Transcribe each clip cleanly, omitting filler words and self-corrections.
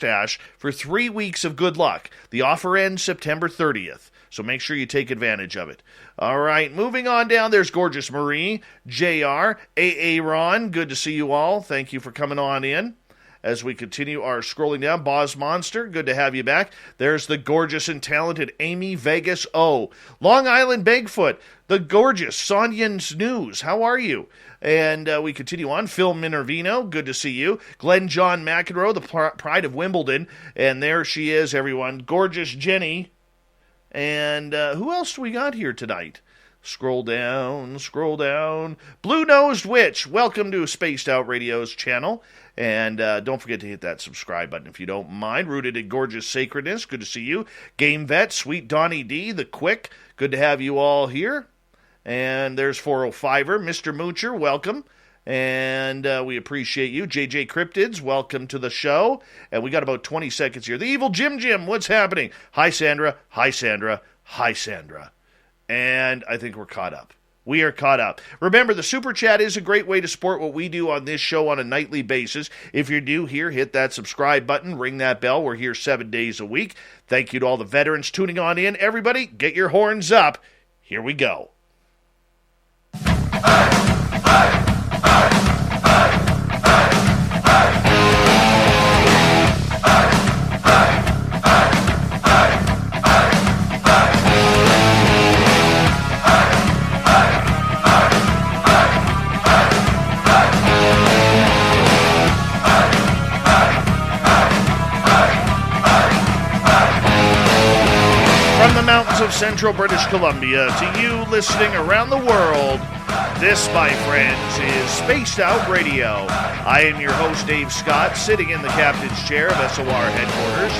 stash for 3 weeks of good luck. The offer ends September 30th. So make sure you take advantage of it. All right, moving on down, there's Gorgeous Marie, JR, AA Ron. Good to see you all. Thank you for coming on in. As we continue our scrolling down, Boz Monster, good to have you back. There's the gorgeous and talented Amy Vegas O. Long Island Bigfoot, the gorgeous Sonya's News. How are you? And we continue on. Phil Minervino, good to see you. Glenn John McEnroe, the pride of Wimbledon. And there she is, everyone. Gorgeous Jenny. And who else do we got here tonight? Scroll down. Blue-Nosed Witch, welcome to Spaced Out Radio's channel. And don't forget to hit that subscribe button if you don't mind. Rooted in gorgeous sacredness, good to see you. Game Vet, Sweet Donnie D, The Quick, good to have you all here. And there's 405er, Mr. Moocher, welcome. And we appreciate you. JJ Cryptids, welcome to the show. And we got about 20 seconds here. The Evil Jim, what's happening? Hi, Sandra. And I think we're caught up. We are caught up. Remember, the Super Chat is a great way to support what we do on this show on a nightly basis. If you're new here, hit that subscribe button, ring that bell. We're here 7 days a week. Thank you to all the veterans tuning on in. Everybody, get your horns up. Here we go. From the mountains of central British Columbia to you listening around the world, this, my friends, is Spaced Out Radio. I am your host, Dave Scott, sitting in the captain's chair of SOR headquarters.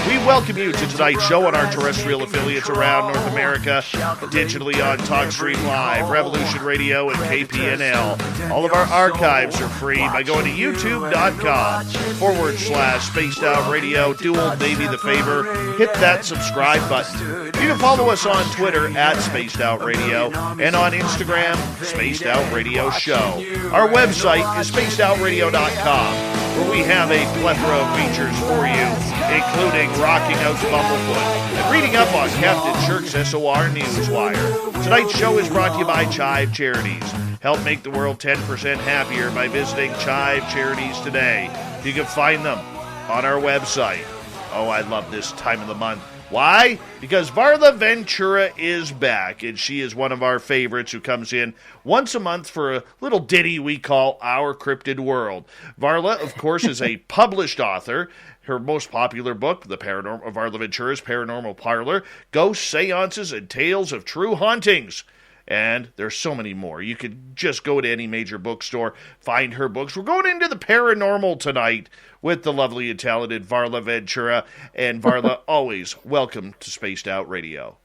We welcome you to tonight's show on our terrestrial affiliates around North America, digitally on TalkStream Live, Revolution Radio, and KPNL. All of our archives are free by going to youtube.com/Spaced Out Radio. Do old Davey the favor, hit that subscribe button. You can follow us on Twitter @Spaced Out Radio and on Instagram, Spaced Out Radio Show. Our website is spacedoutradio.com, where we have a plethora of features for you, including rocking out Bumblefoot and reading up on Captain Shirk's SOR Newswire. Tonight's show is brought to you by Chive Charities. Help make the world 10% happier by visiting Chive Charities today. You can find them on our website. Oh, I love this time of the month. Why? Because Varla Ventura is back, and she is one of our favorites who comes in once a month for a little ditty we call Our Cryptid World. Varla, of course, is a published author. Her most popular book, Varla Ventura's Paranormal Parlor, Ghosts, Seances, and Tales of True Hauntings. And there's so many more. You could just go to any major bookstore, find her books. We're going into the paranormal tonight with the lovely and talented Varla Ventura. And Varla, always welcome to Spaced Out Radio.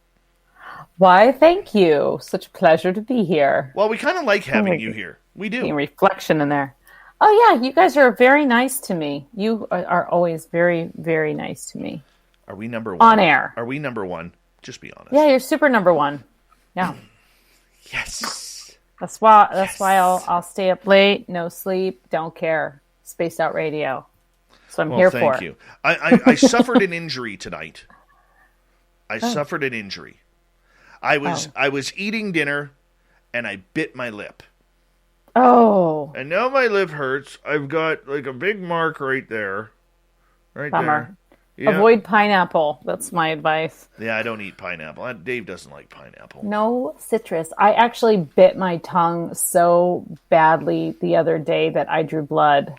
Why, thank you. Such a pleasure to be here. Well, we kind of like having you here. We do. Reflection in there. Oh, yeah, you guys are very nice to me. You are always very, very nice to me. Are we number one? On air. Are we number one? Just be honest. Yeah, you're super number one. Yeah. Yes. That's why I'll stay up late, no sleep, don't care. Spaced Out Radio. So I'm here for. Thank you. I suffered an injury tonight. I was eating dinner and I bit my lip. Oh. And now my lip hurts. I've got like a big mark right there. Bummer. There. Yeah. Avoid pineapple. That's my advice. Yeah, I don't eat pineapple. Dave doesn't like pineapple. No citrus. I actually bit my tongue so badly the other day that I drew blood.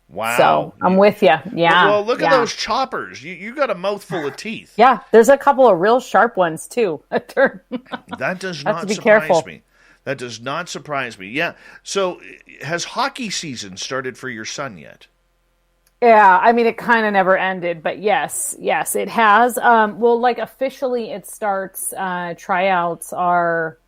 Wow. So I'm with you. Yeah. Well, look at those choppers. You got a mouthful of teeth. Yeah, there's a couple of real sharp ones too. That does not surprise me. That does not surprise me. Yeah. So has hockey season started for your son yet? Yeah, I mean, it kind of never ended, but yes, it has. Well, like officially it starts, tryouts are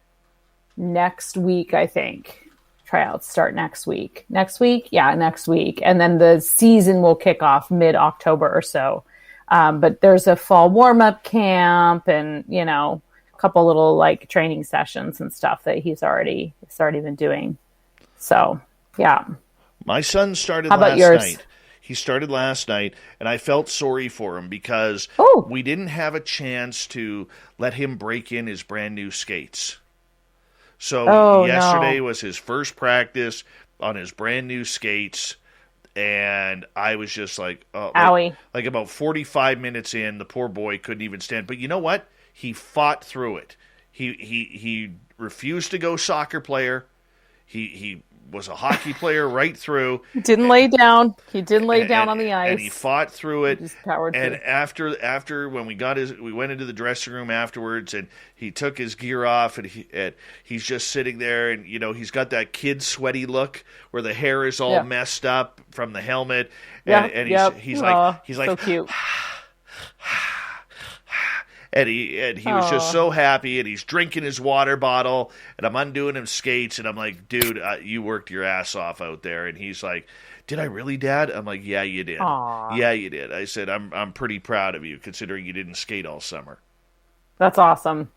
next week, I think. Tryouts start next week. Next week? Yeah, next week. And then the season will kick off mid-October or so. But there's a fall warm-up camp and, a couple little like training sessions and stuff that he's already been doing. So, yeah. My son started How about last yours? night. He started last night, and I felt sorry for him because we didn't have a chance to let him break in his brand new skates. So yesterday was his first practice on his brand new skates, and I was just like, like about 45 minutes in, the poor boy couldn't even stand. But you know what? He fought through it. He refused to go soccer player. He was a hockey player right through. Didn't lay down. He didn't lay down on the ice. And he fought through it. Just powered and through. after when we went into the dressing room afterwards, and he took his gear off, and he's just sitting there, and he's got that kid sweaty look where the hair is all messed up from the helmet, and he's like so cute. And he was just so happy, and he's drinking his water bottle, and I'm undoing him skates, and I'm like, dude, you worked your ass off out there. And he's like, did I really, Dad? I'm like, yeah, you did. Aww. Yeah, you did. I said, I'm pretty proud of you, considering you didn't skate all summer. That's awesome.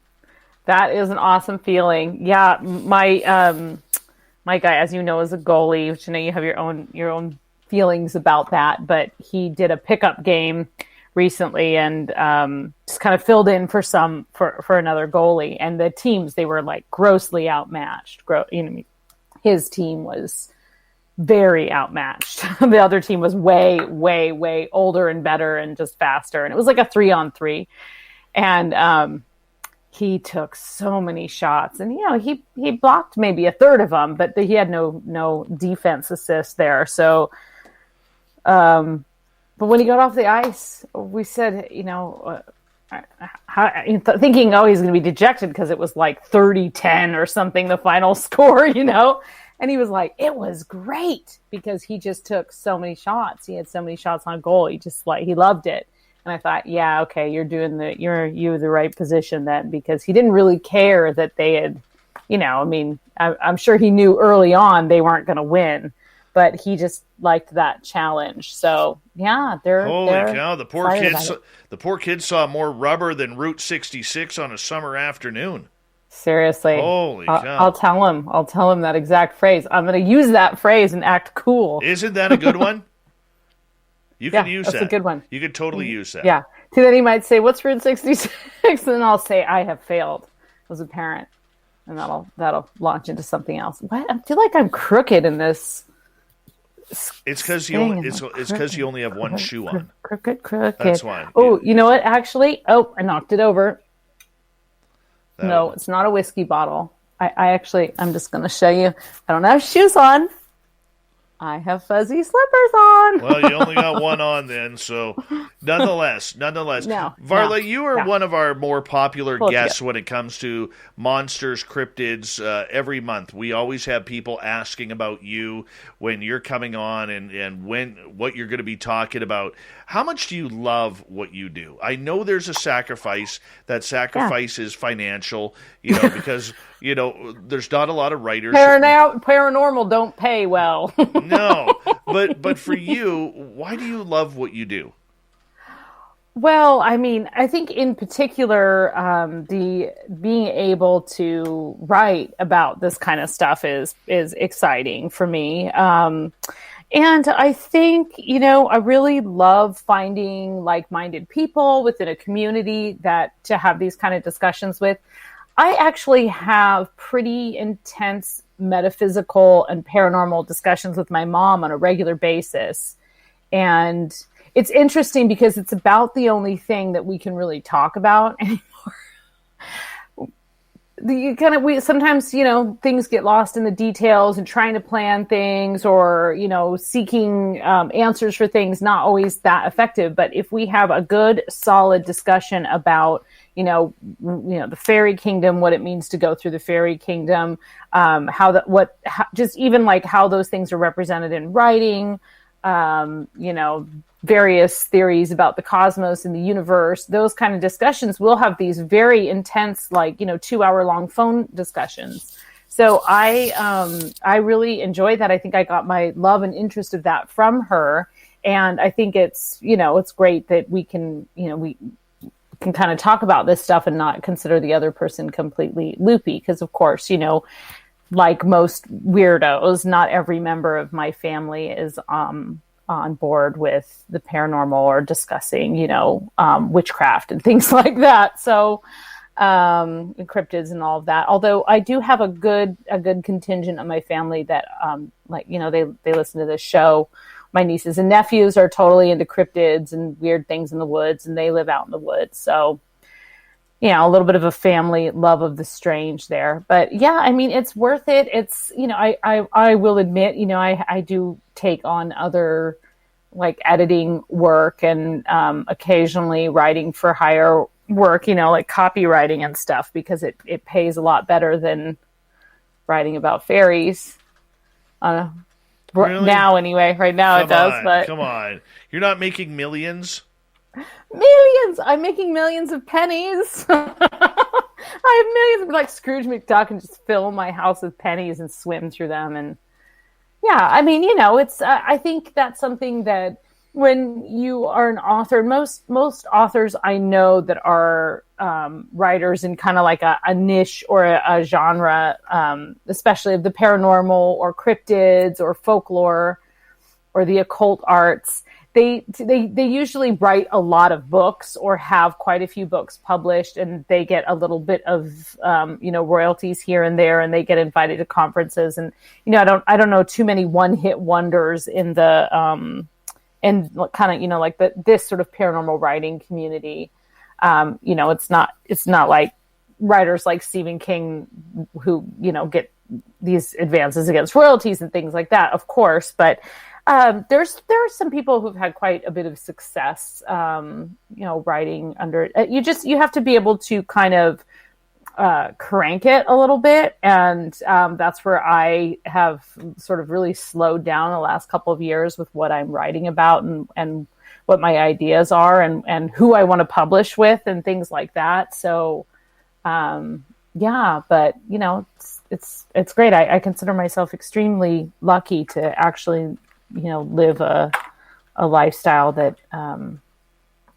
That is an awesome feeling. Yeah, my guy, as you know, is a goalie, which I know you have your own feelings about that, but he did a pickup game recently, and just kind of filled in for another goalie, and the teams, they were like grossly outmatched. His team was very outmatched. The other team was way, way, way older and better and just faster, and it was like a 3-on-3, and he took so many shots, and he blocked maybe a third of them, but he had no defense assist there. So but when he got off the ice, we said, thinking, he's going to be dejected because it was like 30-10 or something, the final score, And he was like, it was great because he just took so many shots. He had so many shots on goal. He loved it. And I thought, yeah, okay, you're the right position then, because he didn't really care that they had, I'm sure he knew early on they weren't going to win. But he just liked that challenge. So yeah, holy cow! The poor kid saw more rubber than Route 66 on a summer afternoon. Seriously, holy cow! I'll tell him that exact phrase. I'm going to use that phrase and act cool. Isn't that a good one? You can use that. That's a good one. You could totally use that. Yeah. So then he might say, "What's Route 66?" And then I'll say, "I have failed as a parent," and that'll launch into something else. What? I feel like I'm crooked in this. It's because you only have one shoe on. Crooked. That's why. Oh, you know what? Actually, I knocked it over. No, it's not a whiskey bottle. I'm just going to show you. I don't have shoes on. I have fuzzy slippers on. Well, you only got one on then, so nonetheless. Varla, you are one of our more popular guests when it comes to monsters, cryptids. Every month, we always have people asking about you when you're coming on and what you're going to be talking about. How much do you love what you do? I know there's a sacrifice. That sacrifice is financial, because there's not a lot of writers. Paranormal don't pay well. No, but for you, why do you love what you do? Well, I mean, I think in particular, the being able to write about this kind of stuff is exciting for me. And I think, I really love finding like-minded people within a community to have these kind of discussions with. I actually have pretty intense metaphysical and paranormal discussions with my mom on a regular basis. And it's interesting because it's about the only thing that we can really talk about anymore. Sometimes, things get lost in the details and trying to plan things or, seeking answers for things, not always that effective. But if we have a good, solid discussion about, the fairy kingdom, what it means to go through the fairy kingdom, how those things are represented in writing, various theories about the cosmos and the universe, those kind of discussions, we'll have these very intense, 2-hour-long phone discussions. So I really enjoy that. I think I got my love and interest of that from her. And I think it's great that we can kind of talk about this stuff and not consider the other person completely loopy. Because of course, like most weirdos, not every member of my family is on on board with the paranormal or discussing, witchcraft and things like that. So, and cryptids and all of that. Although I do have a good contingent of my family that, they listen to this show. My nieces and nephews are totally into cryptids and weird things in the woods, and they live out in the woods. So, a little bit of a family love of the strange there. But yeah, I mean, it's worth it. It's, I will admit, I do take on other like editing work and occasionally writing for hire work, like copywriting and stuff, because it pays a lot better than writing about fairies. Really? Now, anyway, right now it does. But come on, you're not making millions. Millions! I'm making millions of pennies. I have millions of like Scrooge McDuck and just fill my house with pennies and swim through them. And yeah, I mean, it's. I think that's something that when you are an author, most authors I know that are writers in kind of like a niche or a genre, especially of the paranormal or cryptids or folklore or the occult arts. They usually write a lot of books or have quite a few books published, and they get a little bit of royalties here and there, and they get invited to conferences. And I don't know too many one-hit wonders in the and kind of like this sort of paranormal writing community. It's not like writers like Stephen King who get these advances against royalties and things like that, of course, but. There are some people who've had quite a bit of success, writing under. You have to be able to kind of crank it a little bit, and that's where I have sort of really slowed down the last couple of years with what I'm writing about and what my ideas are and who I want to publish with and things like that. So, but it's great. I consider myself extremely lucky to actually. Live a lifestyle that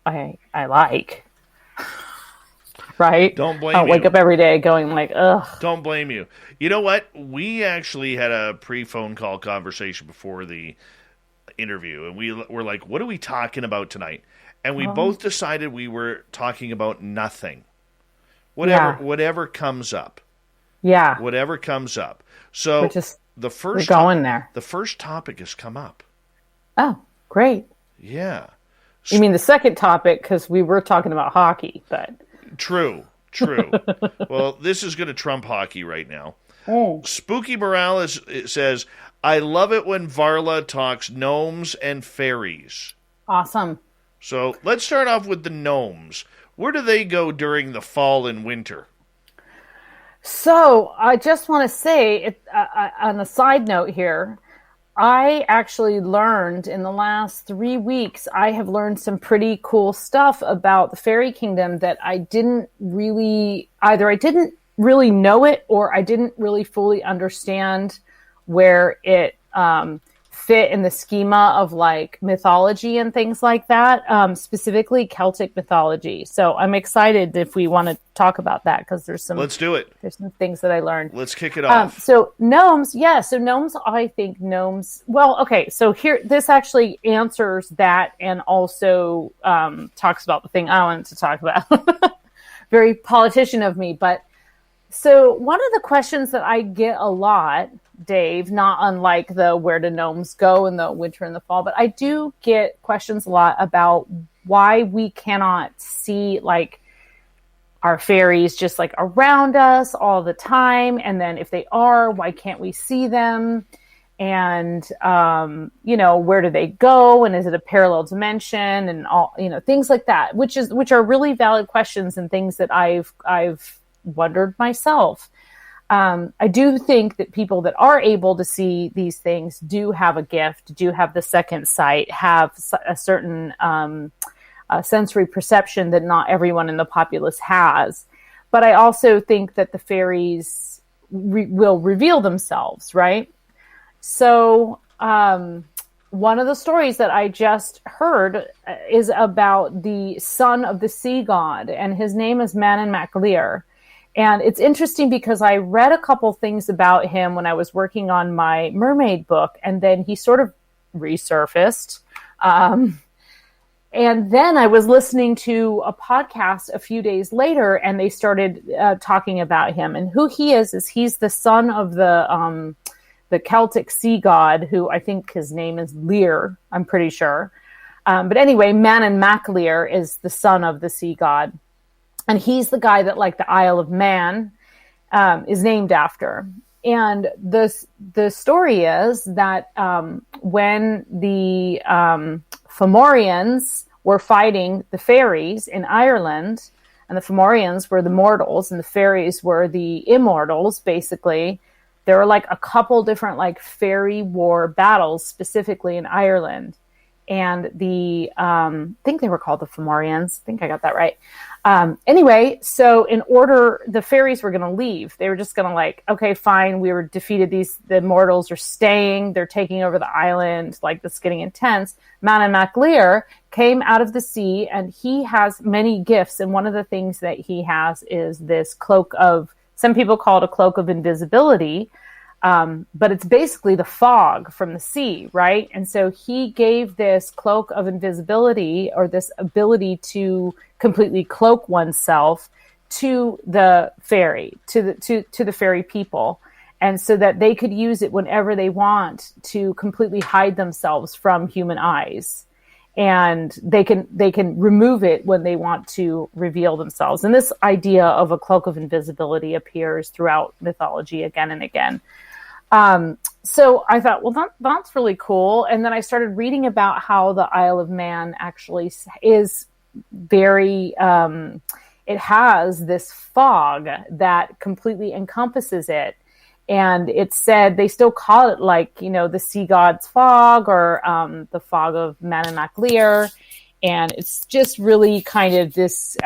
I like. Right? Don't blame you. I wake up every day going like, ugh. Don't blame you. You know what? We actually had a pre-phone call conversation before the interview, and we were like, what are we talking about tonight? And we both decided we were talking about nothing. Whatever comes up. Yeah. Whatever comes up. So the first topic has come up. Oh, great. Yeah. You mean the second topic, because we were talking about hockey, but... True. Well, this is going to trump hockey right now. Oh. Spooky Morales says, I love it when Varla talks gnomes and fairies. Awesome. So let's start off with the gnomes. Where do they go during the fall and winter? So I just want to say, on a side note here, I actually learned in the last 3 weeks, I have learned some pretty cool stuff about the fairy kingdom that I didn't really, either I didn't really know it or I didn't really fully understand where it fit in the schema of like mythology and things like that, specifically Celtic mythology. So I'm excited if we want to talk about that, because Let's do it. There's some things that I learned. Let's kick it off. So gnomes, I think gnomes. Well, okay. So here, this actually answers that, and also talks about the thing I wanted to talk about. Very politician of me, but so one of the questions that I get a lot, Dave, not unlike the where do gnomes go in the winter and the fall, but I do get questions a lot about why we cannot see like our fairies just like around us all the time. And then if they are, why can't we see them? And, where do they go? And is it a parallel dimension and all, things like that, which are really valid questions and things that I've wondered myself. I do think that people that are able to see these things do have a gift, do have the second sight, have a certain sensory perception that not everyone in the populace has. But I also think that the fairies will reveal themselves, right? So one of the stories that I just heard is about the son of the sea god, and his name is Manon MacLear. And it's interesting because I read a couple things about him when I was working on my mermaid book, and then he sort of resurfaced. And then I was listening to a podcast a few days later, and they started talking about him. And who he is he's the son of the Celtic sea god, who I think his name is Lear, I'm pretty sure. But anyway, Manon Mac Lir is the son of the sea god. And he's the guy that like the Isle of Man is named after. And the story is that when the Fomorians were fighting the fairies in Ireland, and the Fomorians were the mortals and the fairies were the immortals, basically, there were like a couple different like fairy war battles specifically in Ireland. And I think they were called the Fomorians. I think I got that right. Anyway, so the fairies were going to leave. They were just going to like, okay, fine. We were defeated. The mortals are staying. They're taking over the island. Like, this is getting intense. Manon Mac Lir came out of the sea, and he has many gifts. And one of the things that he has is this cloak some people call it a cloak of invisibility. But it's basically the fog from the sea, right? And so he gave this cloak of invisibility, or this ability to completely cloak oneself, to the fairy, to the fairy people, and so that they could use it whenever they want to completely hide themselves from human eyes, and they can remove it when they want to reveal themselves. And this idea of a cloak of invisibility appears throughout mythology again and again. So I thought, well, that's really cool. And then I started reading about how the Isle of Man actually is very, it has this fog that completely encompasses it. And it said, they still call it like, the sea god's fog, or the fog of Manon Mac Lir. And it's just really kind of this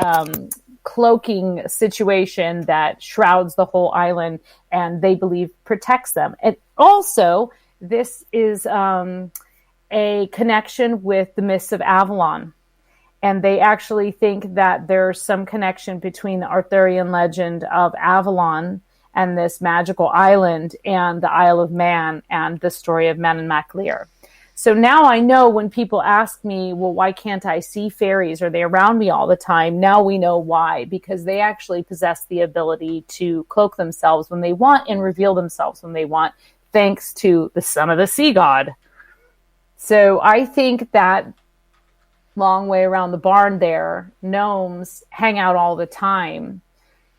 cloaking situation that shrouds the whole island, and they believe protects them. And also, this is a connection with the myths of Avalon. And they actually think that there's some connection between the Arthurian legend of Avalon and this magical island, and the Isle of Man, and the story of Manon Mac Lir. So now I know when people ask me, well, why can't I see fairies? Are they around me all the time? Now we know why, because they actually possess the ability to cloak themselves when they want and reveal themselves when they want, thanks to the son of the sea god. So I think that long way around the barn there, gnomes hang out all the time.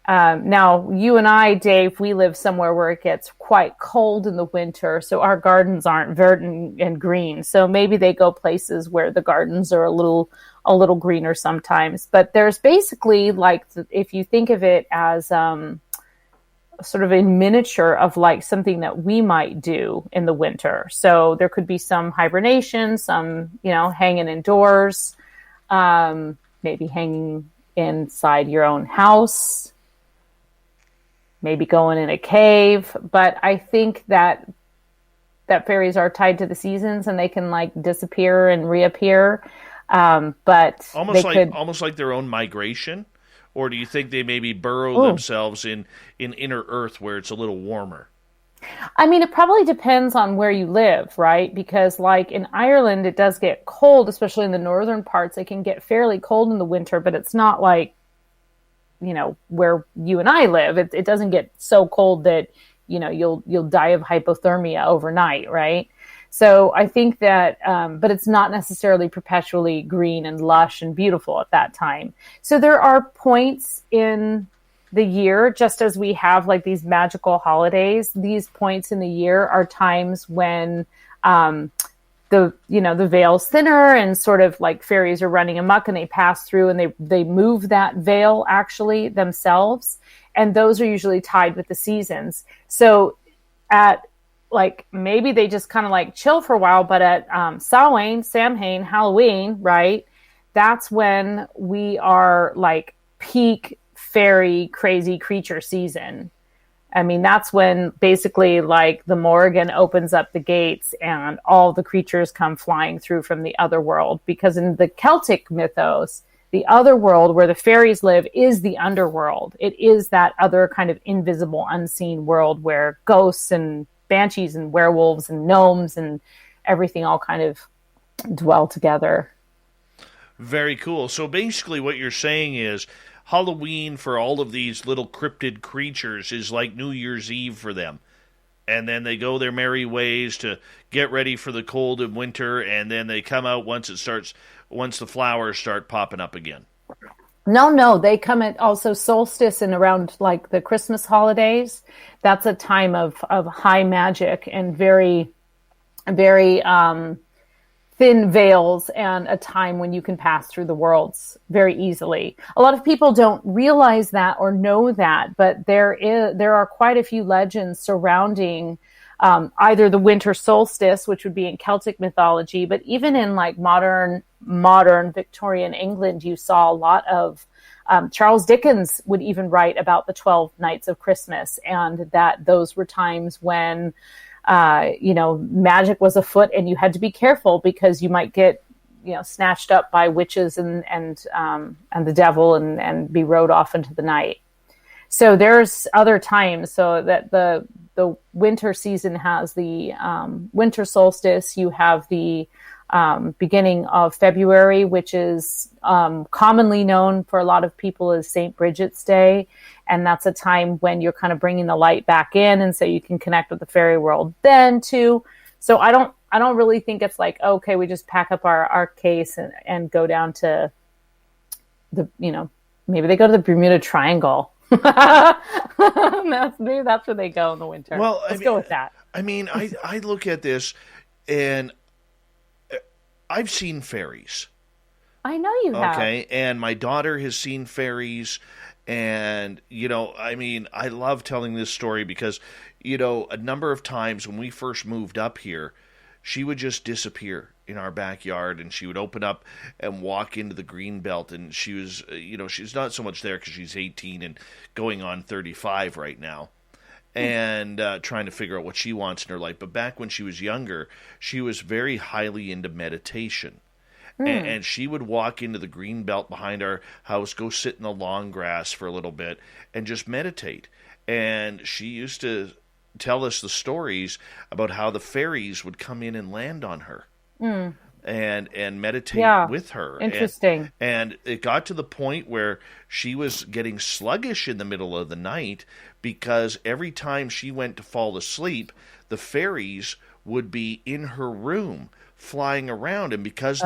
Now, you and I, Dave, we live somewhere where it gets quite cold in the winter, so our gardens aren't verdant and green. So maybe they go places where the gardens are a little greener sometimes. But there's basically, like, if you think of it as sort of a miniature of like something that we might do in the winter. So there could be some hibernation, some, hanging indoors, maybe hanging inside your own house, maybe going in a cave. But I think that fairies are tied to the seasons, and they can like disappear and reappear. But almost like their own migration. Or do you think they maybe burrow themselves in inner Earth where it's a little warmer? I mean, it probably depends on where you live, right? Because like in Ireland, it does get cold, especially in the northern parts. It can get fairly cold in the winter, but it's not like, where you and I live. It doesn't get so cold that, you'll die of hypothermia overnight, right? So I think that, but it's not necessarily perpetually green and lush and beautiful at that time. So there are points in the year, just as we have like these magical holidays, these points in the year are times when the veil's thinner and sort of like fairies are running amok, and they pass through and they move that veil actually themselves. And those are usually tied with the seasons. So at like, maybe they just kind of like chill for a while, but at Samhain, Halloween, right? That's when we are like peak fairy crazy creature season. I mean, that's when basically like the Morrigan opens up the gates and all the creatures come flying through from the other world. Because in the Celtic mythos, the other world where the fairies live is the underworld. It is that other kind of invisible, unseen world where ghosts and banshees and werewolves and gnomes and everything all kind of dwell together. Very cool. So basically what you're saying is Halloween for all of these little cryptid creatures is like New Year's Eve for them. And then they go their merry ways to get ready for the cold of winter, and then they come out once the flowers start popping up again. No, they come at also solstice and around like the Christmas holidays. That's a time of high magic and very, very thin veils, and a time when you can pass through the worlds very easily. A lot of people don't realize that or know that, but there are quite a few legends surrounding either the winter solstice, which would be in Celtic mythology, but even in like modern Victorian England, you saw a lot of Charles Dickens would even write about the 12 nights of Christmas, and that those were times when magic was afoot, and you had to be careful because you might get, snatched up by witches and the devil and be rode off into the night. So there's other times, so that the winter season has the winter solstice. You have the beginning of February, which is commonly known for a lot of people as St. Bridget's Day. And that's a time when you're kind of bringing the light back in, and so you can connect with the fairy world then too. So I don't really think it's like, okay, we just pack up our case and go down to maybe they go to the Bermuda Triangle. Maybe that's where they go in the winter. Well, let's go with that. I mean, I look at this, and I've seen fairies. I know you have. Okay, and my daughter has seen fairies, and, I love telling this story because, a number of times when we first moved up here, she would just disappear in our backyard, and she would open up and walk into the green belt, and she was, she's not so much there because she's 18 and going on 35 right now, and trying to figure out what she wants in her life. But back when she was younger, she was very highly into meditation. And she would walk into the green belt behind our house, go sit in the long grass for a little bit, and just meditate. And she used to tell us the stories about how the fairies would come in and land on her and meditate with her. Interesting. And it got to the point where she was getting sluggish in the middle of the night because every time she went to fall asleep, the fairies would be in her room flying around, and because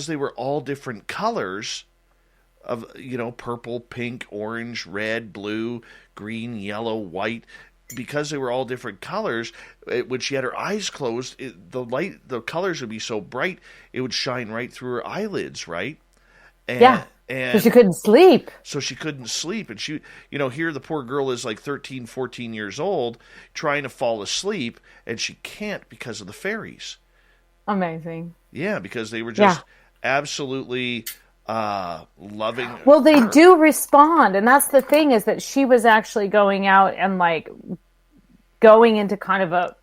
they were all different colors of purple, pink, orange, red, blue, green, yellow, white, because they were all different colors, when she had her eyes closed, the colors would be so bright it would shine right through her eyelids, right? And so she couldn't sleep. And she, here the poor girl is like 13, 14 years old trying to fall asleep, and she can't because of the fairies. Amazing. Yeah, because they were just absolutely loving. Well, they do respond, and that's the thing, is that she was actually going out and like going into kind of a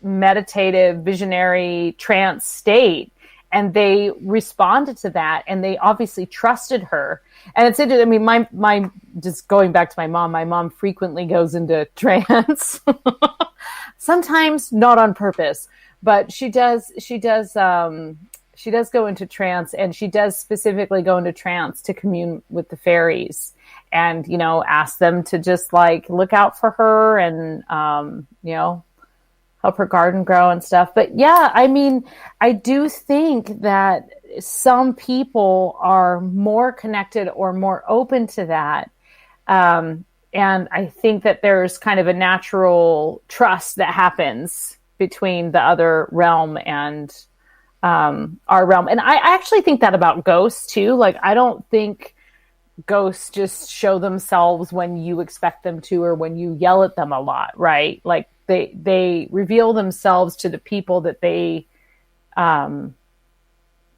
meditative, visionary trance state, and they responded to that, and they obviously trusted her. And it's interesting. I mean, my just going back to my mom frequently goes into trance. Sometimes not on purpose. But she does go into trance, and she does specifically go into trance to commune with the fairies and, ask them to just like look out for her and, help her garden grow and stuff. But yeah, I mean, I do think that some people are more connected or more open to that. And I think that there's kind of a natural trust that happens between the other realm and our realm. And I actually think that about ghosts too. Like, I don't think ghosts just show themselves when you expect them to, or when you yell at them a lot, right? Like they reveal themselves to the people that they, I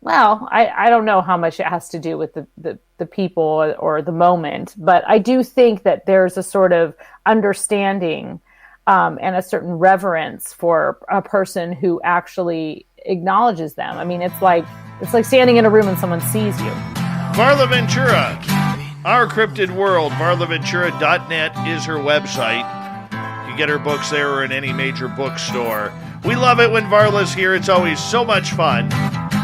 don't know how much it has to do with the people or the moment, but I do think that there's a sort of understanding and a certain reverence for a person who actually acknowledges them. I mean, it's like standing in a room and someone sees you. Varla Ventura, Our Cryptid World, varlaventura.net is her website. You can get her books there or in any major bookstore. We love it when Varla's here. It's always so much fun.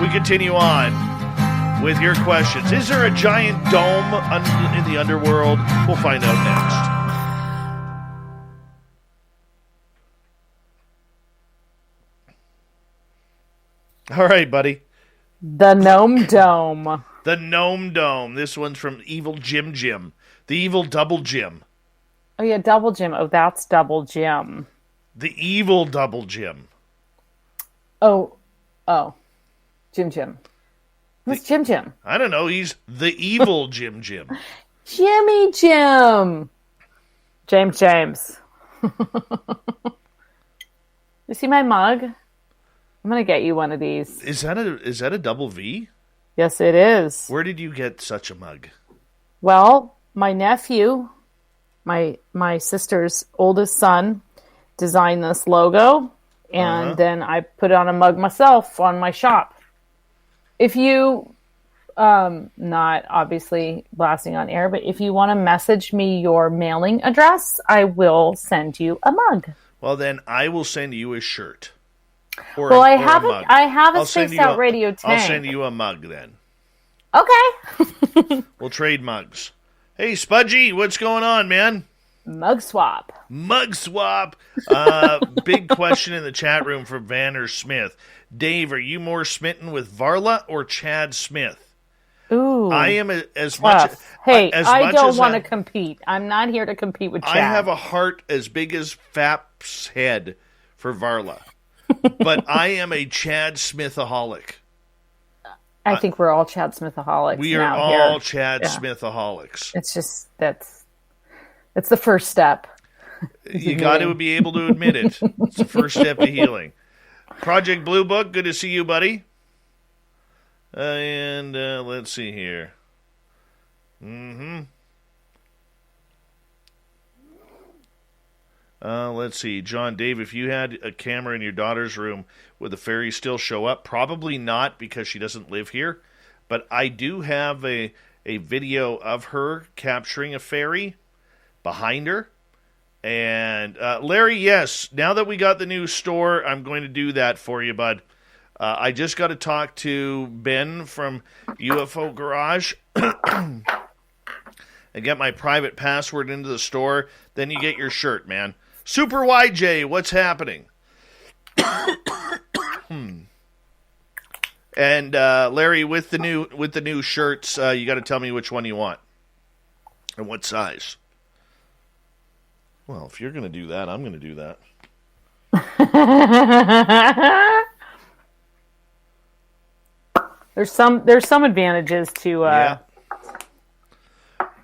We continue on with your questions. Is there a giant dome in the underworld? We'll find out next. All right, buddy. The Gnome Dome. The Gnome Dome. This one's from Evil Jim Jim. The Evil Double Jim. Oh, yeah, Double Jim. Oh, that's Double Jim. The Evil Double Jim. Oh. Jim Jim. Who's Jim Jim? I don't know. He's the Evil Jim Jim. Jimmy Jim. James. You see my mug? I'm going to get you one of these. Is that a double V? Yes, it is. Where did you get such a mug? Well, my nephew, my sister's oldest son, designed this logo, and then I put it on a mug myself on my shop. If you, not obviously blasting on air, but if you want to message me your mailing address, I will send you a mug. Well, then I will send you a shirt. I have a Spaced Out Radio tank. I'll send you a mug then. Okay. We'll trade mugs. Hey, Spudgy, what's going on, man? Mug swap. Big question in the chat room for Vanner Smith. Dave, are you more smitten with Varla or Chad Smith? Ooh. I am as much. I don't want to compete. I'm not here to compete with Chad. I have a heart as big as Fap's head for Varla. But I am a Chad Smithaholic. I think we're all Chad Smithaholics. We are all Chad Smithaholics. It's just it's the first step. You got to be able to admit it. It's the first step to healing. Project Blue Book, good to see you, buddy. And let's see here. Let's see. John, Dave, if you had a camera in your daughter's room, would the fairy still show up? Probably not, because she doesn't live here. But I do have a video of her capturing a fairy behind her. And Larry, yes, now that we got the new store, I'm going to do that for you, bud. I just got to talk to Ben from UFO Garage and get my private password into the store. Then you get your shirt, man. Super YJ, what's happening? And Larry, with the new shirts, you got to tell me which one you want and what size. Well, if you're going to do that, I'm going to do that. There's some advantages to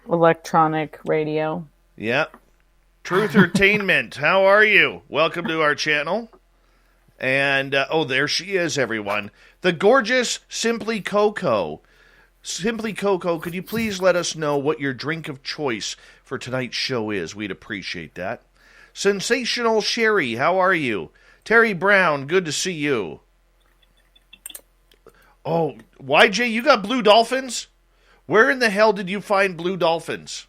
electronic radio. Yeah. Truth Entertainment, how are you? Welcome to our channel. And, there she is, everyone. The gorgeous Simply Coco. Simply Coco, could you please let us know what your drink of choice for tonight's show is? We'd appreciate that. Sensational Sherry, how are you? Terry Brown, good to see you. Oh, YJ, you got blue dolphins? Where in the hell did you find blue dolphins?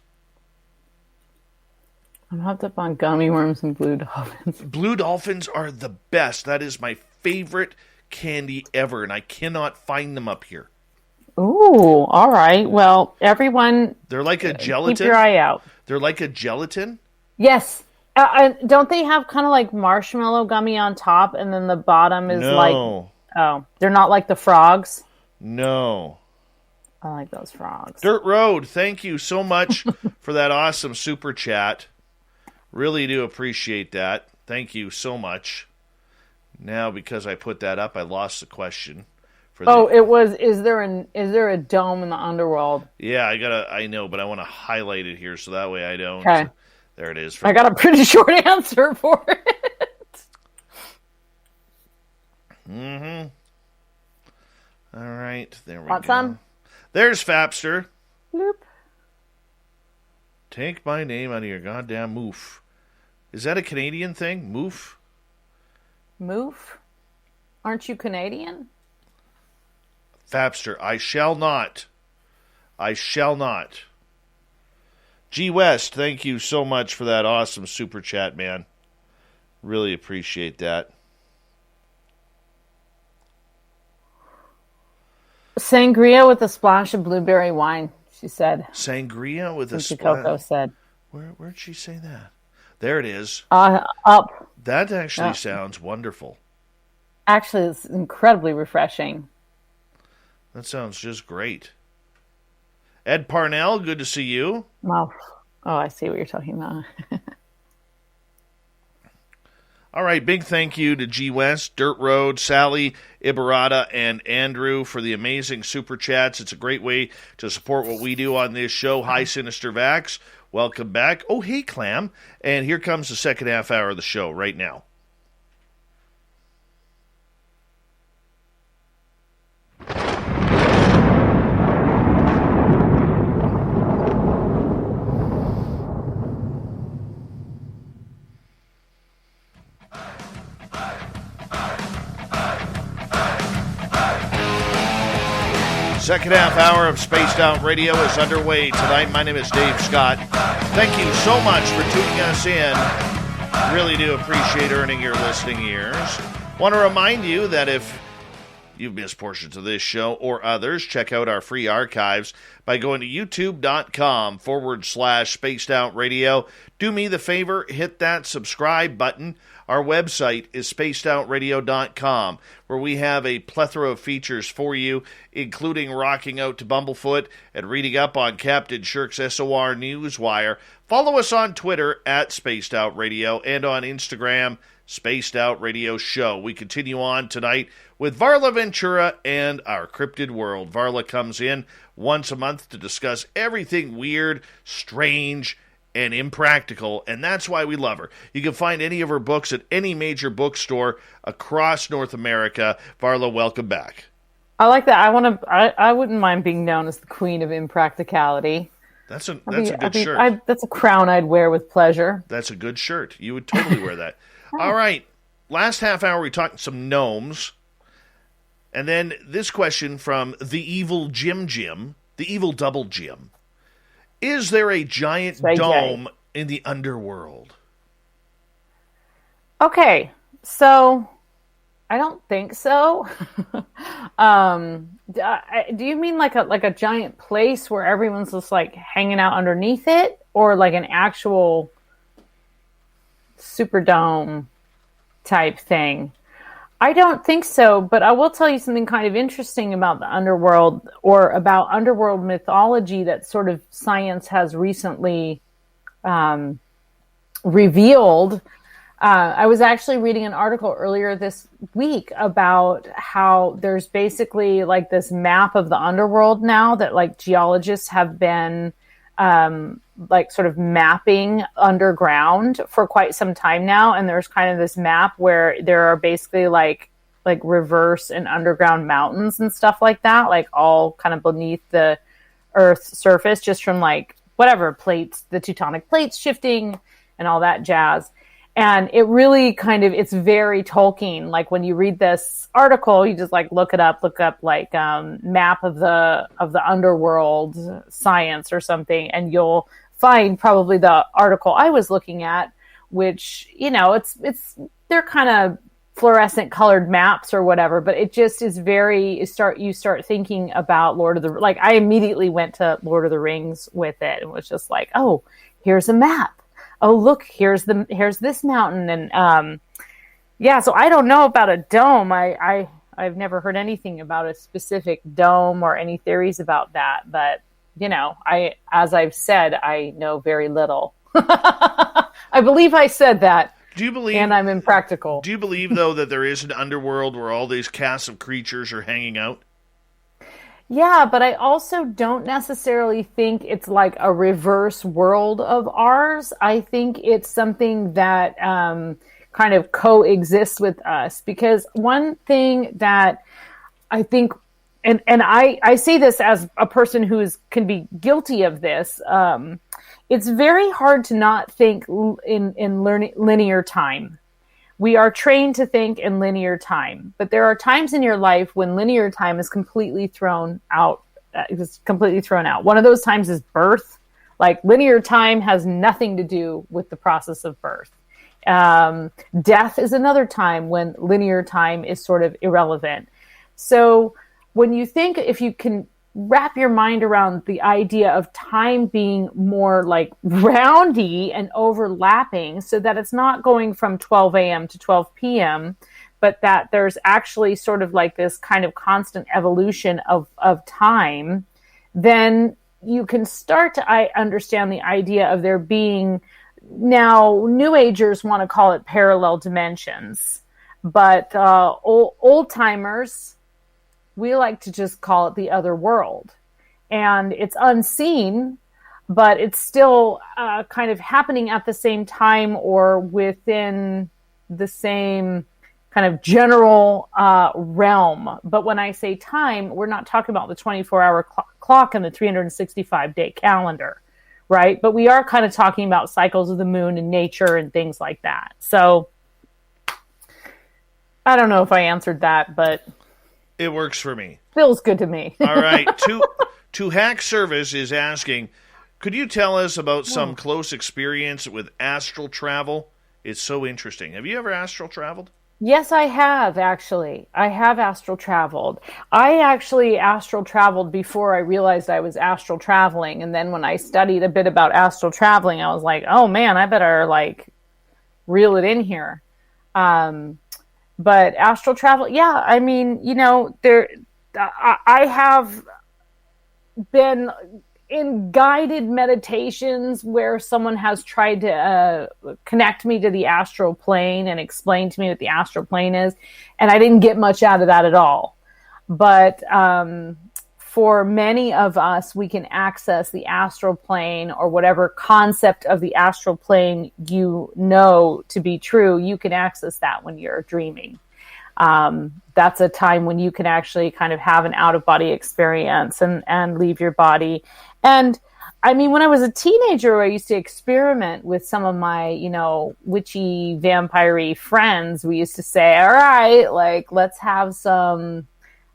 I'm hooked up on gummy worms and blue dolphins. Blue dolphins are the best. That is my favorite candy ever, and I cannot find them up here. Ooh, all right. Well, everyone... They're like a gelatin. Keep your eye out. They're like a gelatin? Yes. Don't they have kind of like marshmallow gummy on top, and then the bottom is like... Oh, they're not like the frogs? No. I like those frogs. Dirt Road, thank you so much for that awesome super chat. Really do appreciate that. Thank you so much. Now, because I put that up, I lost the question. It was, is there a dome in the underworld? Yeah, I know, but I want to highlight it here so that way I don't. Okay. There it is. I got a pretty short answer for it. All right, there we Want go. some? There's Fapster. Bloop. Take my name out of your goddamn moof. Is that a Canadian thing? Moof? Moof? Aren't you Canadian? Fapster, I shall not. I shall not. G West, thank you so much for that awesome super chat, man. Really appreciate that. Sangria with a splash of blueberry wine, she said. Sangria with a splash. Coco said. Where'd she say that? There it is. Up. That actually sounds wonderful. Actually, it's incredibly refreshing. That sounds just great. Ed Parnell, good to see you. Wow. Oh, I see what you're talking about. All right, big thank you to G West, Dirt Road, Sally, Ibarata, and Andrew for the amazing super chats. It's a great way to support what we do on this show. Hi, Sinister Vax. Welcome back. Oh, hey, Clam. And here comes the second half hour of the show right now. Second half hour of Spaced Out Radio is underway tonight. My name is Dave Scott. Thank you so much for tuning us in. Really do appreciate earning your listening ears. Want to remind you that if you've missed portions of this show or others, check out our free archives by going to youtube.com/Spaced Out Radio. Do me the favor, hit that subscribe button. Our website is spacedoutradio.com, where we have a plethora of features for you, including rocking out to Bumblefoot and reading up on Captain Shirk's SOR Newswire. Follow us on Twitter at Spaced Out Radio and on Instagram, Spaced Out Radio Show. We continue on tonight with Varla Ventura and our Cryptid World. Varla comes in once a month to discuss everything weird, strange, and impractical, and that's why we love her. You can find any of her books at any major bookstore across North America. Varla, welcome back. I like that. I wouldn't mind being known as the queen of impracticality. That's a good shirt. That's a crown I'd wear with pleasure. That's a good shirt. You would totally wear that. All right. Last half hour, we talked some gnomes. And then this question from the evil Jim, the evil double Jim. Is there a giant dome in the underworld? Okay, so I don't think so. Do you mean like a giant place where everyone's just like hanging out underneath it, or like an actual Superdome type thing? I don't think so, but I will tell you something kind of interesting about the underworld, or about underworld mythology that sort of science has recently revealed. I was actually reading an article earlier this week about how there's basically like this map of the underworld now that like geologists have been like sort of mapping underground for quite some time now. And there's kind of this map where there are basically like reverse and underground mountains and stuff like that, like all kind of beneath the Earth's surface, just from like whatever plates, the tectonic plates shifting and all that jazz. And it really kind of, it's very Tolkien. Like when you read this article, you just like look up like map of the underworld science or something, and you'll find probably the article I was looking at, which, you know, it's they're kind of fluorescent colored maps or whatever, but it just is you start thinking about like I immediately went to Lord of the Rings with it and was just like, oh, here's a map. Oh, look, here's this mountain. And so I don't know about a dome. I've never heard anything about a specific dome or any theories about that, but you know, as I've said, I know very little. I believe I said that. Do you believe? And I'm impractical. Do you believe, though, that there is an underworld where all these casts of creatures are hanging out? Yeah, but I also don't necessarily think it's like a reverse world of ours. I think it's something that kind of coexists with us. Because one thing that I think, and I say this as a person who can be guilty of this, it's very hard to not think in linear time. We are trained to think in linear time, but there are times in your life when linear time is completely thrown out. One of those times is birth. Like linear time has nothing to do with the process of birth. Death is another time when linear time is sort of irrelevant. So when you think, if you can wrap your mind around the idea of time being more like roundy and overlapping, so that it's not going from 12 a.m. to 12 p.m., but that there's actually sort of like this kind of constant evolution of time, then you can start to understand the idea of there being, now New Agers want to call it parallel dimensions, but old timers, we like to just call it the other world. And it's unseen, but it's still kind of happening at the same time or within the same kind of general realm. But when I say time, we're not talking about the 24-hour clock and the 365-day calendar, right? But we are kind of talking about cycles of the moon and nature and things like that. So I don't know if I answered that, but it works for me. Feels good to me. All right. To Hack Service is asking, could you tell us about some close experience with astral travel? It's so interesting. Have you ever astral traveled? Yes, I have, actually. I have astral traveled. I actually astral traveled before I realized I was astral traveling. And then when I studied a bit about astral traveling, I was like, oh man, I better like reel it in here. But astral travel, yeah, I mean, you know, I have been in guided meditations where someone has tried to connect me to the astral plane and explain to me what the astral plane is. And I didn't get much out of that at all. But for many of us, we can access the astral plane, or whatever concept of the astral plane you know to be true. You can access that when you're dreaming. That's a time when you can actually kind of have an out-of-body experience and leave your body. And I mean, when I was a teenager, I used to experiment with some of my, you know, witchy, vampire-y friends. We used to say, all right, like, let's have some,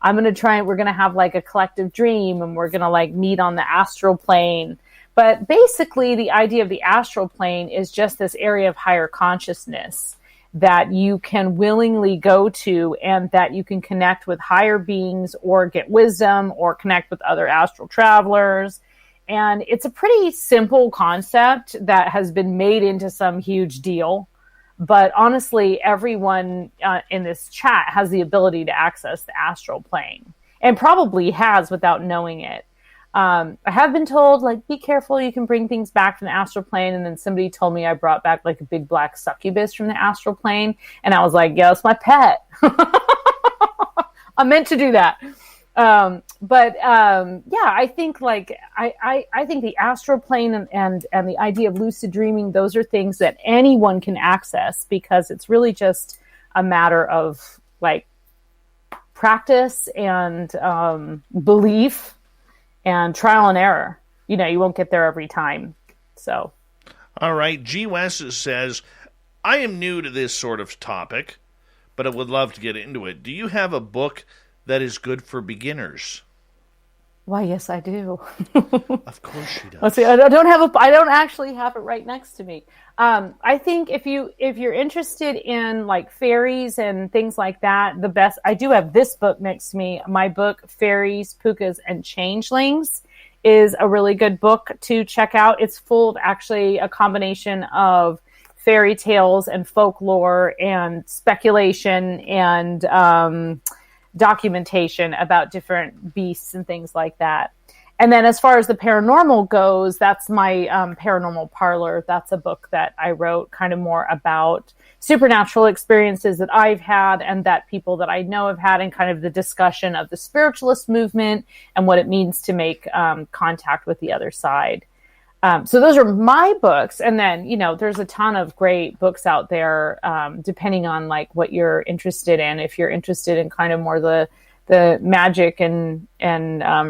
we're going to have like a collective dream, and we're going to like meet on the astral plane. But basically the idea of the astral plane is just this area of higher consciousness that you can willingly go to, and that you can connect with higher beings or get wisdom or connect with other astral travelers. And it's a pretty simple concept that has been made into some huge deal. But honestly, everyone in this chat has the ability to access the astral plane, and probably has without knowing it. I have been told, like, be careful, you can bring things back from the astral plane. And then somebody told me I brought back like a big black succubus from the astral plane. And I was like, yeah, it's my pet. I meant to do that. Yeah, I think like, I think the astral plane and the idea of lucid dreaming, those are things that anyone can access, because it's really just a matter of like practice and belief and trial and error. You know, you won't get there every time. So. All right. G. West says, I am new to this sort of topic, but I would love to get into it. Do you have a book that is good for beginners? Why, yes, I do. Of course she does. Let's see. I don't actually have it right next to me. I think if you're interested in like fairies and things like that, the best, I do have this book next to me. My book, Fairies, Pukas, and Changelings, is a really good book to check out. It's full of actually a combination of fairy tales and folklore and speculation and documentation about different beasts and things like that. And then as far as the paranormal goes, that's my Paranormal Parlor. That's a book that I wrote kind of more about supernatural experiences that I've had and that people that I know have had, and kind of the discussion of the spiritualist movement and what it means to make contact with the other side. So those are my books. And then, you know, there's a ton of great books out there, depending on like what you're interested in. If you're interested in kind of more the magic and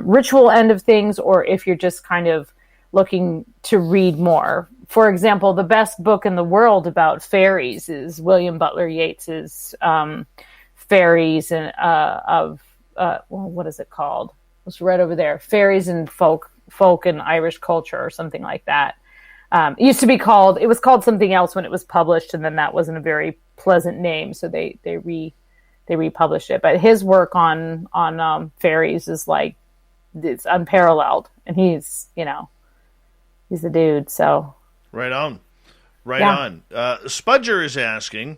ritual end of things, or if you're just kind of looking to read more. For example, the best book in the world about fairies is William Butler Yeats's Fairies and what is it called? It's right over there. Fairies and Folk and Irish Culture, or something like that. It was called something else when it was published, and then that wasn't a very pleasant name, so they they republished it. But his work on fairies is like, it's unparalleled, and he's a dude. So right on. Spudger is asking,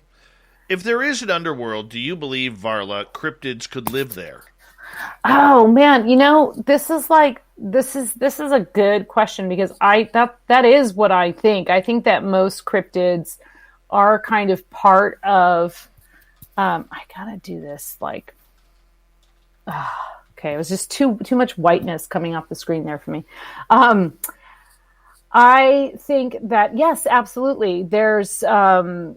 if there is an underworld, do you believe, Varla, cryptids could live there? Oh man, this is a good question, because that is what I think. I think that most cryptids are kind of part of. I gotta do this like. Okay, it was just too much whiteness coming off the screen there for me. I think that yes, absolutely. There's a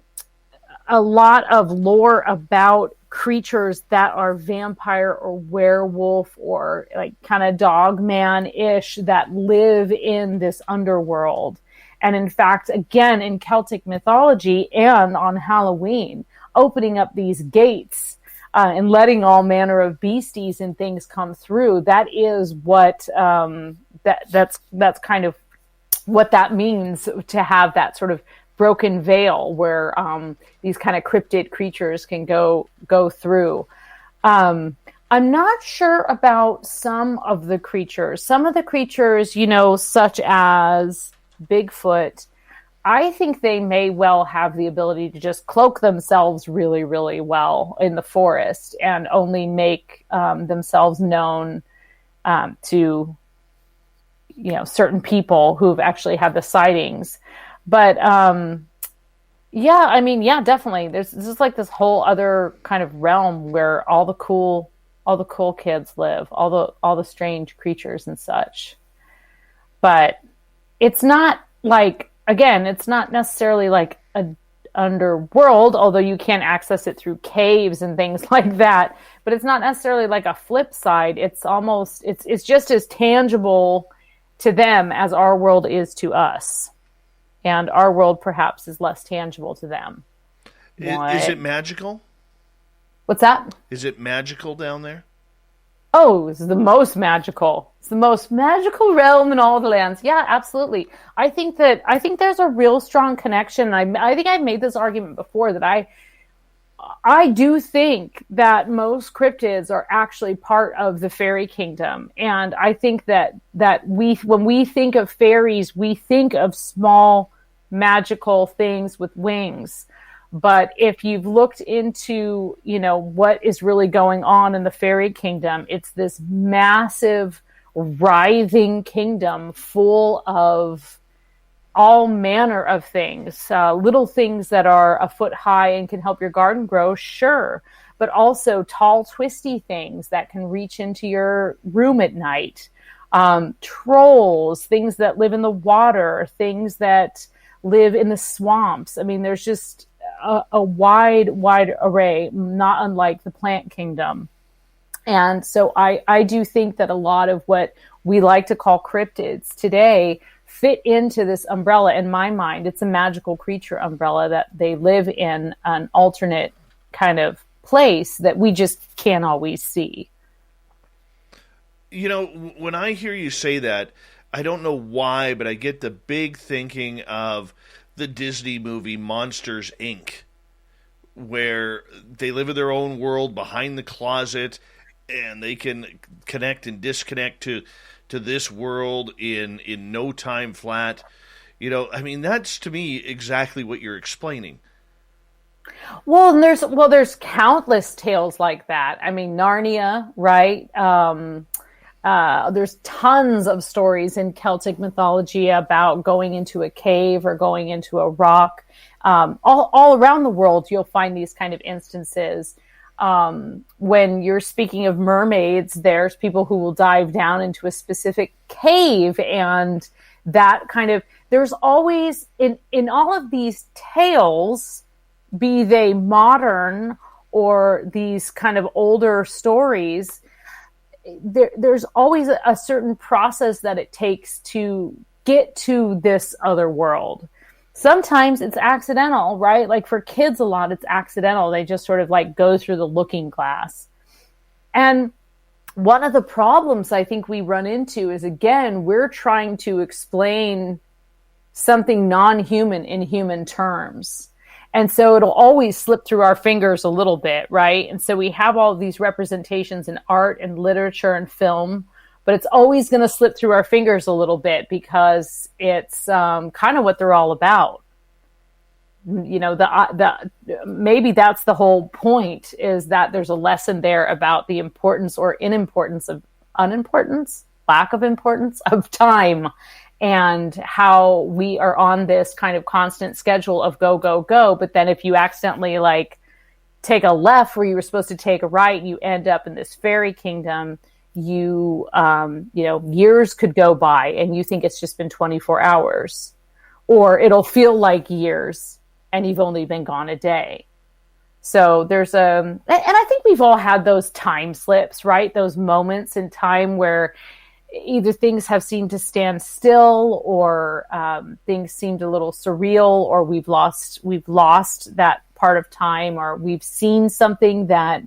lot of lore about creatures that are vampire or werewolf or like kind of dogman-ish that live in this underworld. And in fact, again, in Celtic mythology and on Halloween, opening up these gates and letting all manner of beasties and things come through, that is what that's kind of what that means, to have that sort of broken veil where these kind of cryptid creatures can go through. I'm not sure about some of the creatures. Some of the creatures, such as Bigfoot, I think they may well have the ability to just cloak themselves really, really well in the forest and only make themselves known to, certain people who've actually had the sightings. But definitely. There's just like this whole other kind of realm where all the cool kids live, all the strange creatures and such. But it's not like, again, it's not necessarily like an underworld, although you can access it through caves and things like that. But it's not necessarily like a flip side. It's almost, it's just as tangible to them as our world is to us. And our world perhaps is less tangible to them. Is it magical? What's that? Is it magical down there? Oh, this is the most magical. It's the most magical realm in all the lands. Yeah, absolutely. I think there's a real strong connection. I think I've made this argument before, that I do think that most cryptids are actually part of the fairy kingdom. And I think that when we think of fairies, we think of small magical things with wings. But if you've looked into, what is really going on in the fairy kingdom, it's this massive, writhing kingdom full of all manner of things, little things that are a foot high and can help your garden grow, sure, but also tall, twisty things that can reach into your room at night, trolls, things that live in the water, things that live in the swamps. I mean, there's just a wide array, not unlike the plant kingdom. And so I do think that a lot of what we like to call cryptids today fit into this umbrella. In my mind, it's a magical creature umbrella, that they live in an alternate kind of place that we just can't always see. When I hear you say that, I don't know why, but I get the big thinking of the Disney movie Monsters, Inc., where they live in their own world behind the closet, and they can connect and disconnect to this world in no time flat. That's to me exactly what you're explaining. Well, there's countless tales like that. I mean, Narnia, right? There's tons of stories in Celtic mythology about going into a cave or going into a rock. All around the world, you'll find these kind of instances. When you're speaking of mermaids, there's people who will dive down into a specific cave, and that kind of, there's always in all of these tales, be they modern or these kind of older stories, there's always a certain process that it takes to get to this other world. Sometimes it's accidental, right? Like for kids, a lot it's accidental. They just sort of like go through the looking glass. And one of the problems I think we run into is, again, we're trying to explain something non-human in human terms. And so it'll always slip through our fingers a little bit, right? And so we have all of these representations in art and literature and film, but it's always going to slip through our fingers a little bit because it's kind of what they're all about. You know, maybe that's the whole point, is that there's a lesson there about the importance or lack of importance of time, and how we are on this kind of constant schedule of go, go, go. But then if you accidentally like take a left where you were supposed to take a right, you end up in this fairy kingdom. You know, years could go by and you think it's just been 24 hours, or it'll feel like years and you've only been gone a day. So there's and I think we've all had those time slips, right? Those moments in time where either things have seemed to stand still, or things seemed a little surreal, or we've lost that part of time, or we've seen something that,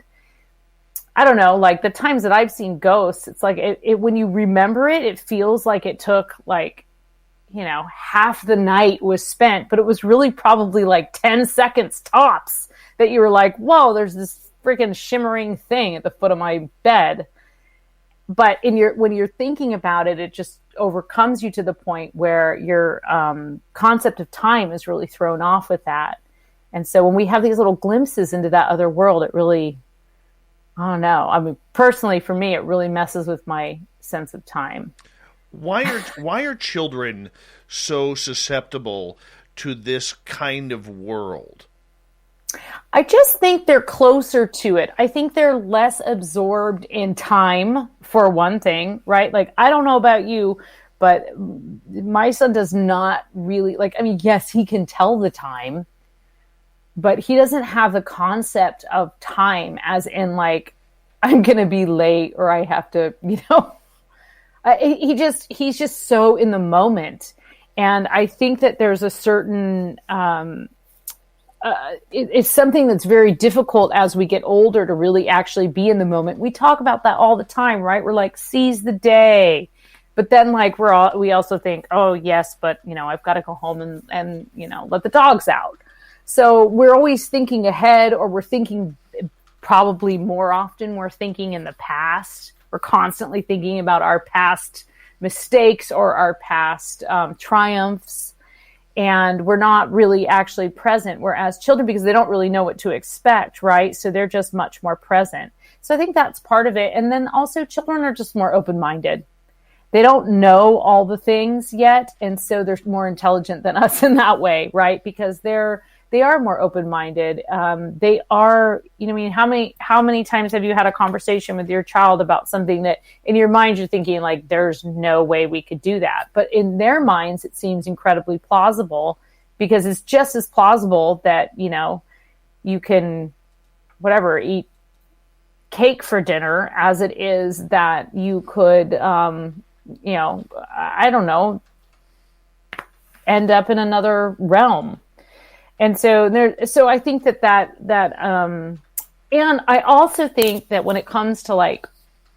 I don't know, like the times that I've seen ghosts, it's like it when you remember it, it feels like it took like, you know, half the night was spent, but it was really probably like 10 seconds tops that you were like, whoa, there's this freaking shimmering thing at the foot of my bed. But when you're thinking about it, it just overcomes you to the point where your concept of time is really thrown off with that. And so when we have these little glimpses into that other world, it really, I don't know. I mean, personally, for me, it really messes with my sense of time. Why are children so susceptible to this kind of world? I just think they're closer to it. I think they're less absorbed in time, for one thing, right? Like, I don't know about you, but my son does not really, like, I mean, yes, he can tell the time, but he doesn't have the concept of time as in like, I'm going to be late, or I have to, you know, he's just so in the moment. And I think that there's a certain, it's something that's very difficult as we get older to really actually be in the moment. We talk about that all the time, right? We're like, seize the day. But then like we also think, oh yes, but you know, I've got to go home and, you know, let the dogs out. So we're always thinking ahead, or we're thinking, probably more often we're thinking in the past. We're constantly thinking about our past mistakes or our past triumphs, and we're not really actually present. Whereas children, because they don't really know what to expect, right? So they're just much more present. So I think that's part of it. And then also children are just more open-minded. They don't know all the things yet, and so they're more intelligent than us in that way, right? Because they are more open-minded. They are, you know, I mean, how many times have you had a conversation with your child about something that in your mind you're thinking like, there's no way we could do that. But in their minds, it seems incredibly plausible, because it's just as plausible that, you know, you can, whatever, eat cake for dinner as it is that you could, you know, I don't know, end up in another realm. And so I think that and I also think that when it comes to like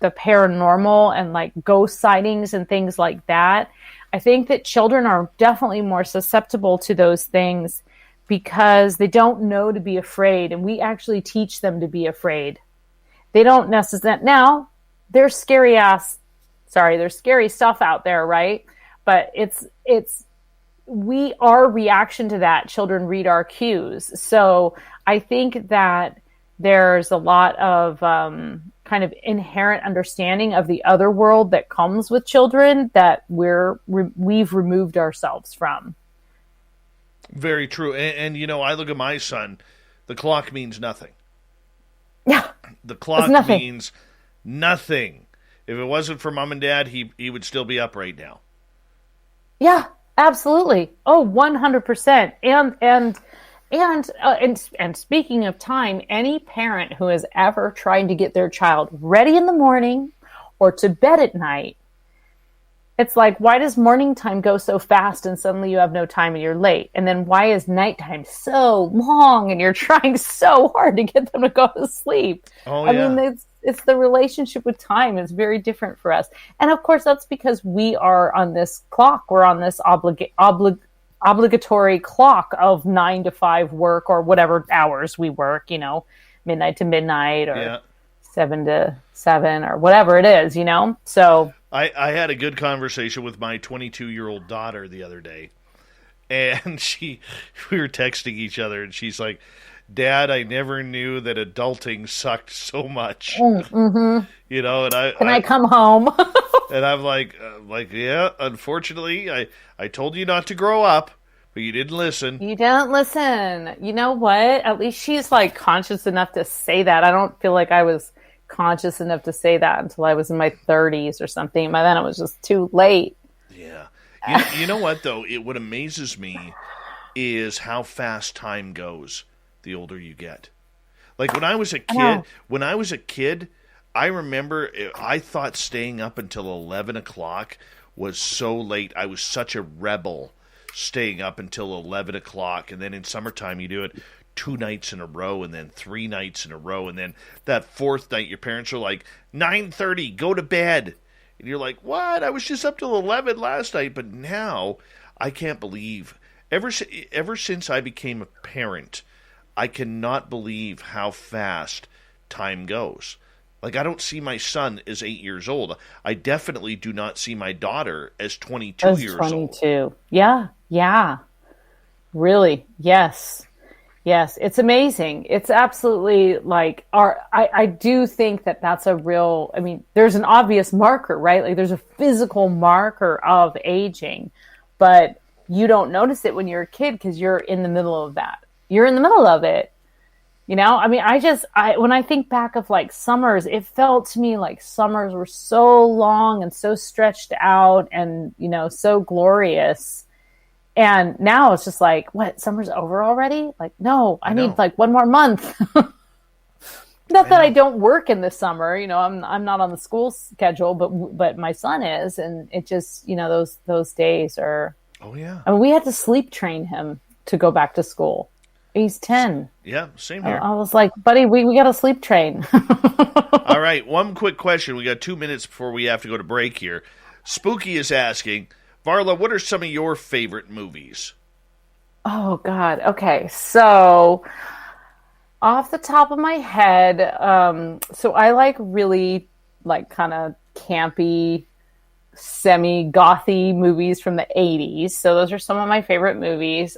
the paranormal and like ghost sightings and things like that, I think that children are definitely more susceptible to those things because they don't know to be afraid, and we actually teach them to be afraid. They don't necessarily, now there's scary stuff out there, right? But it's our reaction to that, children read our cues. So I think that there's a lot of kind of inherent understanding of the other world that comes with children that we've removed ourselves from. Very true. And you know, I look at my son, the clock means nothing. Yeah. The clock means nothing. If it wasn't for mom and dad, he would still be up right now. Yeah. Absolutely. Oh, 100%. And speaking of time, any parent who is ever trying to get their child ready in the morning or to bed at night, it's like, why does morning time go so fast and suddenly you have no time and you're late? And then why is nighttime so long and you're trying so hard to get them to go to sleep? Oh, yeah. I mean, it's the relationship with time is very different for us. And of course, that's because we are on this clock. We're on this obligatory clock of 9 to 5 work or whatever hours we work, midnight to midnight or 7 to 7 or whatever it is, So I had a good conversation with my 22-year-old daughter the other day, and we were texting each other, and she's like, Dad, I never knew that adulting sucked so much. Mm-hmm. And I come home? And I'm like, yeah, unfortunately, I told you not to grow up, but you didn't listen. You didn't listen. You know what? At least she's conscious enough to say that. I don't feel like I was conscious enough to say that until I was in my 30s or something. By then it was just too late. Yeah. You know what, though? What amazes me is how fast time goes the older you get. Like when I was a kid, I remember I thought staying up until 11 o'clock was so late. I was such a rebel staying up until 11 o'clock. And then in summertime, you do it 2 nights in a row and then 3 nights in a row. And then that 4th night, your parents are like, 9:30, go to bed. And you're like, what? I was just up till 11 last night. But now I can't believe, ever since I became a parent, I cannot believe how fast time goes. Like, I don't see my son as 8 years old. I definitely do not see my daughter as 22 years old. Yeah. Really, yes. Yes, it's amazing. It's absolutely I do think that that's a real, there's an obvious marker, right? Like, there's a physical marker of aging, but you don't notice it when you're a kid because you're in the middle of that. You're in the middle of it. When I think back of summers, it felt to me like summers were so long and so stretched out and, so glorious. And now it's just what, summer's over already? No, I need 1 more month. Not that I don't work in the summer, I'm not on the school schedule, but my son is. And it just, those days are, oh yeah. We had to sleep train him to go back to school. He's 10. Yeah, same here. I was like, buddy, we got to sleep train. All right, one quick question. We got 2 minutes before we have to go to break here. Spooky is asking, Varla, what are some of your favorite movies? Oh, God. Okay, so off the top of my head, so I really kind of campy, semi-gothy movies from the 80s. So those are some of my favorite movies.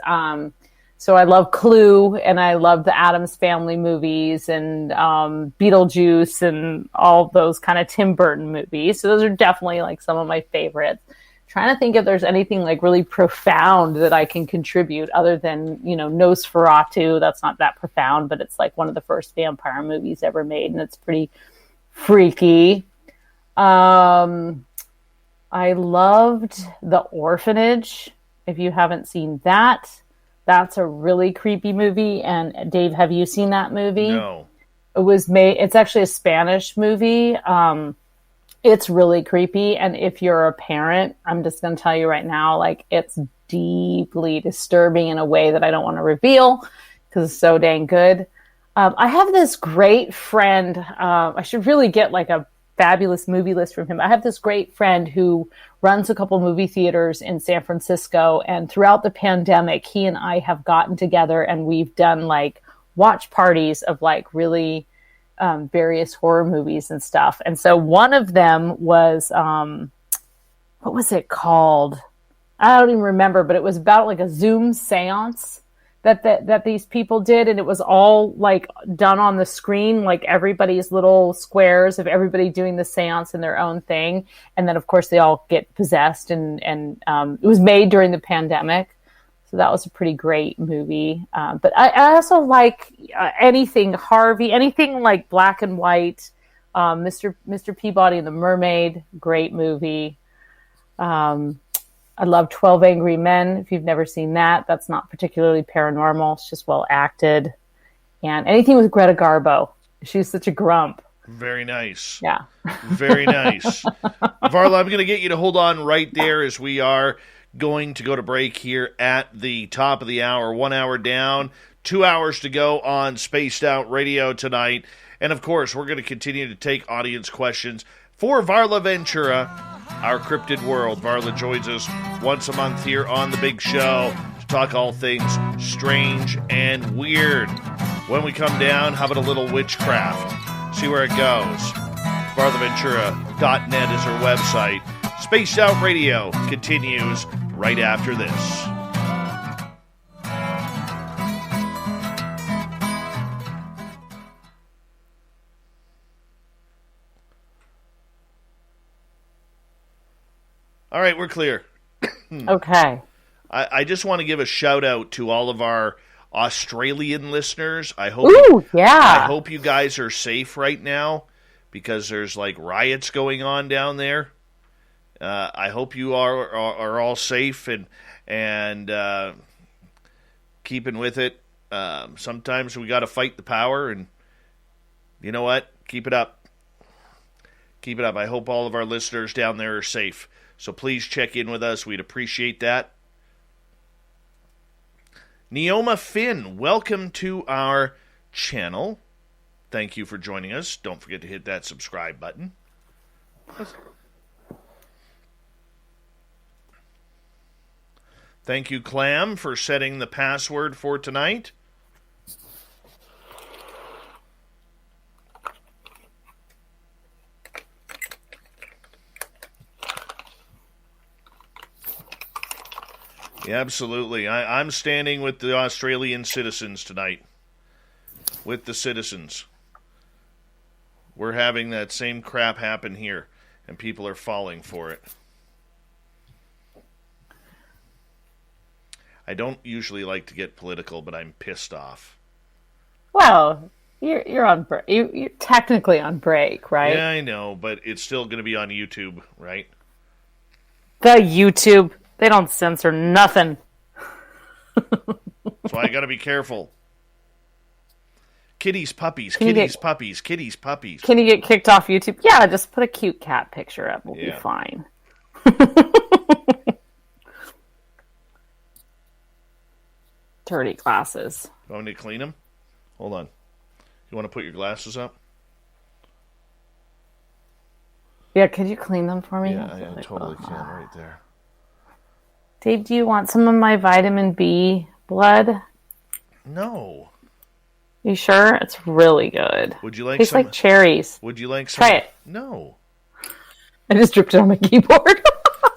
So I love Clue, and I love the Addams Family movies, and Beetlejuice, and all those kind of Tim Burton movies. So those are definitely some of my favorites. Trying to think if there's anything really profound that I can contribute other than, Nosferatu. That's not that profound, but it's one of the first vampire movies ever made, and it's pretty freaky. I loved The Orphanage. If you haven't seen that, that's a really creepy movie. And Dave, have you seen that movie? No. It's actually a Spanish movie. It's really creepy. And if you're a parent, I'm just going to tell you right now, it's deeply disturbing in a way that I don't want to reveal because it's so dang good. I have this great friend. I should really get a fabulous movie list from him. I have this great friend who runs a couple movie theaters in San Francisco, and throughout the pandemic, he and I have gotten together and we've done watch parties of really various horror movies and stuff. And so one of them was what was it called? I don't even remember, but it was about a Zoom seance that these people did, and it was all done on the screen, everybody's little squares of everybody doing the seance in their own thing, and then of course they all get possessed, and it was made during the pandemic, so that was a pretty great movie. But I also like anything Harvey, anything black and white. Mr. Peabody and the Mermaid, great movie. I love 12 Angry Men. If you've never seen that, that's not particularly paranormal. It's just well acted. And anything with Greta Garbo. She's such a grump. Very nice. Yeah. Very nice. Varla, I'm going to get you to hold on right there as we are going to go to break here at the top of the hour. 1 hour down, 2 hours to go on Spaced Out Radio tonight. And, of course, we're going to continue to take audience questions for Varla Ventura, our Cryptid World. Varla joins us once a month here on The Big Show. talk all things strange and weird. When we come down, how about a little witchcraft? See where it goes. VarlaVentura.net is our website. Spaced Out Radio continues right after this. All right, we're clear. Okay. I just want to give a shout out to all of our Australian listeners. I hope I hope you guys are safe right now because there's like riots going on down there. I hope you are all safe and keeping with it. Sometimes we got to fight the power, and you know what? Keep it up. Keep it up. I hope all of our listeners down there are safe. So please check in with us. We'd appreciate that. Neoma Finn, welcome to our channel. Thank you for joining us. Don't forget to hit that subscribe button. Thank you, Clam, for setting the password for tonight. Yeah, absolutely. I'm standing with the Australian citizens tonight. With the citizens. We're having that same crap happen here, and people are falling for it. I don't usually like to get political, but I'm pissed off. Well, you're on break. You're technically on break, right? Yeah, I know, but it's still going to be on YouTube, right? The YouTube. They don't censor nothing. So I got to be careful. Kitties, puppies, puppies, kitties, puppies. Can you get kicked off YouTube? Yeah, just put a cute cat picture up. We'll be fine. Dirty glasses. You want me to clean them? Hold on. You want to put your glasses up? Yeah, could you clean them for me? Yeah, I totally can right there. Dave, do you want some of my vitamin B blood? No. You sure? It's really good. Would you like Tastes some? Like cherries. Would you like some? Try it. No. I just dripped it on my keyboard.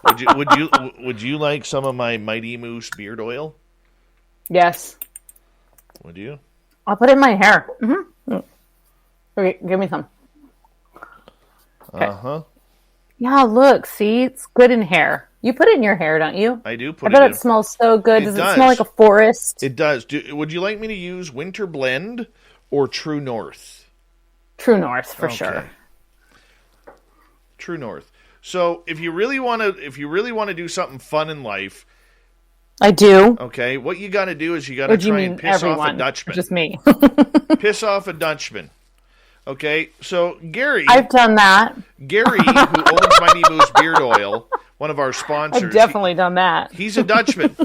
Would you like some of my Mighty Moose beard oil? Yes. Would you? I'll put it in my hair. Mm-hmm. Okay, give me some. Okay. Uh-huh. Yeah, look, see? It's good in hair. You put it in your hair, don't you? I do put it in. I bet it smells so good. Does it smell like a forest? It does. Would you like me to use Winter Blend or True North? True North, for sure. True North. So if you really want to do something fun in life, I do. Okay, what you got to do is you got to try and piss off a Dutchman. Just me. Piss off a Dutchman. Okay, so Gary. I've done that. Gary, who owns Mighty Moose Beard Oil, one of our sponsors. I've definitely done that. He's a Dutchman.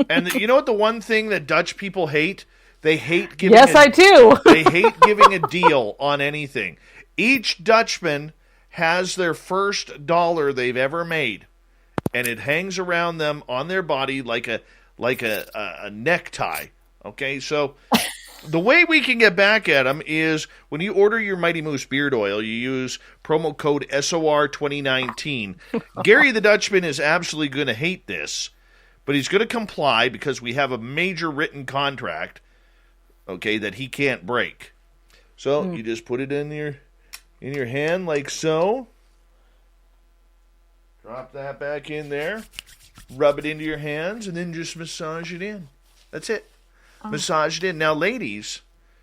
And you know what the one thing that Dutch people hate? They hate giving I do. They hate giving a deal on anything. Each Dutchman has their first dollar they've ever made, and it hangs around them on their body like a necktie. Okay, so the way we can get back at them is when you order your Mighty Moose beard oil, you use promo code SOR 2019. Gary the Dutchman is absolutely going to hate this, but he's going to comply because we have a major written contract, okay, that he can't break. So you just put it in your hand like so. Drop that back in there. Rub it into your hands and then just massage it in. That's it. Massage it in. Now, ladies,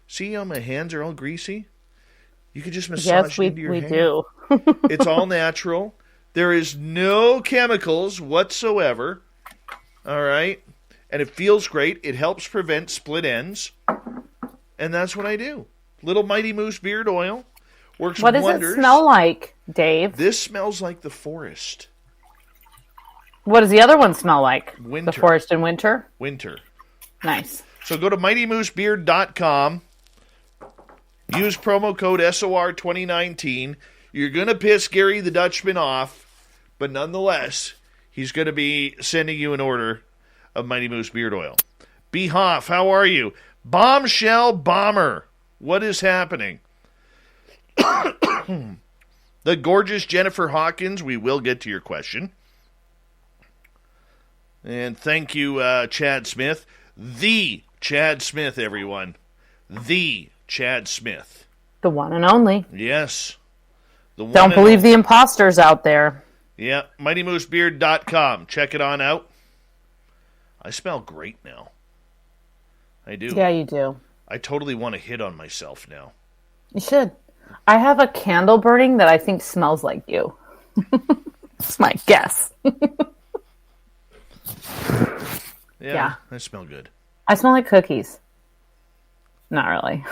see how my hands are all greasy? You can just massage it into your hand. Yes, we do. It's all natural. There is no chemicals whatsoever. All right? And it feels great. It helps prevent split ends. And that's what I do. Little Mighty Moose beard oil. Works wonders. What does it smell like, Dave? This smells like the forest. What does the other one smell like? Winter. The forest in winter? Winter. Nice. So go to MightyMooseBeard.com. Use promo code SOR2019. You're going to piss Gary the Dutchman off, but nonetheless, he's going to be sending you an order of Mighty Moose Beard Oil. B. Hoff, how are you? Bombshell Bomber, what is happening? The gorgeous Jennifer Hawkins, we will get to your question. And thank you, Chad Smith. The Chad Smith, everyone. The Chad Smith. The one and only. Yes. The one. Don't believe the imposters out there. Yeah, MightyMooseBeard.com. Check it on out. I smell great now. I do. Yeah, you do. I totally want to hit on myself now. You should. I have a candle burning that I think smells like you. That's my guess. Yeah, I smell good. I smell like cookies. Not really.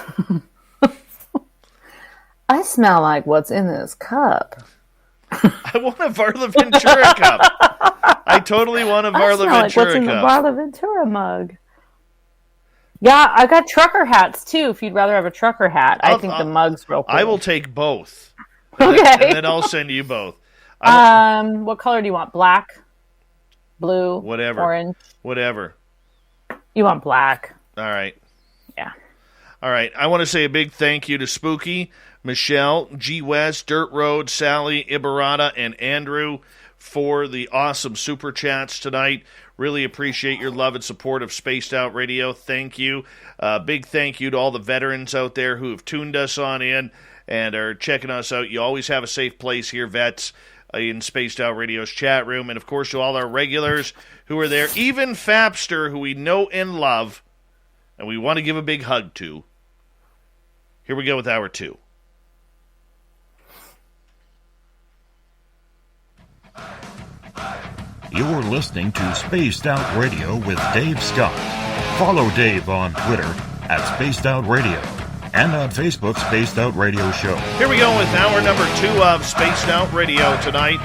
I smell like what's in this cup. I want a Varla Ventura cup. I totally want a Varla Ventura like what's cup. in the Varla Ventura mug. Yeah, I got trucker hats too. If you'd rather have a trucker hat, I think the mug's real cool. I will take both. Okay, and then I'll send you both. What color do you want? Black, blue, whatever, orange, whatever. You want black? All right. Yeah. All right. I want to say a big thank you to Spooky, Michelle, G West, Dirt Road, Sally, Ibarata, and Andrew for the awesome super chats tonight. Really appreciate your love and support of Spaced Out Radio. Thank you. Big thank you to all the veterans out there who have tuned us on in and are checking us out. You always have a safe place here, vets, in Spaced Out Radio's chat room. And, of course, to all our regulars who are there, even Fapster, who we know and love, and we want to give a big hug to. Here we go with hour 2. You're listening to Spaced Out Radio with Dave Scott. Follow Dave on Twitter at Spaced Out Radio and on Facebook, Spaced Out Radio Show. Here we go with hour number 2 of Spaced Out Radio tonight.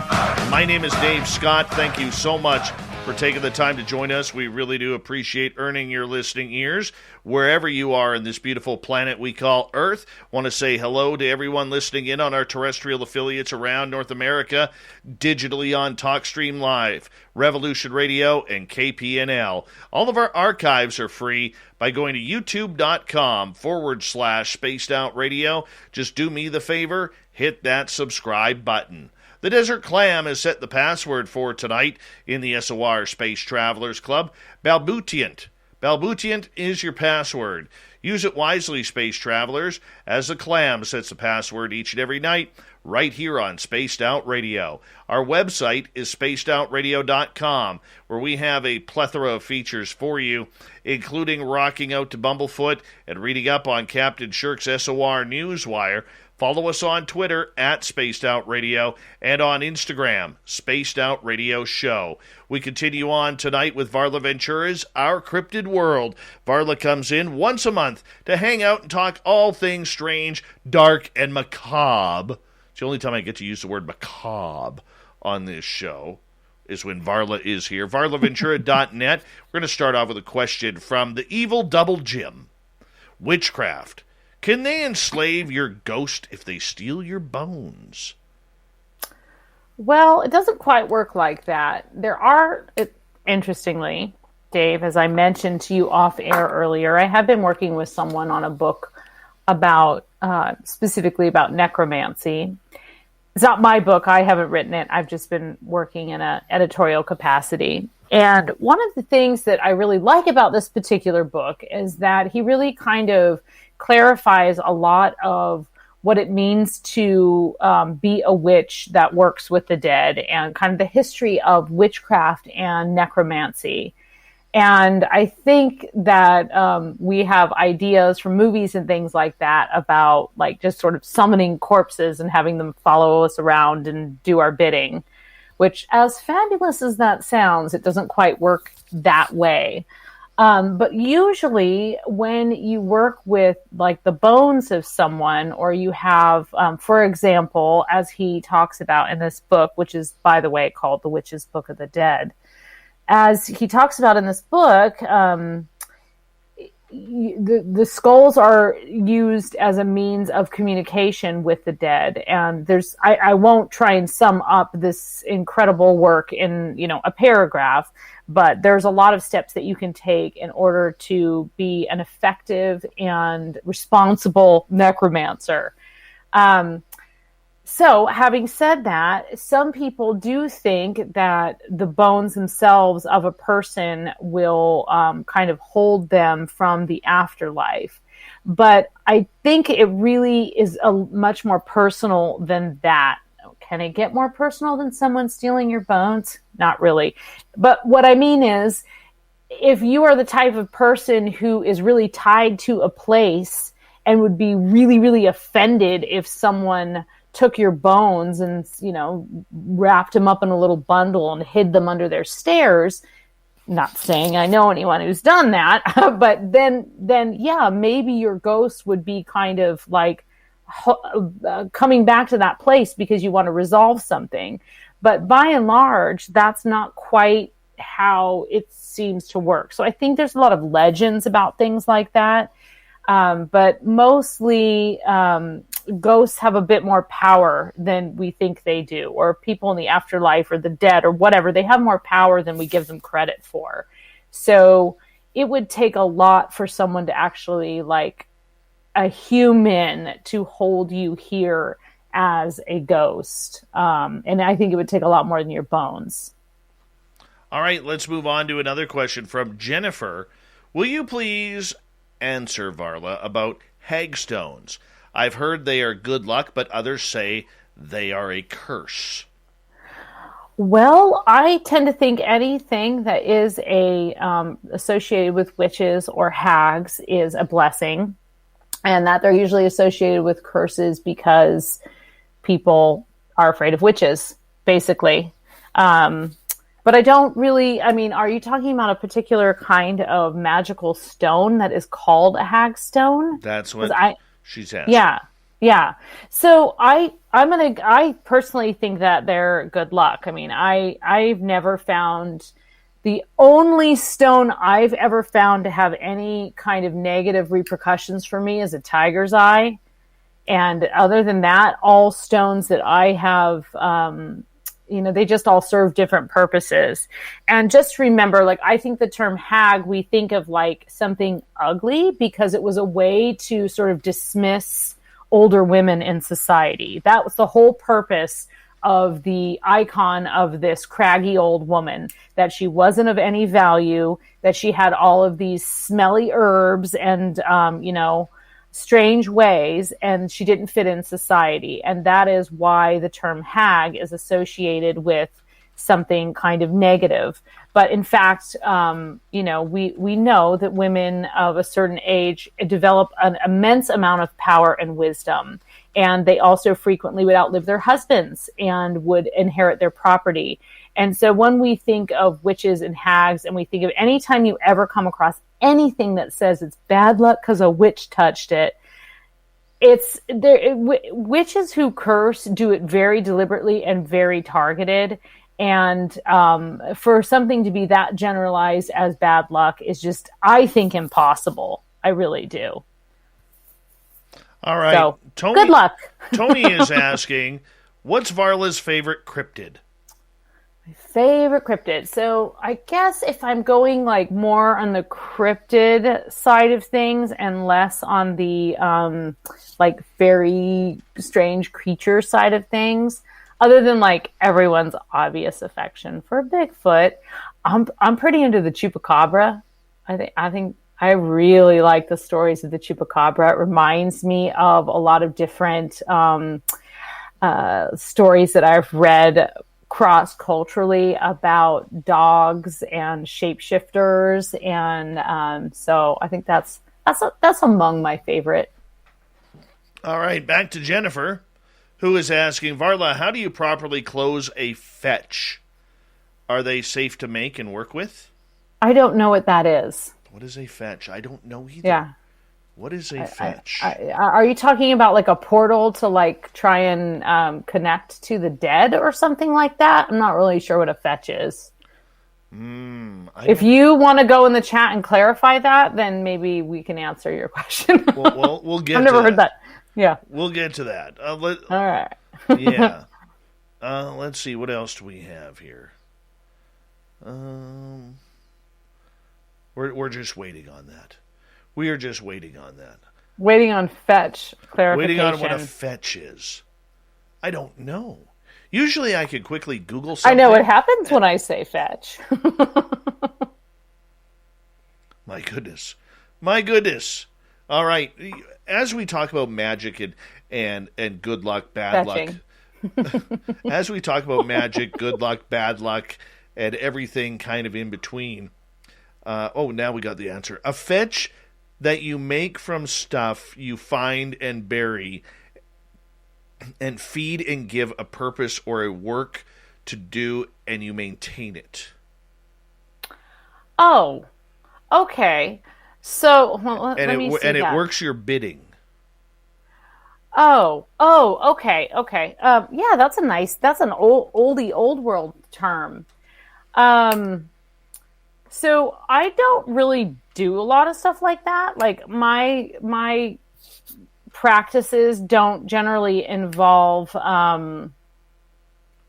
My name is Dave Scott. Thank you so much for taking the time to join us. We really do appreciate earning your listening ears wherever you are in this beautiful planet we call Earth. Want to say hello to everyone listening in on our terrestrial affiliates around North America, digitally on TalkStream Live, Revolution Radio, and KPNL. All of our archives are free by going to youtube.com/Spaced Out Radio. Just do me the favor, hit that subscribe button. The Desert Clam has set the password for tonight in the SOR Space Travelers Club. Balbutiant. Balbutiant is your password. Use it wisely, Space Travelers, as the Clam sets the password each and every night right here on Spaced Out Radio. Our website is spacedoutradio.com, where we have a plethora of features for you, including rocking out to Bumblefoot and reading up on Captain Shirk's SOR Newswire. Follow us on Twitter at Spaced Out Radio and on Instagram, Spaced Out Radio Show. We continue on tonight with Varla Ventura's Our Cryptid World. Varla comes in once a month to hang out and talk all things strange, dark, and macabre. It's the only time I get to use the word macabre on this show is when Varla is here. VarlaVentura.net. We're going to start off with a question from the Evil Double Jim. Witchcraft. Can they enslave your ghost if they steal your bones? Well, it doesn't quite work like that. There are, interestingly, Dave, as I mentioned to you off air earlier, I have been working with someone on a book about, specifically about necromancy. It's not my book. I haven't written it. I've just been working in an editorial capacity. And one of the things that I really like about this particular book is that he really kind of clarifies a lot of what it means to be a witch that works with the dead and kind of the history of witchcraft and necromancy. And I think that we have ideas from movies and things like that about like just sort of summoning corpses and having them follow us around and do our bidding, which as fabulous as that sounds, it doesn't quite work that way. But usually when you work with like the bones of someone, or you have, for example, as he talks about in this book, which is, by the way, called The Witch's Book of the Dead, as he talks about in this book, the skulls are used as a means of communication with the dead. And I won't try and sum up this incredible work in, a paragraph, but there's a lot of steps that you can take in order to be an effective and responsible necromancer. So having said that, some people do think that the bones themselves of a person will kind of hold them from the afterlife. But I think it really is much more personal than that. Can it get more personal than someone stealing your bones? Not really. But what I mean is, if you are the type of person who is really tied to a place and would be really, really offended if someone took your bones and, wrapped them up in a little bundle and hid them under their stairs, not saying I know anyone who's done that, but then yeah, maybe your ghost would be kind of like coming back to that place because you want to resolve something. But by and large, that's not quite how it seems to work. So I think there's a lot of legends about things like that. But mostly ghosts have a bit more power than we think they do, or people in the afterlife or the dead or whatever. They have more power than we give them credit for. So it would take a lot for someone to actually, like a human, to hold you here as a ghost. And I think it would take a lot more than your bones. All right, let's move on to another question from Jennifer. Will you please answer, Varla, about hagstones? I've heard they are good luck, but others say they are a curse. Well, I tend to think anything that is associated with witches or hags is a blessing, and that they're usually associated with curses because people are afraid of witches, basically. But I don't really, are you talking about a particular kind of magical stone that is called a hagstone? That's what she's asking. Yeah. So I personally think that they're good luck. I've never found, the only stone I've ever found to have any kind of negative repercussions for me is a tiger's eye. And other than that, all stones that I have, they just all serve different purposes. And just remember, I think the term hag, we think of something ugly because it was a way to sort of dismiss older women in society. That was the whole purpose of the icon of this craggy old woman, that she wasn't of any value, that she had all of these smelly herbs and, strange ways, and she didn't fit in society. And that is why the term hag is associated with something kind of negative. But in fact, we know that women of a certain age develop an immense amount of power and wisdom. And they also frequently would outlive their husbands and would inherit their property. And so when we think of witches and hags, and we think of any time you ever come across anything that says it's bad luck because a witch touched it, it's there. Witches who curse do it very deliberately and very targeted. And for something to be that generalized as bad luck is just, I think, impossible. I really do. All right. So, Tony, good luck. Tony is asking, what's Varla's favorite cryptid? My favorite cryptid. So I guess if I'm going more on the cryptid side of things and less on the very strange creature side of things, other than everyone's obvious affection for Bigfoot, I'm pretty into the chupacabra. I think I really like the stories of the chupacabra. It reminds me of a lot of different stories that I've read cross-culturally about dogs and shapeshifters, and so I think that's among my favorite. All right, back to Jennifer, who is asking, Varla, how do you properly close a fetch? Are they safe to make and work with? I don't know what that is. What is a fetch? I don't know either. Yeah. What is a fetch? Are you talking about a portal to try and connect to the dead or something like that? I'm not really sure what a fetch is. If you want to go in the chat and clarify that, then maybe we can answer your question. We'll get. I've never heard that. Yeah, we'll get to that. All right. Yeah. Let's see. What else do we have here? We're just waiting on that. We are just waiting on that. Waiting on fetch clarification. Waiting on what a fetch is. I don't know. Usually I could quickly Google something. I know what happens when I say fetch. My goodness. All right. As we talk about magic and good luck, bad Fetching. luck. As we talk about magic, good luck, bad luck, and everything kind of in between. Now we got the answer. A fetch that you make from stuff you find and bury and feed and give a purpose or a work to do, and you maintain it. Oh, okay. So let me see and that. It works your bidding. Oh, okay. Yeah, that's an old world term. So I don't really do a lot of stuff like that. Like my practices don't generally involve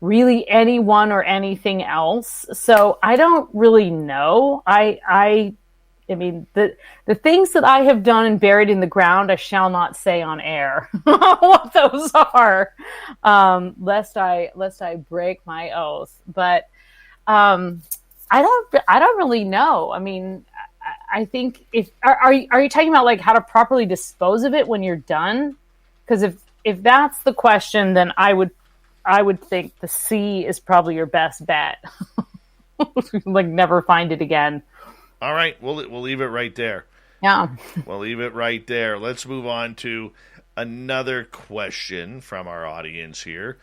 really anyone or anything else. So I don't really know. I mean, the things that I have done and buried in the ground, I shall not say on air what those are, lest I break my oath. But I don't really know. I mean, I think are you talking about like how to properly dispose of it when you're done? Because if that's the question, then I would think the sea is probably your best bet. Like never find it again. All right, we'll leave it right there. Yeah. We'll leave it right there. Let's move on to another question from our audience here.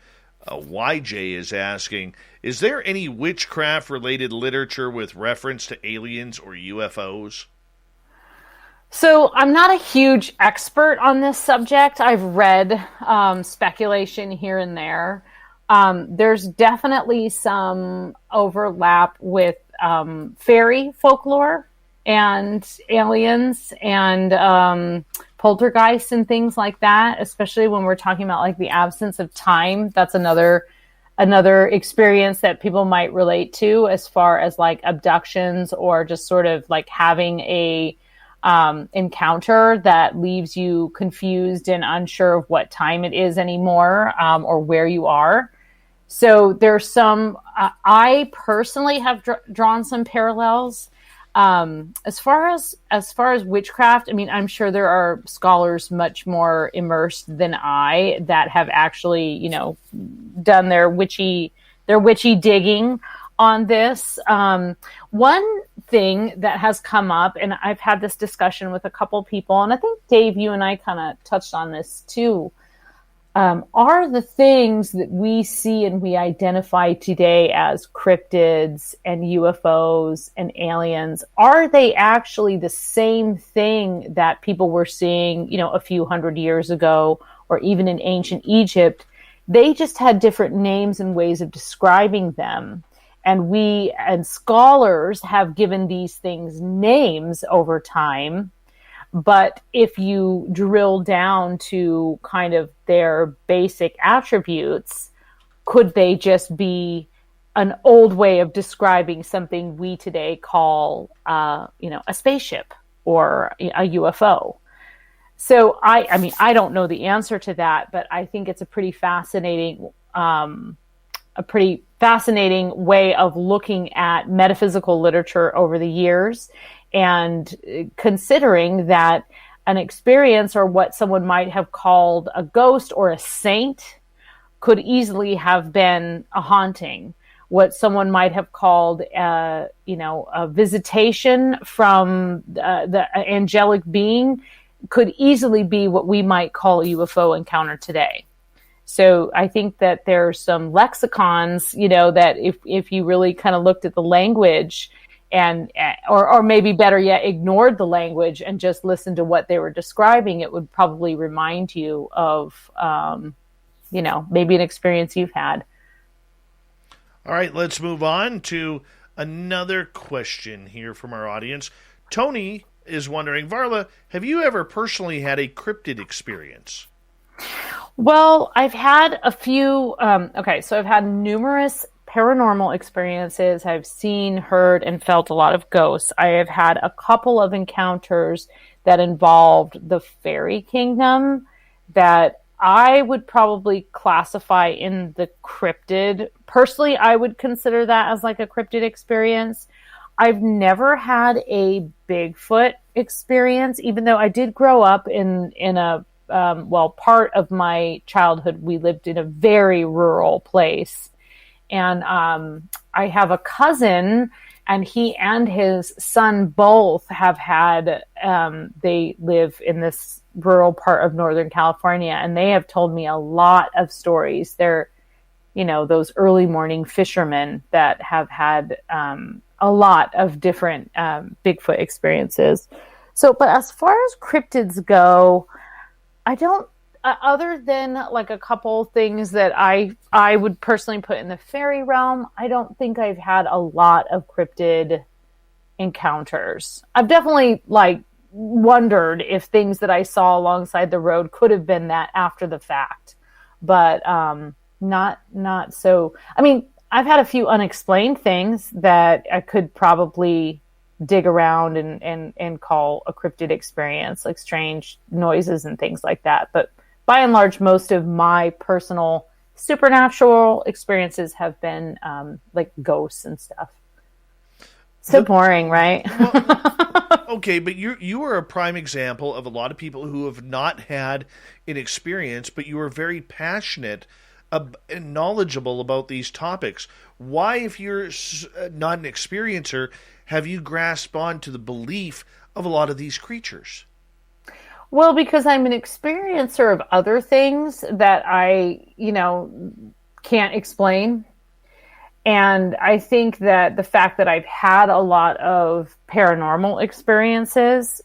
YJ is asking, is there any witchcraft-related literature with reference to aliens or UFOs? So I'm not a huge expert on this subject. I've read speculation here and there. There's definitely some overlap with fairy folklore and aliens and poltergeists and things like that, especially when we're talking about like the absence of time. That's another experience that people might relate to as far as like abductions or just sort of like having a encounter that leaves you confused and unsure of what time it is anymore, or where you are. So there's some, I personally have drawn some parallels. As far as witchcraft, I mean, I'm sure there are scholars much more immersed than I that have actually, done their witchy digging on this. One thing that has come up, and I've had this discussion with a couple people, and I think Dave, you and I kind of touched on this too, are the things that we see and we identify today as cryptids and UFOs and aliens, are they actually the same thing that people were seeing, a few hundred years ago, or even in ancient Egypt? They just had different names and ways of describing them. And we and scholars have given these things names over time. But if you drill down to kind of their basic attributes, could they just be an old way of describing something we today call, a spaceship or a UFO? So I don't know the answer to that, but I think it's a pretty fascinating way of looking at metaphysical literature over the years, and considering that an experience or what someone might have called a ghost or a saint could easily have been a haunting. What someone might have called a visitation from the angelic being could easily be what we might call a UFO encounter today. So I think that there's some lexicons, that if you really kind of looked at the language and or maybe better yet, ignored the language and just listened to what they were describing, it would probably remind you of, maybe an experience you've had. All right, let's move on to Another question here from our audience. Tony is wondering, Varla, have you ever personally had a cryptid experience? Well, I've had a few. So I've had numerous paranormal experiences. I've seen, heard, and felt a lot of ghosts. I have had a couple of encounters that involved the fairy kingdom that I would probably classify in the cryptid. Personally, I would consider that as like a cryptid experience. I've never had a Bigfoot experience, even though I did grow up in a part of my childhood, we lived in a very rural place. And I have a cousin, and he and his son both have had, they live in this rural part of Northern California, and they have told me a lot of stories. They're, those early morning fishermen that have had a lot of different Bigfoot experiences. So, but as far as cryptids go, I don't, other than like a couple things that I would personally put in the fairy realm, I don't think I've had a lot of cryptid encounters. I've definitely like wondered if things that I saw alongside the road could have been that after the fact, but not so. I mean, I've had a few unexplained things that I could probably dig around and call a cryptid experience, like strange noises and things like that. But by and large, most of my personal supernatural experiences have been like ghosts and stuff. So boring, right? Well, okay, but you are a prime example of a lot of people who have not had an experience, but you are very passionate and knowledgeable about these topics. Why, if you're not an experiencer, have you grasped on to the belief of a lot of these creatures? Well, because I'm an experiencer of other things that I, can't explain. And I think that the fact that I've had a lot of paranormal experiences,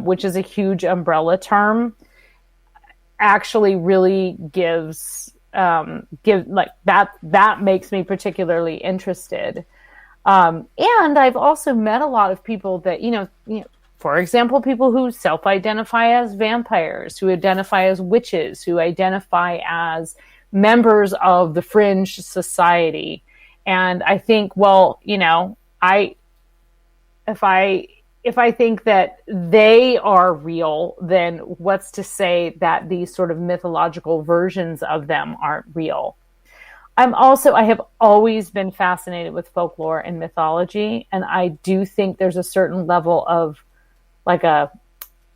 which is a huge umbrella term, actually really gives like that makes me particularly interested. And I've also met a lot of people that, for example, people who self-identify as vampires, who identify as witches, who identify as members of the fringe society. And I think, well, if I think that they are real, then what's to say that these sort of mythological versions of them aren't real? I have always been fascinated with folklore and mythology, and I do think there's a certain level of like a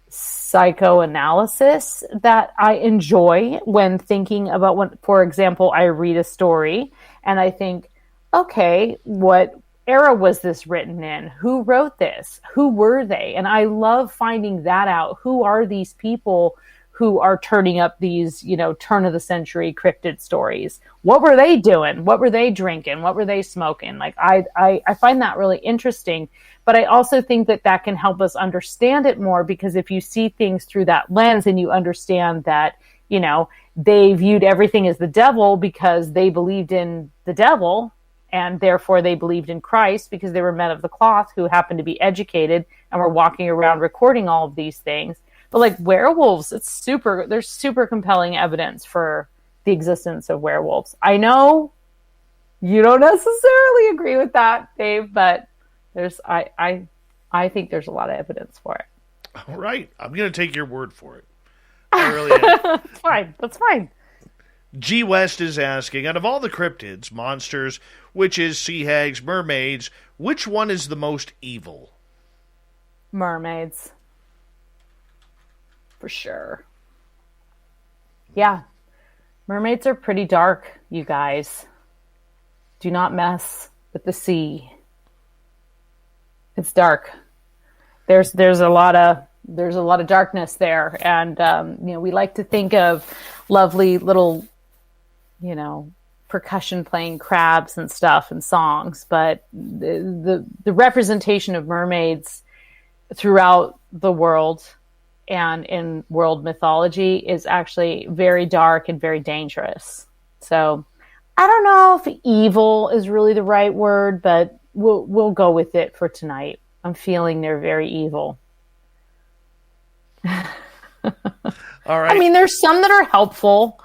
psychoanalysis that I enjoy when thinking about when, for example, I read a story and I think, okay, what era was this written in? Who wrote this? Who were they? And I love finding that out. Who are these people who are turning up these, turn of the century cryptid stories? What were they doing? What were they drinking? What were they smoking? Like I find that really interesting, but I also think that can help us understand it more, because if you see things through that lens and you understand that, they viewed everything as the devil because they believed in the devil, and therefore they believed in Christ because they were men of the cloth who happened to be educated and were walking around recording all of these things. But like werewolves, there's super compelling evidence for the existence of werewolves. I know you don't necessarily agree with that, Dave, but I think there's a lot of evidence for it. All right. I'm going to take your word for it. I really am. It's fine. That's fine. G West is asking, out of all the cryptids, monsters, witches, sea hags, mermaids, which one is the most evil? Mermaids. For sure. Yeah. Mermaids are pretty dark, you guys. Do not mess with the sea. It's dark. There's a lot of darkness there, and we like to think of lovely little, percussion playing crabs and stuff and songs, but the representation of mermaids throughout the world and in world mythology is actually very dark and very dangerous. So I don't know if evil is really the right word, but we'll go with it for tonight. I'm feeling they're very evil. All right. I mean, there's some that are helpful,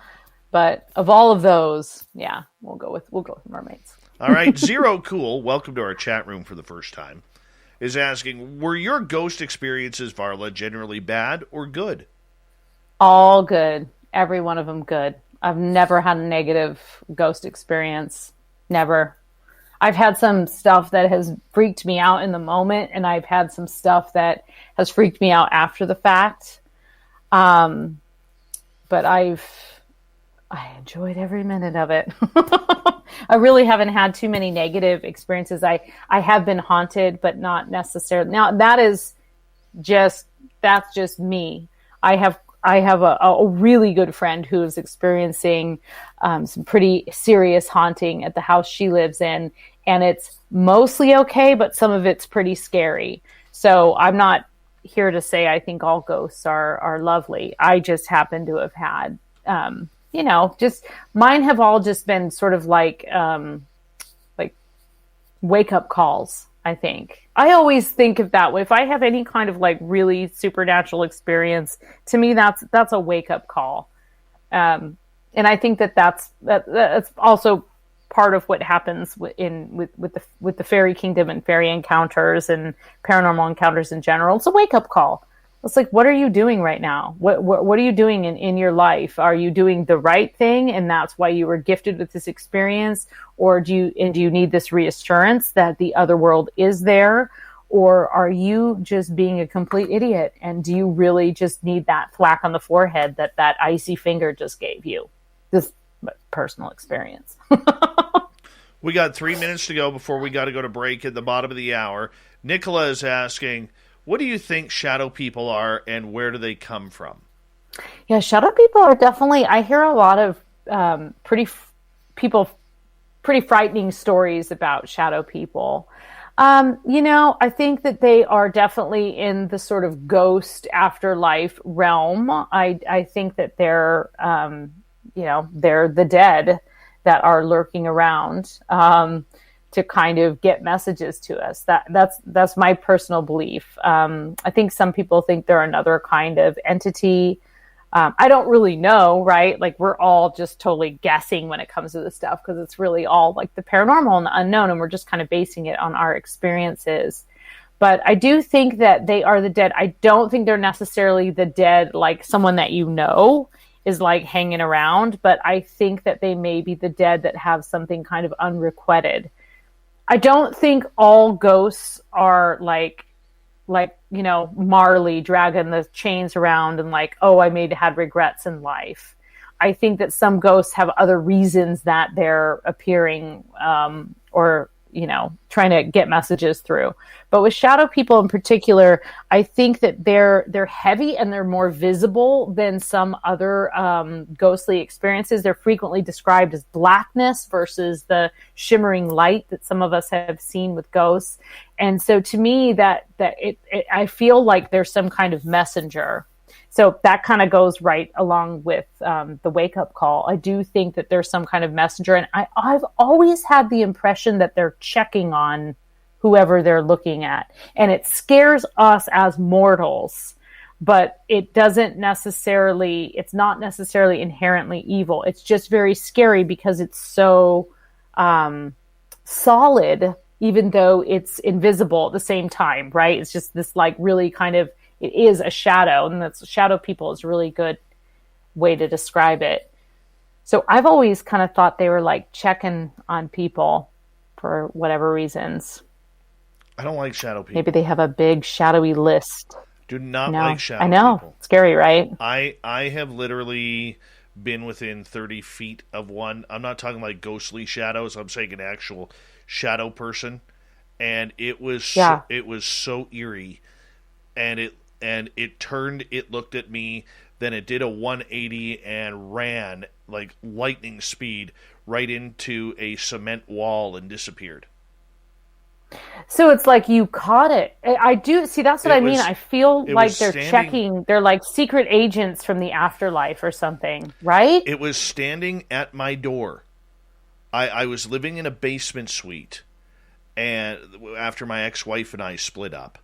but of all of those, yeah, we'll go with mermaids. All right. Zero Cool, welcome to our chat room for the first time, is asking, were your ghost experiences, Varla, generally bad or good? All good. Every one of them good. I've never had a negative ghost experience. Never. I've had some stuff that has freaked me out in the moment, and I've had some stuff that has freaked me out after the fact. But I enjoyed every minute of it. I really haven't had too many negative experiences. I have been haunted, but not necessarily. Now that's just me. I have a really good friend who is experiencing some pretty serious haunting at the house she lives in, and it's mostly okay, but some of it's pretty scary. So I'm not here to say I think all ghosts are lovely. I just happen to have had, just mine have all just been sort of like wake up calls. I think I always think of that way. If I have any kind of like really supernatural experience, to me, that's a wake up call. And I think that's also part of what happens with the fairy kingdom and fairy encounters and paranormal encounters in general. It's a wake up call. It's like, what are you doing right now? What are you doing in your life? Are you doing the right thing, and that's why you were gifted with this experience? Or do you need this reassurance that the other world is there? Or are you just being a complete idiot? And do you really just need that thwack on the forehead that icy finger just gave you? This personal experience. We got 3 minutes to go before we got to go to break at the bottom of the hour. Nicola is asking, what do you think shadow people are, and where do they come from? Yeah, shadow people are definitely, I hear a lot of pretty frightening stories about shadow people. I think that they are definitely in the sort of ghost afterlife realm. I think that they're the dead that are lurking around to kind of get messages to us. That's my personal belief. I think some people think they're another kind of entity. I don't really know, right? Like, we're all just totally guessing when it comes to this stuff, because it's really all like the paranormal and the unknown, and we're just kind of basing it on our experiences. But I do think that they are the dead. I don't think they're necessarily the dead, like someone that is like hanging around, but I think that they may be the dead that have something kind of unrequited. I don't think all ghosts are like Marley dragging the chains around and like, oh, I may have had regrets in life. I think that some ghosts have other reasons that they're appearing, or trying to get messages through. But with shadow people in particular, I think that they're heavy and they're more visible than some other ghostly experiences. They're frequently described as blackness versus the shimmering light that some of us have seen with ghosts. And so to me, I feel like there's some kind of messenger. So that kind of goes right along with the wake-up call. I do think that there's some kind of messenger, and I've always had the impression that they're checking on whoever they're looking at. And it scares us as mortals, but it's not necessarily inherently evil. It's just very scary because it's so solid, even though it's invisible at the same time, right? It's just this like really kind of, it is a shadow, and that's shadow people is a really good way to describe it. So I've always kind of thought they were like checking on people for whatever reasons. I don't like shadow people. Maybe they have a big shadowy list. Do not like shadow I know. people. Scary, right? I have literally been within 30 feet of one. I'm not talking like ghostly shadows. I'm saying an actual shadow person. And it was so eerie. And it turned, it looked at me, then it did a 180 and ran like lightning speed right into a cement wall and disappeared. So it's like you caught it. I do see. That's what I mean. I feel like they're checking. They're like secret agents from the afterlife or something, right? It was standing at my door. I was living in a basement suite, and after my ex-wife and I split up.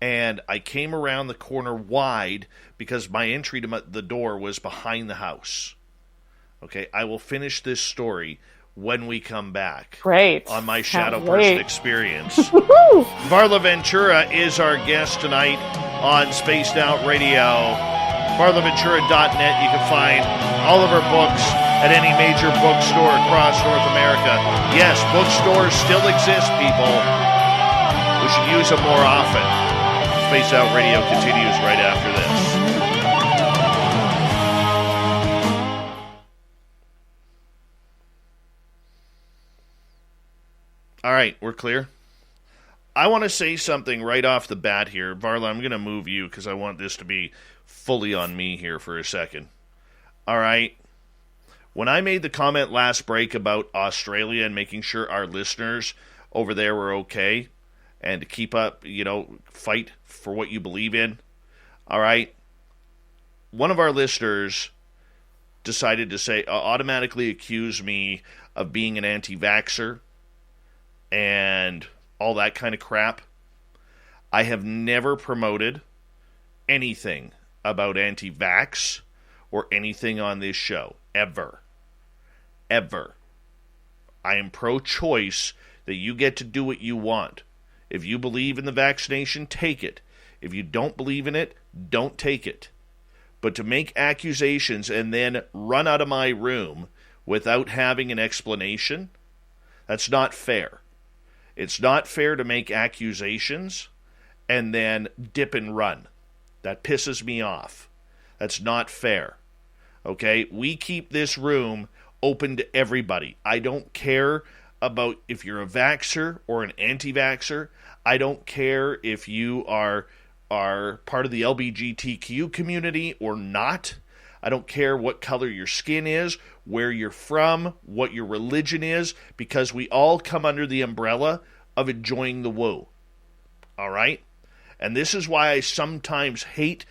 And I came around the corner wide because my entry to the door was behind the house. Okay, I will finish this story when we come back. Great. On my shadow person experience. Varla Ventura is our guest tonight on Spaced Out Radio. VarlaVentura.net. You can find all of her books at any major bookstore across North America. Yes, bookstores still exist, people. We should use them more often. Spaced Out Radio continues right after this. All right, we're clear. I want to say something right off the bat here. Varla, I'm going to move you because I want this to be fully on me here for a second. All right. When I made the comment last break about Australia and making sure our listeners over there were okay and to keep up, fight for what you believe in, all right, one of our listeners decided to say, automatically accuse me of being an anti-vaxxer and all that kind of crap. I have never promoted anything about anti-vax or anything on this show. Ever. I am pro-choice, that you get to do what you want. If you believe in the vaccination, take it. If you don't believe in it, don't take it. But to make accusations and then run out of my room without having an explanation, that's not fair. It's not fair to make accusations and then dip and run. That pisses me off. That's not fair. Okay? We keep this room open to everybody. I don't care about if you're a vaxxer or an anti-vaxxer. I don't care if you are part of the LGBTQ community or not. I don't care what color your skin is, where you're from, what your religion is, because we all come under the umbrella of enjoying the woo. All right? And this is why I sometimes hate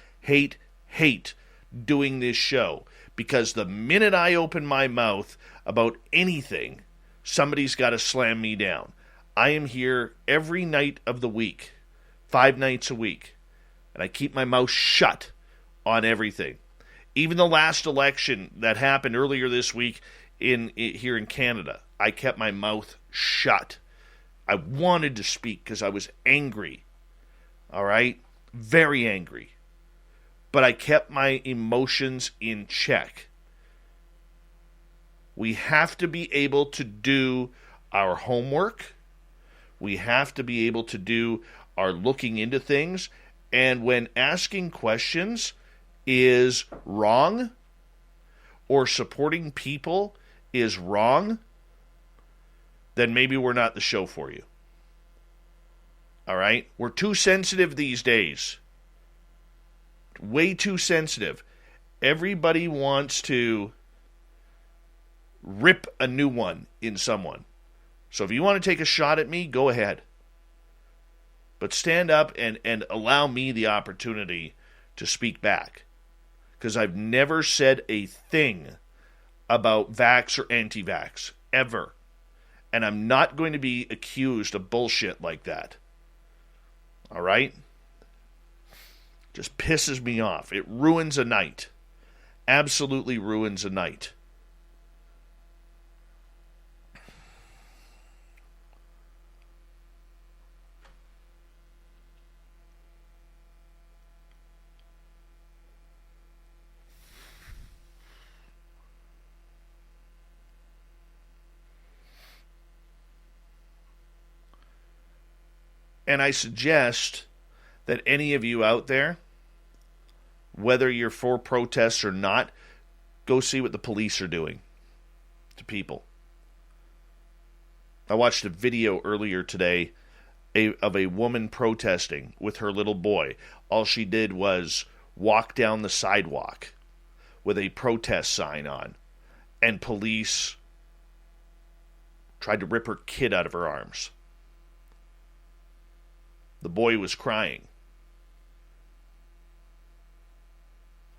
doing this show. Because the minute I open my mouth about anything, somebody's got to slam me down. I am here every night of the week, 5 nights a week. And I keep my mouth shut on everything. Even the last election that happened earlier this week here in Canada, I kept my mouth shut. I wanted to speak because I was angry. All right? Very angry. But I kept my emotions in check. We have to be able to do our homework. We have to be able to do our looking into things. And when asking questions is wrong, or supporting people is wrong, then maybe we're not the show for you. All right? We're too sensitive these days. Way too sensitive. Everybody wants to rip a new one in someone. So if you want to take a shot at me, go ahead. But stand up and allow me the opportunity to speak back. Because I've never said a thing about vax or anti-vax. Ever. And I'm not going to be accused of bullshit like that. All right? Just pisses me off. It ruins a night. Absolutely ruins a night. And I suggest that any of you out there, whether you're for protests or not, go see what the police are doing to people. I watched a video earlier today of a woman protesting with her little boy. All she did was walk down the sidewalk with a protest sign on, and police tried to rip her kid out of her arms. The boy was crying.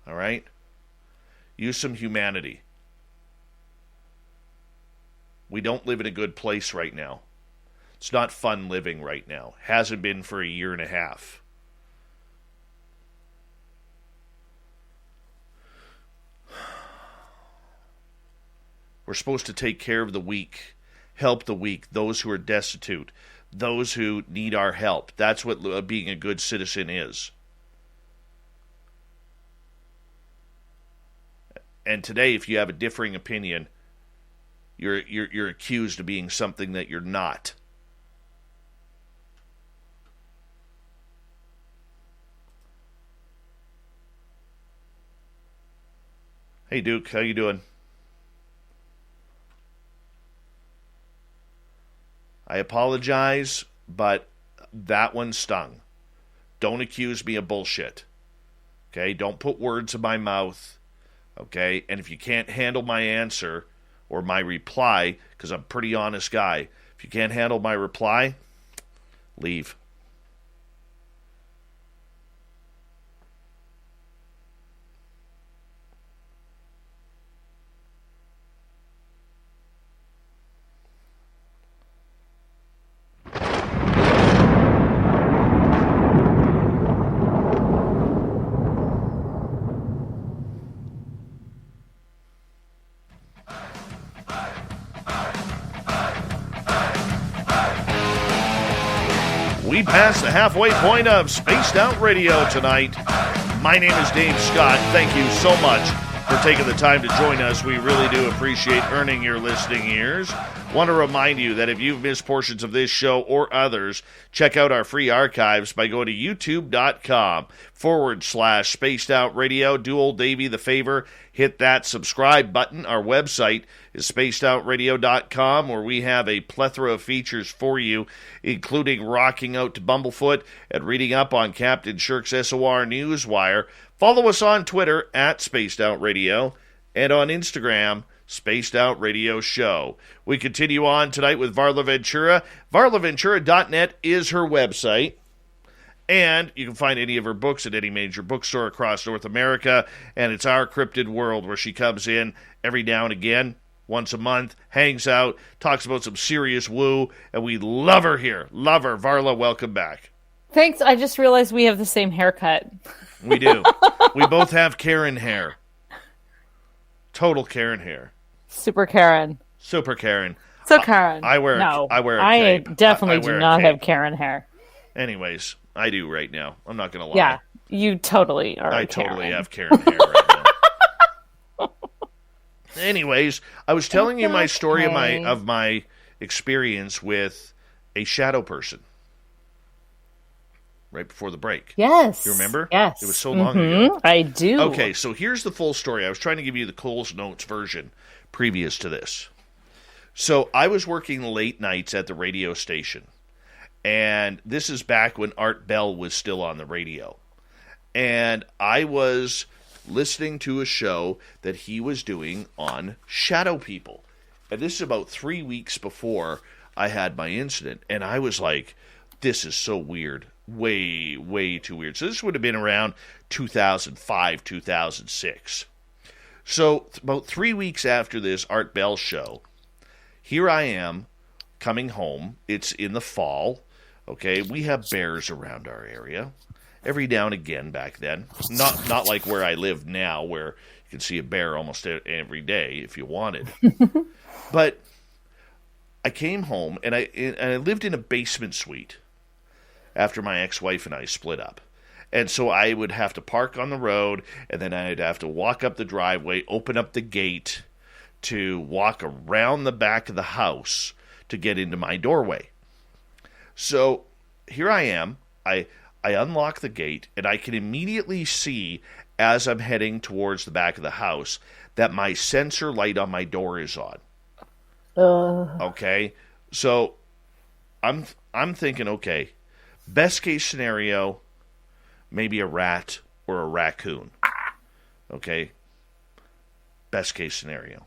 All right? Use some humanity. We don't live in a good place right now. It's not fun living right now. Hasn't been for a year and a half. We're supposed to take care of the weak, help the weak, those who are destitute, those who need our help. That's what being a good citizen is. And today, if you have a differing opinion, you're accused of being something that you're not. Hey, Duke, how you doing? I apologize, but that one stung. Don't accuse me of bullshit. Okay? Don't put words in my mouth. Okay? And if you can't handle my answer or my reply, because I'm a pretty honest guy, if you can't handle my reply, leave. We passed the halfway point of Spaced Out Radio tonight. My name is Dave Scott. Thank you so much for taking the time to join us. We really do appreciate earning your listening ears. Want to remind you that if you've missed portions of this show or others, check out our free archives by going to youtube.com/Spaced Out Radio. Do old Davey the favor, hit that subscribe button. Our website is spacedoutradio.com, where we have a plethora of features for you, including rocking out to Bumblefoot and reading up on Captain Shirk's SOR Newswire. Follow us on Twitter at Spaced Out Radio and on Instagram, Spaced Out Radio Show. We continue on tonight with Varla Ventura. VarlaVentura.net is her website. And you can find any of her books at any major bookstore across North America. And it's our Cryptid World, where she comes in every now and again, once a month, hangs out, talks about some serious woo, and we love her here. Love her. Varla, welcome back. Thanks. I just realized we have the same haircut. We do. We both have Karen hair. Total Karen hair. Super Karen. Super Karen. So Karen. I wear a I cape. definitely I do wear a not cape. have Karen hair. Anyways, I do right now. I'm not going to lie. Yeah, you totally are. I Karen. totally have Karen hair right now. Anyways, I was telling you my story of my experience with a shadow person right before the break. Yes. You remember? Yes. It was so long ago. I do. Okay, so here's the full story. I was trying to give you the Cole's Notes version previous to this. So I was working late nights at the radio station. And this is back when Art Bell was still on the radio. And I was listening to a show that he was doing on shadow people. And this is about 3 weeks before I had my incident. And I was like, this is so weird. Way, way too weird. So this would have been around 2005, 2006. So about 3 weeks after this Art Bell show, here I am coming home. It's in the fall. Okay, we have bears around our area. Every now and again back then. Not like where I live now, where you can see a bear almost every day if you wanted. But I came home, and I lived in a basement suite after my ex-wife and I split up. And so I would have to park on the road, and then I'd have to walk up the driveway, open up the gate to walk around the back of the house to get into my doorway. So here I am. I unlock the gate, and I can immediately see, as I'm heading towards the back of the house, that my sensor light on my door is on. Okay? So I'm thinking, okay, best case scenario, maybe a rat or a raccoon. Okay? Best case scenario.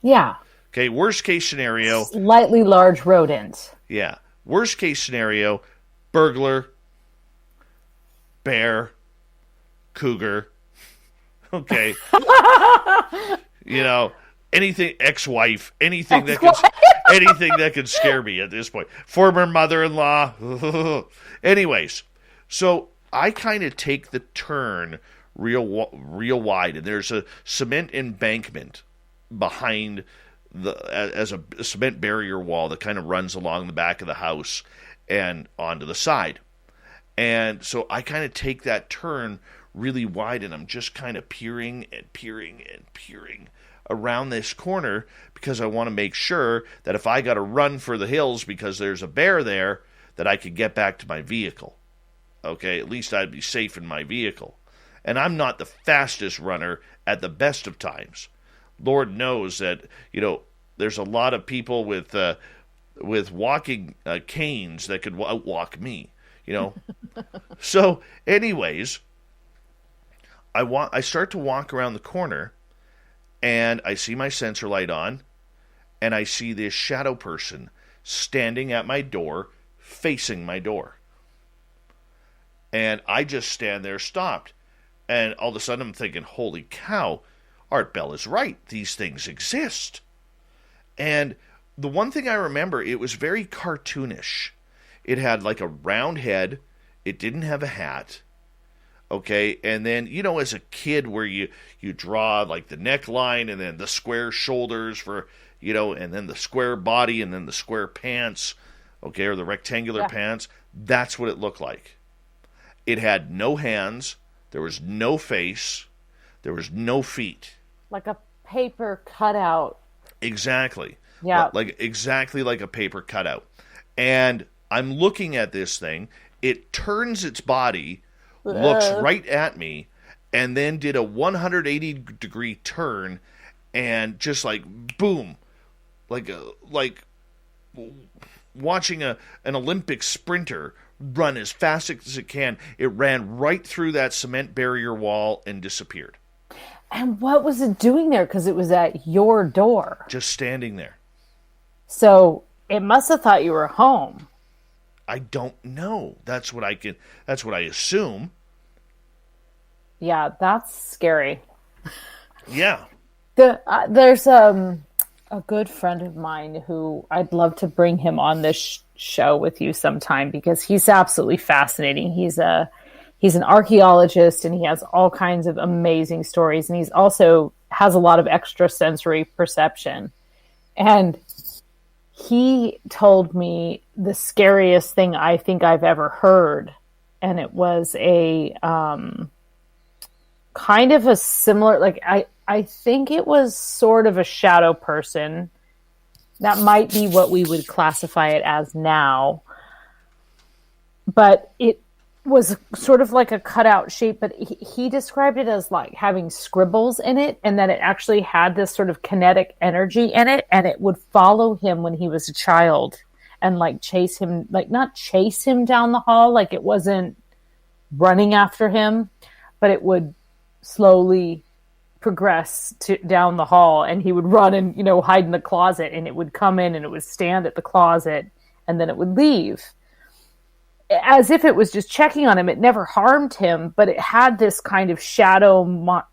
Yeah. Okay, worst case scenario. Slightly large rodent. Yeah. Worst case scenario, burglar, bear, cougar. Okay. anything, ex-wife, anything that can scare me at this point. Former mother-in-law. Anyways, so I kind of take the turn real wide, and there's a cement embankment behind as a cement barrier wall that kind of runs along the back of the house and onto the side. And so I kind of take that turn really wide, and I'm just kind of peering around this corner because I want to make sure that if I got to run for the hills because there's a bear there, that I could get back to my vehicle. Okay, at least I'd be safe in my vehicle. And I'm not the fastest runner at the best of times. Lord knows that, there's a lot of people with walking canes that could outwalk me, So, anyways, I start to walk around the corner, and I see my sensor light on, and I see this shadow person standing at my door, facing my door. And I just stand there stopped. And all of a sudden I'm thinking, holy cow, Art Bell is right. These things exist. And the one thing I remember, it was very cartoonish. It had like a round head. It didn't have a hat. Okay, and then, as a kid where you draw like the neckline and then the square shoulders for, and then the square body and then the square pants, okay, or the rectangular pants, that's what it looked like. It had no hands, there was no face, there was no feet. Like a paper cutout. Exactly. Yeah. Exactly like a paper cutout. And I'm looking at this thing, it turns its body, looks right at me, and then did a 180-degree turn, and just like boom, like watching an Olympic sprinter run as fast as it can. It ran right through that cement barrier wall and disappeared. And what was it doing there? Because it was at your door. Just standing there. So it must have thought you were home. I don't know. That's what I assume. Yeah, that's scary. Yeah. There's a good friend of mine who I'd love to bring him on this show with you sometime because he's absolutely fascinating. He's an archaeologist and he has all kinds of amazing stories, and he's also has a lot of extrasensory perception. And he told me the scariest thing I think I've ever heard, and it was a kind of a similar, like I think it was sort of a shadow person. That might be what we would classify it as now. But it was sort of like a cutout shape, but he described it as like having scribbles in it, and that it actually had this sort of kinetic energy in it, and it would follow him when he was a child and like chase him, like not chase him down the hall, like it wasn't running after him, but it would slowly progress down the hall, and he would run and hide in the closet, and it would come in and it would stand at the closet, and then it would leave as if it was just checking on him. It never harmed him, but it had this kind of shadow,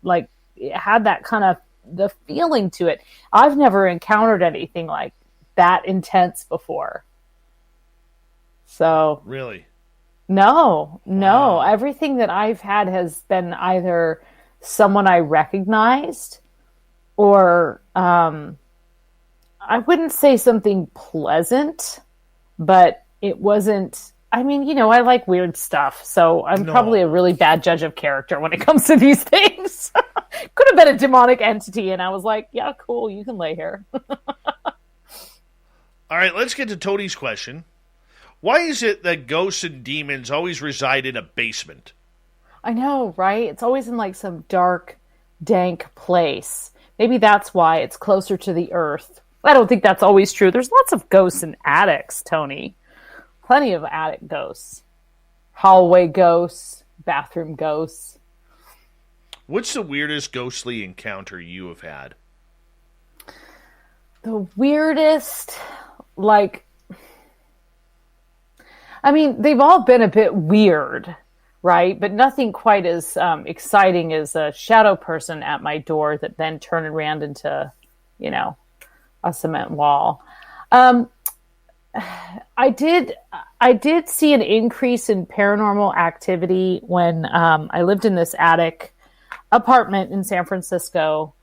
like it had that kind of the feeling to it. I've never encountered anything like that intense before. So really, no, everything that I've had has been either someone I recognized or I wouldn't say something pleasant, but it wasn't. I mean, I like weird stuff, so I'm probably a really bad judge of character when it comes to these things. Could have been a demonic entity, and I was like, yeah, cool, you can lay here. All right, let's get to Tony's question. Why is it that ghosts and demons always reside in a basement? I know, right? It's always in like some dark, dank place. Maybe that's why it's closer to the earth. I don't think that's always true. There's lots of ghosts in attics, Tony. Plenty of attic ghosts. Hallway ghosts, bathroom ghosts. What's the weirdest ghostly encounter you have had? The weirdest, they've all been a bit weird, right? But nothing quite as exciting as a shadow person at my door that then turned around into, a cement wall. I did see an increase in paranormal activity when I lived in this attic apartment in San Francisco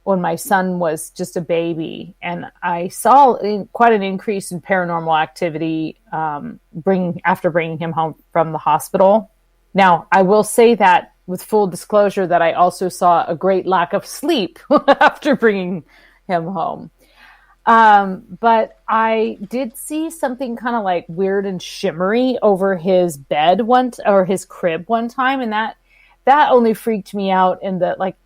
when my son was just a baby, and I saw quite an increase in paranormal activity after bringing him home from the hospital. Now, I will say that with full disclosure that I also saw a great lack of sleep after bringing him home. But I did see something kind of like weird and shimmery over his bed or his crib one time. And that only freaked me out in that, like,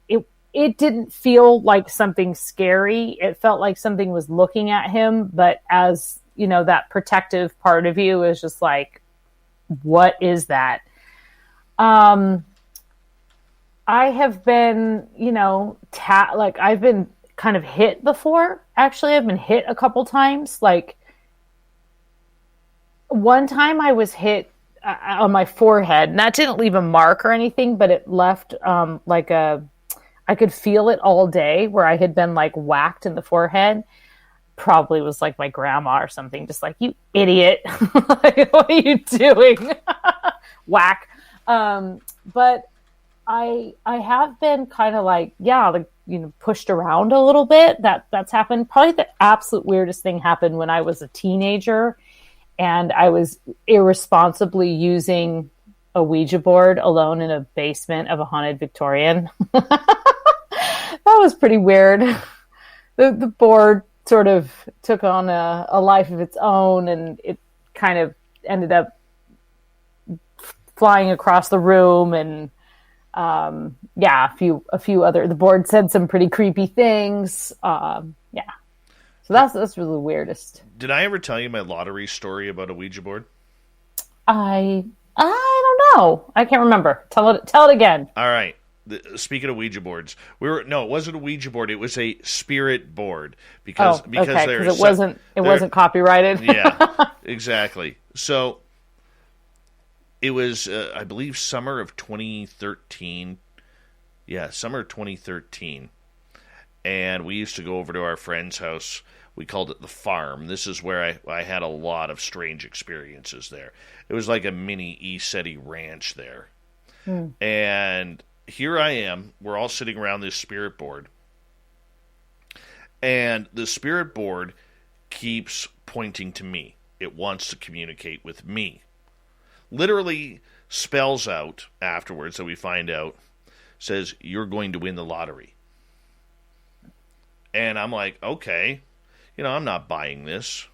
it didn't feel like something scary. It felt like something was looking at him. But as that protective part of you is just like, what is that? I have been, I've been kind of hit before. Actually, I've been hit a couple times. Like, one time I was hit on my forehead, and that didn't leave a mark or anything, but it left I could feel it all day where I had been like whacked in the forehead. Probably was like my grandma or something, just like, you idiot. Like, what are you doing? Whack. But I have been kind of like, pushed around a little bit. That's happened. Probably the absolute weirdest thing happened when I was a teenager and I was irresponsibly using a Ouija board alone in a basement of a haunted Victorian. That was pretty weird. The board sort of took on a life of its own, and it kind of ended up flying across the room, and a few other. The board said some pretty creepy things. So that's really the weirdest. Did I ever tell you my lottery story about a Ouija board? I don't know. I can't remember. Tell it again. All right. Speaking of Ouija boards, it wasn't a Ouija board. It was a spirit board because it wasn't copyrighted. Yeah, exactly. So it was, I believe, summer of 2013. Yeah, summer of 2013, and we used to go over to our friend's house. We called it the farm. This is where I had a lot of strange experiences there. It was like a mini ESETI ranch there, and here I am. We're all sitting around this spirit board. And the spirit board keeps pointing to me. It wants to communicate with me. Literally spells out afterwards, so we find out, says, you're going to win the lottery. And I'm like, okay, I'm not buying this.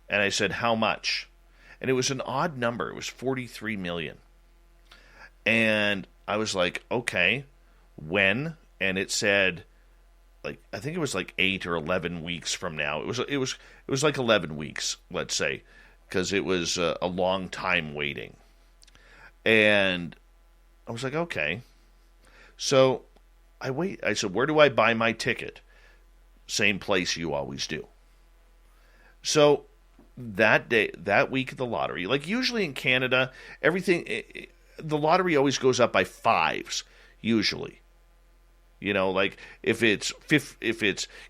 And I said, how much? And it was an odd number. It was 43 million. And I was like, okay, when? And it said, like, I think it was like 8 or 11 weeks from now. It was like 11 weeks, let's say, because it was a long time waiting. And I was like, okay. So I said, where do I buy my ticket? Same place you always do. So that day, that week of the lottery, like usually in Canada, the lottery always goes up by fives, usually. Like if it's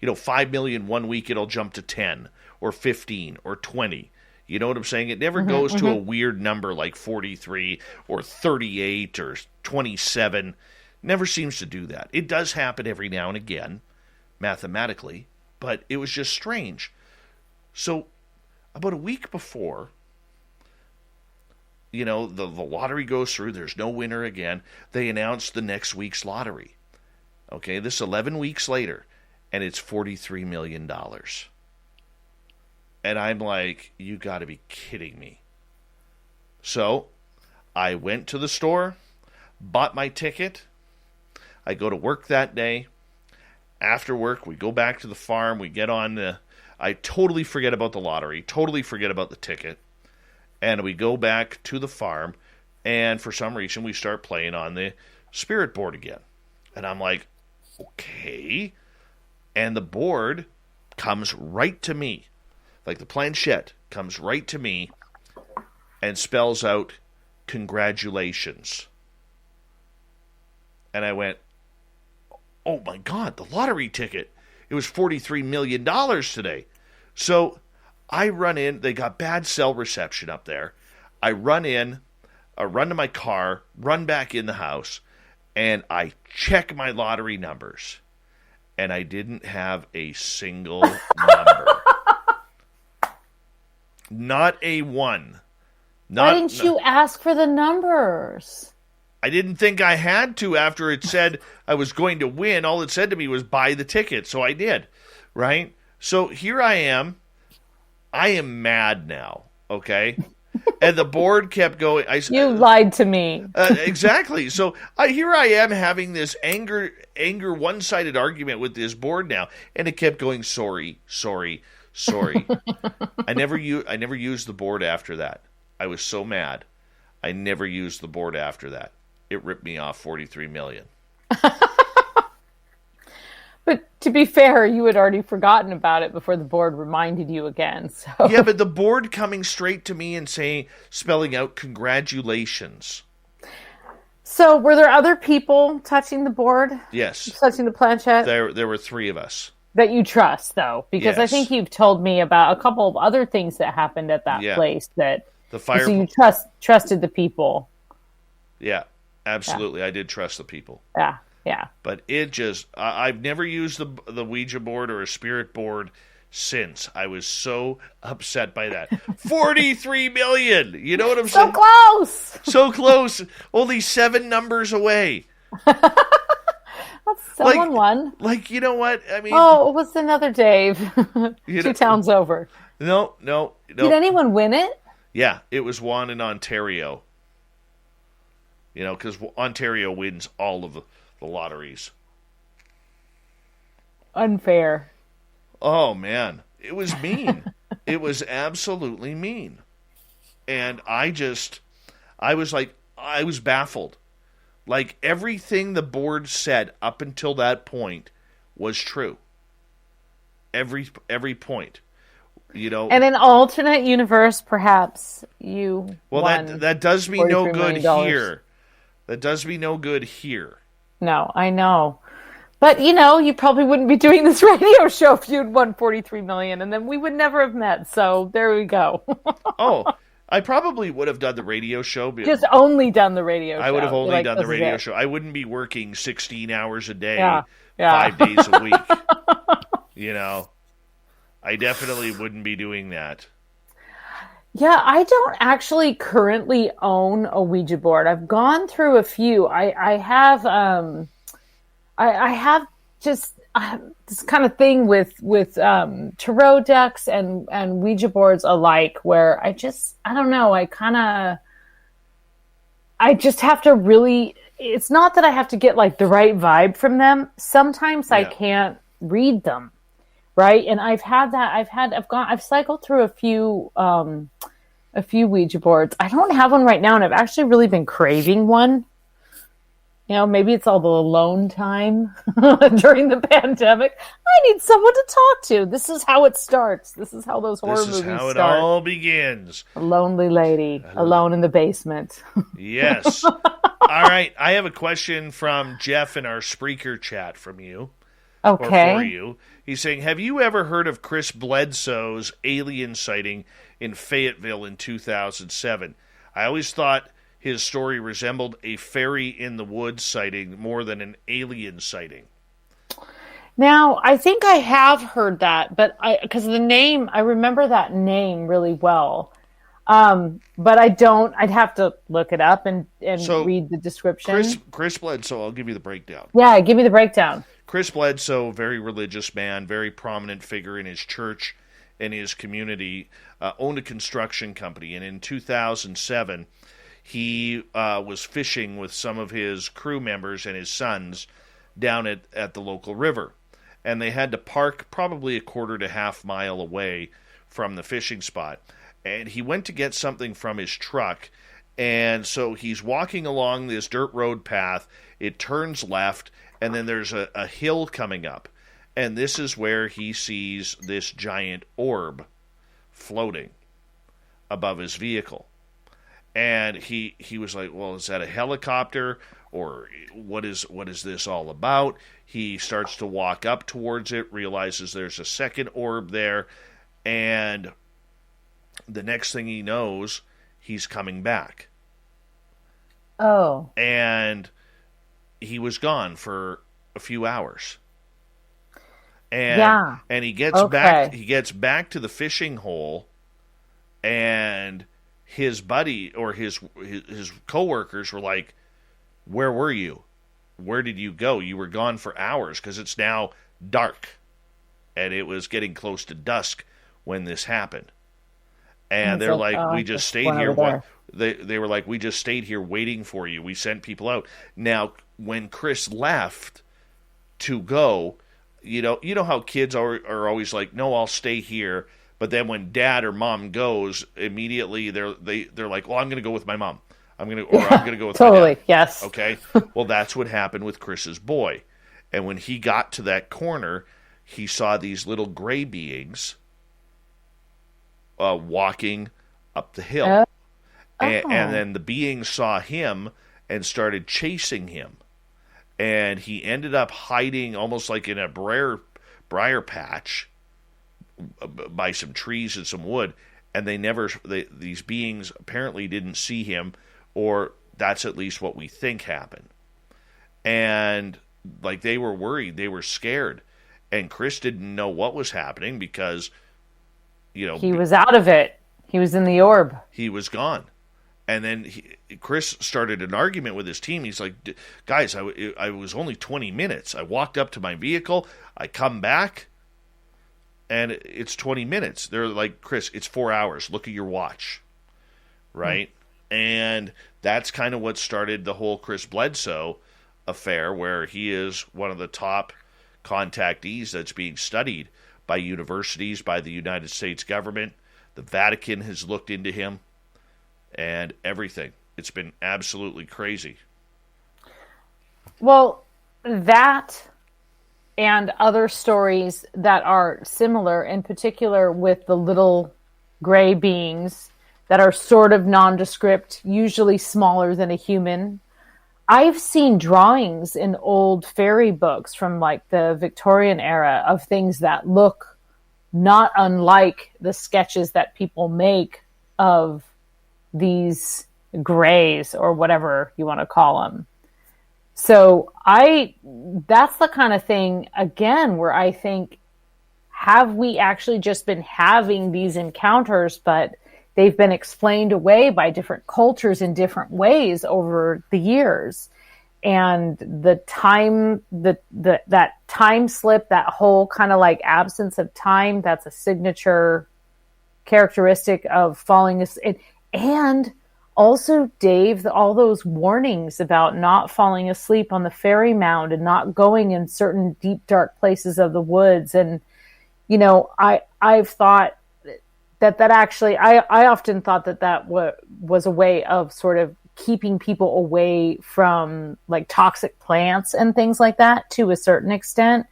5 million one week, it'll jump to 10 or 15 or 20. You know what I'm saying? It never goes to a weird number like 43 or 38 or 27. Never seems to do that. It does happen every now and again, mathematically, but it was just strange. So about a week before, the lottery goes through, there's no winner again, they announce the next week's lottery. Okay, this 11 weeks later, and it's $43 million. And I'm like, you got to be kidding me. So I went to the store, bought my ticket. I go to work that day. After work, we go back to the farm. We get on I totally forget about the lottery, totally forget about the ticket. And we go back to the farm, and for some reason, we start playing on the spirit board again. And I'm like, okay. And the board comes right to me. Like the planchette comes right to me and spells out, congratulations. And I went, oh my God, the lottery ticket. It was $43 million today. So I run in. They got bad cell reception up there. I run in, I run to my car, run back in the house, and I check my lottery numbers. And I didn't have a single number. Not a one. Why didn't you ask for the numbers? I didn't think I had to after it said I was going to win. All it said to me was buy the ticket, so I did, right? So here I am. I am mad now, okay? And the board kept going. You lied to me. Exactly. So here I am having this anger, one-sided argument with this board now, and it kept going, sorry. I never used the board after that. I was so mad. I never used the board after that. It ripped me off $43 million. But to be fair, you had already forgotten about it before the board reminded you again. So. Yeah, but the board coming straight to me and spelling out congratulations. So were there other people touching the board? Yes. Touching the planchette? There were three of us. That you trust, though, because yes. I think you've told me about a couple of other things that happened at that place that the fire. So you trusted the people. Yeah, absolutely. Yeah. I did trust the people. Yeah. But it just, I've never used the Ouija board or a spirit board since. I was so upset by that. 43 million! You know what I'm saying? So close! So close! Only 7 numbers away. Someone won. Like, you know what? I mean... Oh, it was another Dave. 2 towns over. No. Did anyone win it? Yeah, it was won in Ontario. You know, because Ontario wins all of the lotteries. Unfair. Oh, man. It was mean. It was absolutely mean. And I was baffled. Like, everything the board said up until that point was true. Every point. You know. And in alternate universe, perhaps you won that does me no good here. That does me no good here. No, I know. But, you probably wouldn't be doing this radio show if you'd won $43 million, and then we would never have met. So there we go. Oh, I probably would have done the radio show. Just only done the radio show. I would have only done the radio show. I wouldn't be working 16 hours a day, 5 days a week. I definitely wouldn't be doing that. Yeah, I don't actually currently own a Ouija board. I've gone through a few. I have just this kind of thing with tarot decks and Ouija boards alike, where I don't know. I just have to really. It's not that I have to get like the right vibe from them. Sometimes I can't read them. Right. And I've cycled through a few Ouija boards. I don't have one right now. And I've actually really been craving one. Maybe it's all the alone time during the pandemic. I need someone to talk to. This is how it starts. This is how those horror movies start. This is how it all begins. A lonely lady alone in the basement. Yes. All right. I have a question from Jeff in our Spreaker chat from you. Okay. Or for you. He's saying, have you ever heard of Chris Bledsoe's alien sighting in Fayetteville in 2007? I always thought his story resembled a fairy in the woods sighting more than an alien sighting. Now, I think I have heard that, but because the name, I remember that name really well. But I don't, I'd have to look it up and read the description. Chris Bledsoe, I'll give you the breakdown. Yeah, give me the breakdown. Chris Bledsoe, very religious man, very prominent figure in his church and his community, owned a construction company. And in 2007, he was fishing with some of his crew members and his sons down at the local river. And they had to park probably a quarter to half mile away from the fishing spot. And he went to get something from his truck. And so he's walking along this dirt road path. It turns left, and then there's a hill coming up. And this is where he sees this giant orb floating above his vehicle. And he was like, well, is that a helicopter? Or what is this all about? He starts to walk up towards it, realizes there's a second orb there, and the next thing he knows, he's coming back. Oh. And he was gone for a few hours. And he gets back to the fishing hole, and his buddy or his coworkers were like, "Where were you? Where did you go? You were gone for hours," because it's now dark, and it was getting close to dusk when this happened. And they're like, "We just stayed here." They were like, "We just stayed here waiting for you. We sent people out." Now, when Chris left to go, you know how kids are always like, "No, I'll stay here." But then when dad or mom goes, immediately they're like, "Well, I'm going to go with my mom. I'm going to go with totally, my dad." yes. Okay. Well, that's what happened with Chris's boy. And when he got to that corner, he saw these little gray beings walking up the hill. And then the beings saw him and started chasing him. And he ended up hiding almost like in a briar patch by some trees and some wood. And these beings apparently didn't see him, or that's at least what we think happened. And like, they were worried, they were scared. And Chris didn't know what was happening because, he was out of it. He was in the orb. He was gone. And then Chris started an argument with his team. He's like, "Guys, I was only 20 minutes. I walked up to my vehicle. I come back, and it's 20 minutes." They're like, "Chris, it's 4 hours. Look at your watch." Right? And that's kind of what started the whole Chris Bledsoe affair, where he is one of the top contactees that's being studied by universities, by the United States government. The Vatican has looked into him. And everything. It's been absolutely crazy. Well, that and other stories that are similar, in particular with the little gray beings that are sort of nondescript, usually smaller than a human. I've seen drawings in old fairy books from like the Victorian era of things that look not unlike the sketches that people make of these grays or whatever you want to call them. So that's the kind of thing, again, where I think, have we actually just been having these encounters, but they've been explained away by different cultures in different ways over the years? And the time, that time slip, that whole kind of like absence of time, that's a signature characteristic of falling asleep. And also, Dave, all those warnings about not falling asleep on the fairy mound and not going in certain deep, dark places of the woods. And, I've thought that actually, I often thought that was a way of sort of keeping people away from like toxic plants and things like that to a certain extent.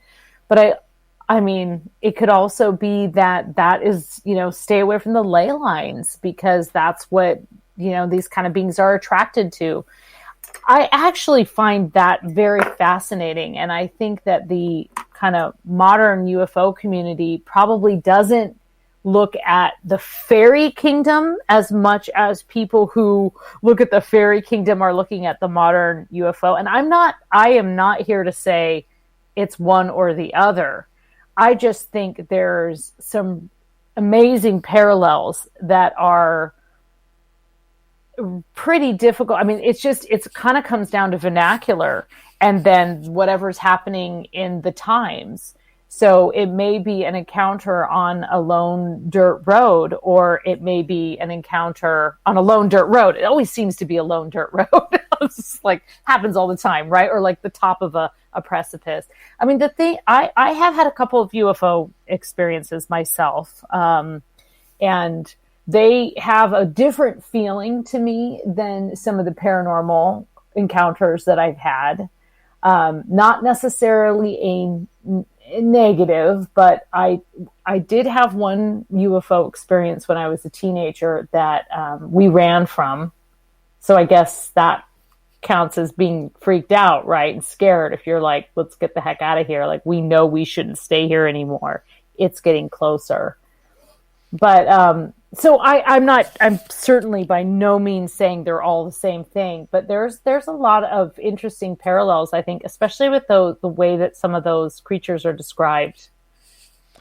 But I mean, it could also be that is, stay away from the ley lines, because that's what, these kind of beings are attracted to. I actually find that very fascinating. And I think that the kind of modern UFO community probably doesn't look at the fairy kingdom as much as people who look at the fairy kingdom are looking at the modern UFO. And I am not here to say it's one or the other. I just think there's some amazing parallels that are pretty difficult. I mean, it kind of comes down to vernacular and then whatever's happening in the times. So it may be an encounter on a lone dirt road, or it may be an encounter on a lone dirt road. It always seems to be a lone dirt road. It's just like happens all the time, right? Or like the top of a precipice. I mean, the thing, I have had a couple of UFO experiences myself, and they have a different feeling to me than some of the paranormal encounters that I've had. Not necessarily a negative, but I did have one UFO experience when I was a teenager that we ran from. So I guess that counts as being freaked out, right? And scared. If you're like, let's get the heck out of here. Like, we know we shouldn't stay here anymore. It's getting closer. But so I'm certainly by no means saying they're all the same thing, but there's a lot of interesting parallels, I think, especially with the way that some of those creatures are described.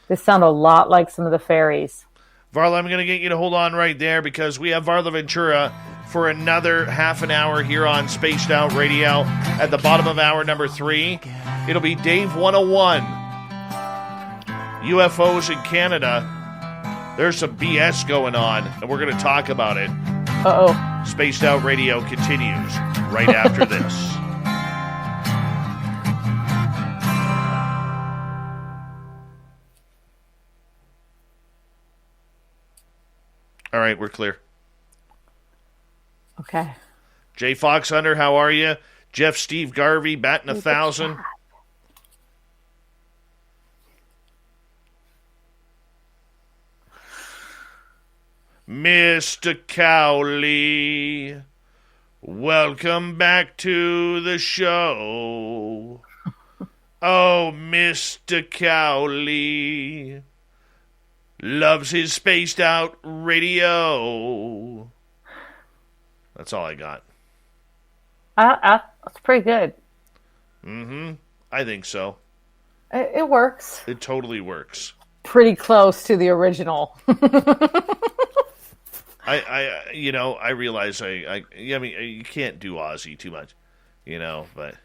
They sound a lot like some of the fairies. Varla, I'm going to get you to hold on right there because we have Varla Ventura for another half an hour here on Spaced Out Radio. At the bottom of hour number 3, it'll be Dave 101. UFOs in Canada. There's some BS going on, and we're going to talk about it. Uh-oh. Spaced Out Radio continues right after this. All right, we're clear. Okay. Jay Fox Hunter, how are you? Jeff Steve Garvey, batting 1,000. Mr. Cowley, welcome back to the show. Oh, Mr. Cowley loves his spaced out radio. That's all I got. That's pretty good. Mm-hmm. I think so. It works. It totally works. Pretty close to the original. I realize I mean, you can't do Ozzy too much, but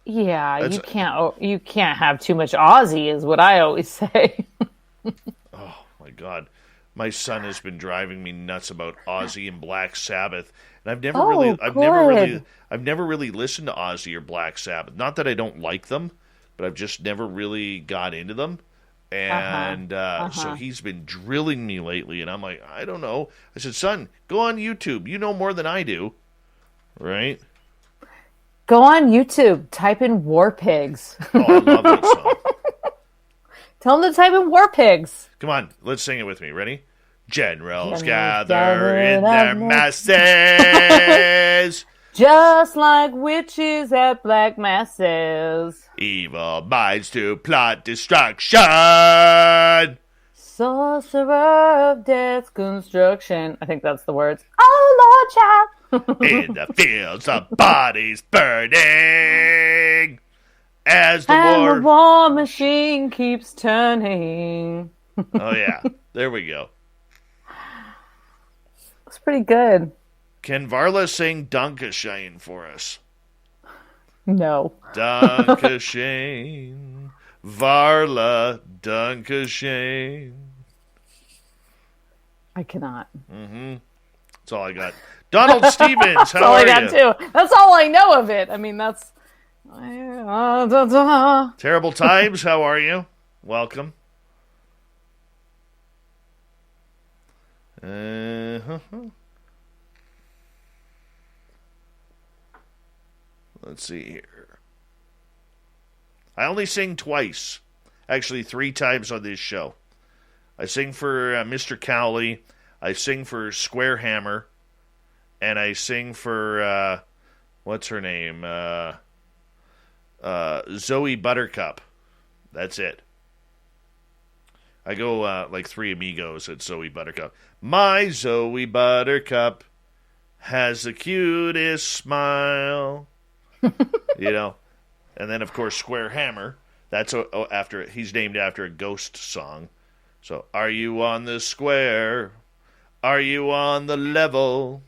yeah, you can't have too much Ozzy is what I always say. Oh my God, my son has been driving me nuts about Ozzy and Black Sabbath, and I've never really listened to Ozzy or Black Sabbath. Not that I don't like them, but I've just never really got into them. And so he's been drilling me lately, and I'm like, I don't know. I said, son, go on YouTube. You know more than I do, right? Go on YouTube. Type in War Pigs. Oh, I love that song. Tell them to type in War Pigs. Come on, let's sing it with me. Ready? Generals gather in their masses. Just like witches at black masses. Evil minds to plot destruction. Sorcerer of death's construction. I think that's the words. Oh, Lord, child. In the fields of bodies burning. As the war machine keeps turning. Oh, yeah. There we go. It's pretty good. Can Varla sing Dankeschön for us? No. Dankeschön. Varla, Dankeschön. I cannot. Mm-hmm. That's all I got. Donald Stevens, how are you? That's all I got, too. That's all I know of it. I mean, that's... Terrible Times, how are you? Welcome. Let's see here. I only sing twice. Actually, 3 times on this show. I sing for Mr. Cowley. I sing for Square Hammer. And I sing for, what's her name? Zoe Buttercup. That's it. I go like 3 amigos at Zoe Buttercup. My Zoe Buttercup has the cutest smile. And then of course Square Hammer. That's after he's named after a ghost song. So, are you on the square? Are you on the level?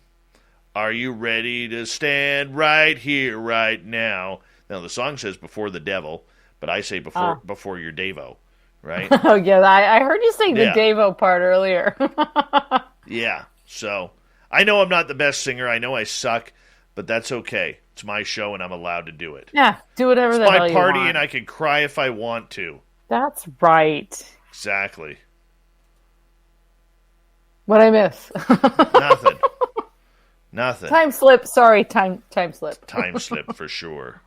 Are you ready to stand right here, right now? Now the song says before the devil, but I say before your Davo. Right? Oh, yeah, I heard you sing the Davo part earlier. Yeah, so I know I'm not the best singer. I know I suck, but that's okay. It's my show, and I'm allowed to do it. Yeah, do whatever the hell you want. It's my party, and I can cry if I want to. That's right. Exactly. What'd I miss? Nothing. Time slip. Sorry, time slip. Time slip for sure.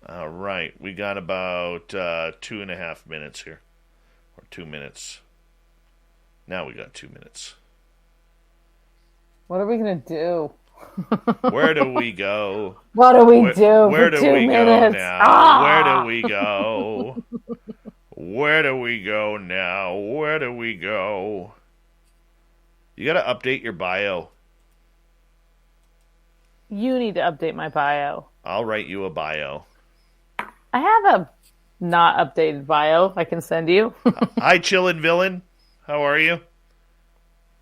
All right, we got about 2.5 minutes here, or 2 minutes. Now we got 2 minutes. What are we going to do? Where do we go? What do we do Where for do 2 we minutes? go now? Ah! Where do we go? Where do we go now? Where do we go? You got to update your bio. You need to update my bio. I'll write you a bio. I have a not updated bio I can send you. Hi, Chillin' Villain. How are you?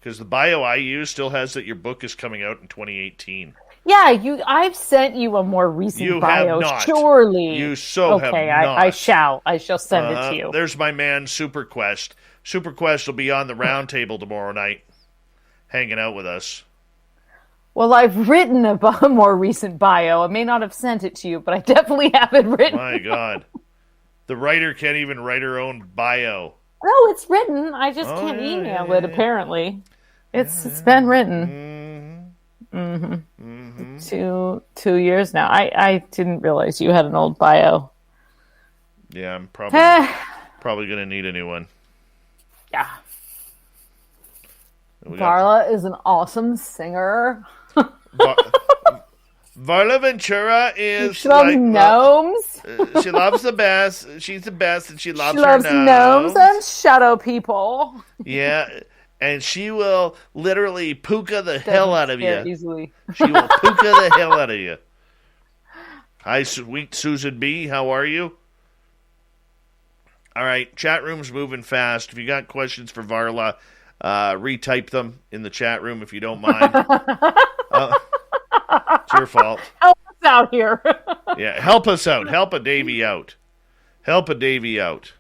Because the bio I use still has that your book is coming out in 2018. Yeah, I've sent you a more recent bio. Have not. Surely. You have not. I shall send it to you. There's my man, Super Quest. Super Quest will be on the round table tomorrow night, hanging out with us. Well, I've written a more recent bio. I may not have sent it to you, but I definitely have it written. My God. The writer can't even write her own bio. No, it's written. I just can't email it, apparently. It's been written. Mm-hmm. 2 years now. I didn't realize you had an old bio. Yeah, I'm probably going to need a new one. Yeah. Varla is an awesome singer. Varla Ventura is she loves gnomes. She loves the best. She's the best, and she loves gnomes and shadow people. Yeah, and she will literally puka the hell out of you. Easily. She will puka the hell out of you. Hi, sweet Susan B. How are you? All right, chat room's moving fast. If you got questions for Varla, retype them in the chat room if you don't mind. It's your fault. Help us out here. Yeah, help us out. Help a Davey out. Help a Davey out.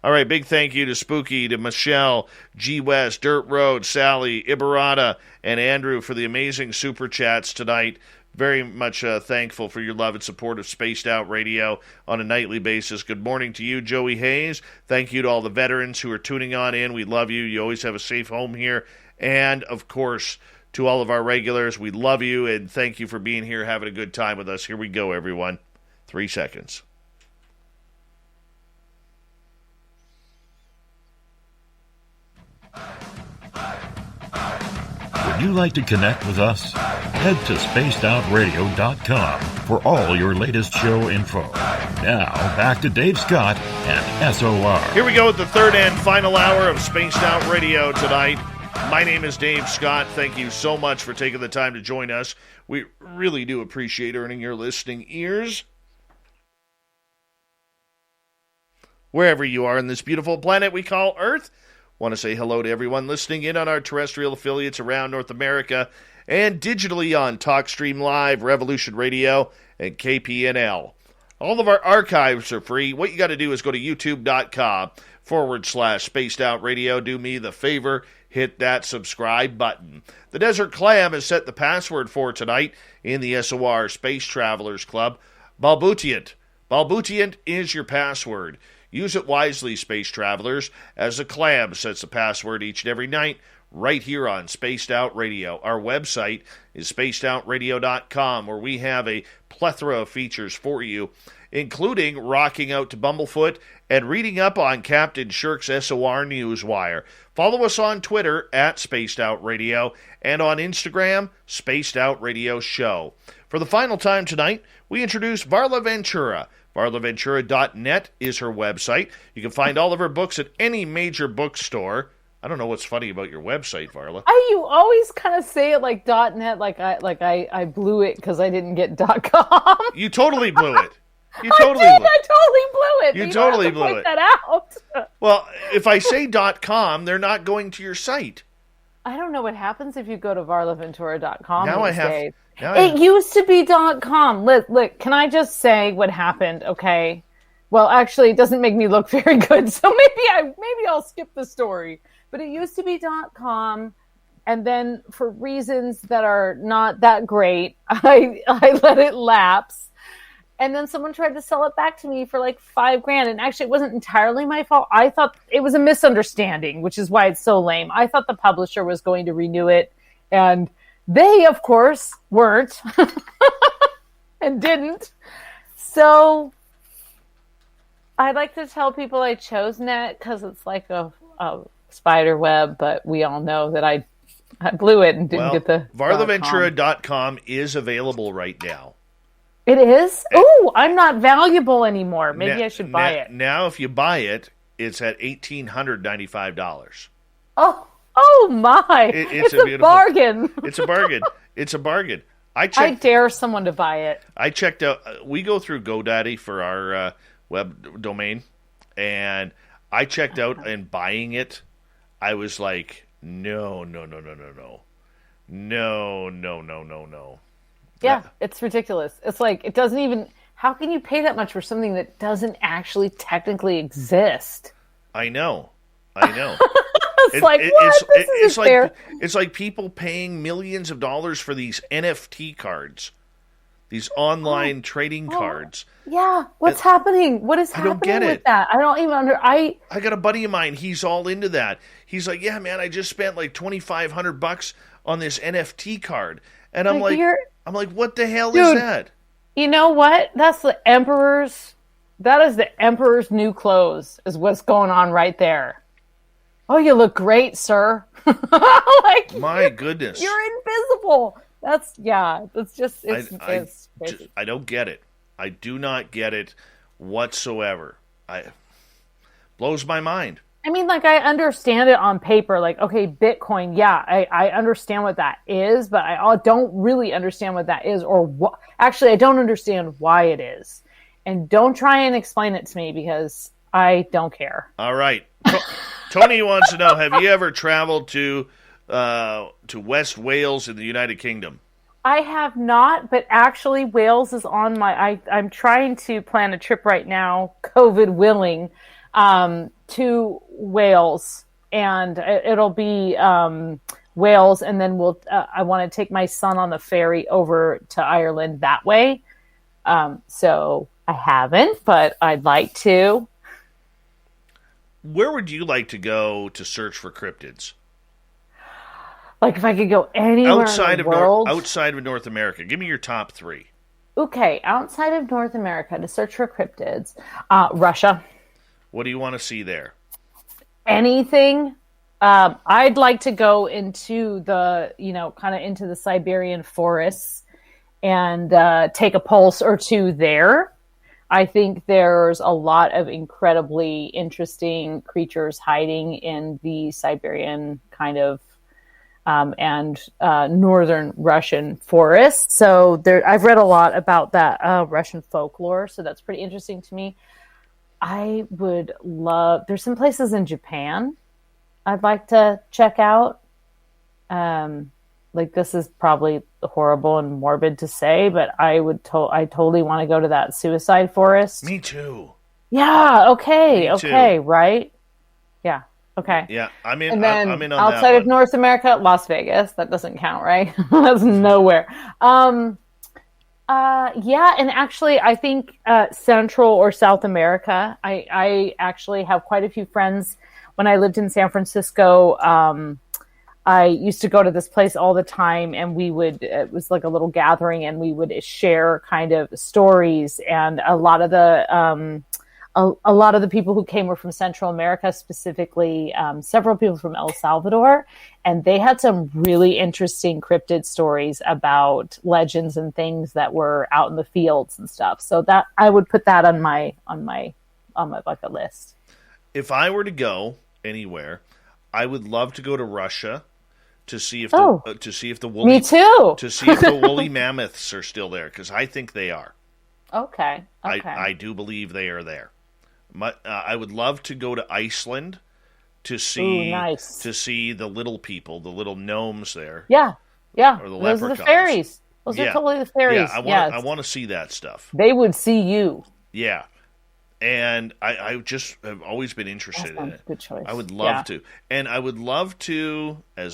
All right, big thank you to Spooky, to Michelle, G West, Dirt Road, Sally, Ibarata, and Andrew for the amazing super chats tonight. Very much thankful for your love and support of Spaced Out Radio on a nightly basis. Good morning to you, Joey Hayes. Thank you to all the veterans who are tuning on in. We love you. You always have a safe home here. And, of course, to all of our regulars, we love you and thank you for being here, having a good time with us. Here we go, everyone. 3 seconds. Would you like to connect with us? Head to spacedoutradio.com for all your latest show info. Now, back to Dave Scott and SOR. Here we go with the third and final hour of Spaced Out Radio tonight. My name is Dave Scott. Thank you so much for taking the time to join us. We really do appreciate earning your listening ears. Wherever you are in this beautiful planet we call Earth, want to say hello to everyone listening in on our terrestrial affiliates around North America and digitally on TalkStream Live, Revolution Radio, and KPNL. All of our archives are free. What you got to do is go to youtube.com/Spaced Out Radio. Do me the favor, hit that subscribe button. The Desert Clam has set the password for tonight in the SOR Space Travelers Club. Balbutiant. Balbutiant is your password. Use it wisely, Space Travelers, as the Clam sets the password each and every night right here on Spaced Out Radio. Our website is spacedoutradio.com, where we have a plethora of features for you, including rocking out to Bumblefoot and reading up on Captain Shirk's SOR Newswire. Follow us on Twitter at Spaced Out Radio and on Instagram, Spaced Out Radio Show. For the final time tonight, we introduce Varla Ventura. VarlaVentura.net is her website. You can find all of her books at any major bookstore. I don't know what's funny about your website, Varla. You always kind of say it like .net, like I blew it because I didn't get .com. You totally blew it. I totally blew it. You totally blew it. That out. Well, if I say .com, they're not going to your site. I don't know what happens if you go to varlaventura.com. Now It used to be .com. Look, can I just say what happened? Okay. Well, actually, it doesn't make me look very good, so maybe I'll skip the story. But it used to be .com, and then for reasons that are not that great, I let it lapse. And then someone tried to sell it back to me for like $5,000. And actually, it wasn't entirely my fault. I thought it was a misunderstanding, which is why it's so lame. I thought the publisher was going to renew it. And they, of course, weren't and didn't. So I like to tell people I chose .net because it's like a spider web, but we all know that I blew it and didn't get the VarlaVentura.com is available right now. It is? Oh, I'm not valuable anymore. Maybe I should buy it. Now, if you buy it, it's at $1,895. Oh my! It's a bargain. It's a bargain. It's a bargain. I dare someone to buy it. I checked out. We go through GoDaddy for our web domain, and I checked out and buying it. I was like, no. Yeah, it's ridiculous. It's like, it doesn't even. How can you pay that much for something that doesn't actually technically exist? I know. It's like people paying millions of dollars for these NFT cards, these online trading cards. Yeah, what's happening? What is happening with that? I don't even I got a buddy of mine. He's all into that. He's like, yeah, man, I just spent like $2,500 on this NFT card, and I'm like, what the hell is that? You know what? That is the emperor's new clothes. Is what's going on right there. Oh, you look great, sir. My goodness. You're invisible. It's crazy. I don't get it. I do not get it whatsoever. Blows my mind. I mean, I understand it on paper. Okay, Bitcoin, yeah, I understand what that is, but I don't really understand what that is, or what. Actually, I don't understand why it is. And don't try and explain it to me, because I don't care. All right. Tony wants to know, have you ever traveled to West Wales in the United Kingdom? I have not, but actually Wales is on I'm trying to plan a trip right now, COVID willing, to Wales, and it'll be Wales, and then I want to take my son on the ferry over to Ireland that way. So I haven't, but I'd like to. Where would you like to go to search for cryptids? If I could go anywhere outside in the world? Outside of North America. Give me your top 3. Okay, outside of North America to search for cryptids. Russia. What do you want to see there? Anything. I'd like to go into into the Siberian forests and take a pulse or two there. I think there's a lot of incredibly interesting creatures hiding in the Siberian kind of and northern Russian forests. So I've read a lot about that Russian folklore, so that's pretty interesting to me. I would love. There's some places in Japan I'd like to check out. This is probably horrible and morbid to say, but I totally want to go to that suicide forest. Me too. Yeah. Okay. Me too. Okay. Right. Yeah. Okay. Yeah. I'm in. And then I'm in on outside that of North America, Las Vegas. That doesn't count, right? That's nowhere. Yeah, and actually, I think Central or South America. I actually have quite a few friends. When I lived in San Francisco, I used to go to this place all the time, and it was like a little gathering, and we would share kind of stories. And a lot of the people who came were from Central America, specifically several people from El Salvador, and they had some really interesting cryptid stories about legends and things that were out in the fields and stuff. So that I would put that on my bucket list. If I were to go anywhere, I would love to go to Russia to see if the woolly, me too. To see if the woolly mammoths are still there, because I think they are. Okay. I do believe they are there. I would love to go to Iceland to see to see the little people, the little gnomes there. Yeah. Or the Those leprechauns. are the fairies. Those are totally the fairies. Yeah, I want to see that stuff. They would see you. Yeah. And I just have always been interested in it. Good choice. I would love to. And I would love to, I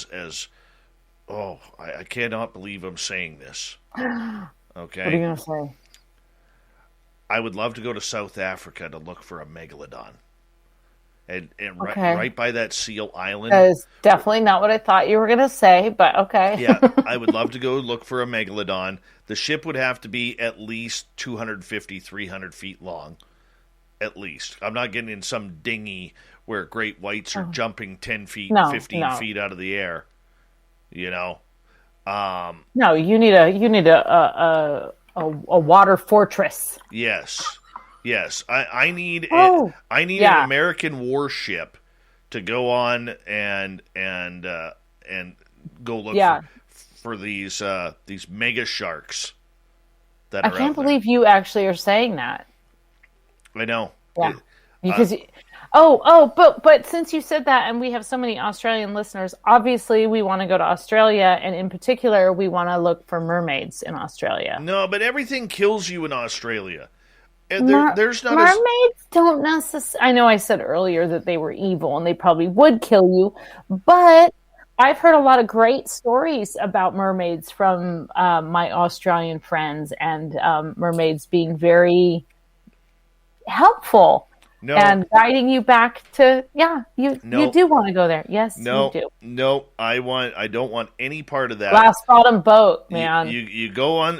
cannot believe I'm saying this. Okay. What are you going to say? I would love to go to South Africa to look for a megalodon. And okay. right by that seal island. That is definitely not what I thought you were going to say, but okay. Yeah, I would love to go look for a megalodon. The ship would have to be at least 250, 300 feet long. At least. I'm not getting in some dinghy where great whites are jumping 10 feet, No, 15 no. feet out of the air. No, you need a water fortress. Yes. I need Oh, an yeah. American warship to go on and go look for these mega sharks that I are can't out there. believe you actually are saying that. I know. Yeah. Because but since you said that, and we have so many Australian listeners, obviously we want to go to Australia, and in particular we want to look for mermaids in Australia. No, but everything kills you in Australia. And there's not mermaids don't necessarily. I know I said earlier that they were evil and they probably would kill you, but I've heard a lot of great stories about mermaids from my Australian friends, and mermaids being very helpful. No. And guiding you back to you do want to go there. Yes, you do. No, I don't want any part of that. Glass bottom boat, man. You go on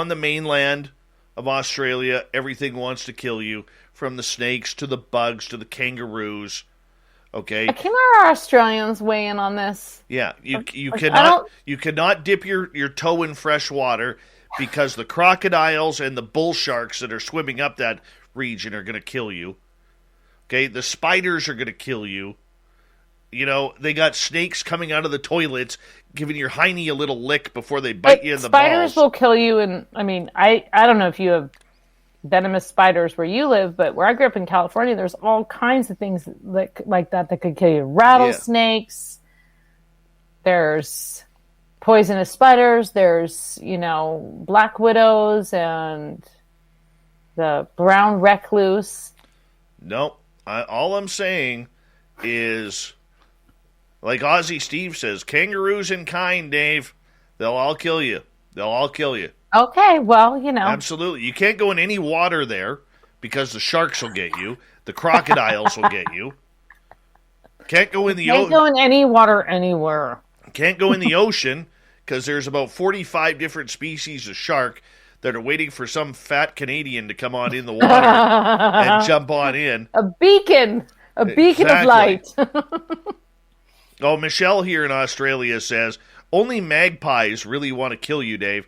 the mainland of Australia, everything wants to kill you, from the snakes to the bugs to the kangaroos. Okay? Can our Australians weigh in on this? Yeah, you cannot dip your toe in fresh water, because the crocodiles and the bull sharks that are swimming up that region are going to kill you. Okay, the spiders are going to kill you. They got snakes coming out of the toilets, giving your hiney a little lick before they bite you in the balls. Spiders will kill you, and I don't know if you have venomous spiders where you live, but where I grew up in California, there's all kinds of things like that could kill you. Rattlesnakes, there's poisonous spiders, there's, black widows and the brown recluse. Nope. All I'm saying is, like Ozzy Steve says, kangaroos in kind, Dave. They'll all kill you. Okay, well, Absolutely. You can't go in any water there, because the sharks will get you. The crocodiles will get you. Can't go in the ocean. Can't go in any water anywhere. Can't go in the ocean, because there's about 45 different species of shark that are waiting for some fat Canadian to come on in the water and jump on in. A beacon of light. Oh, Michelle here in Australia says, only magpies really want to kill you, Dave,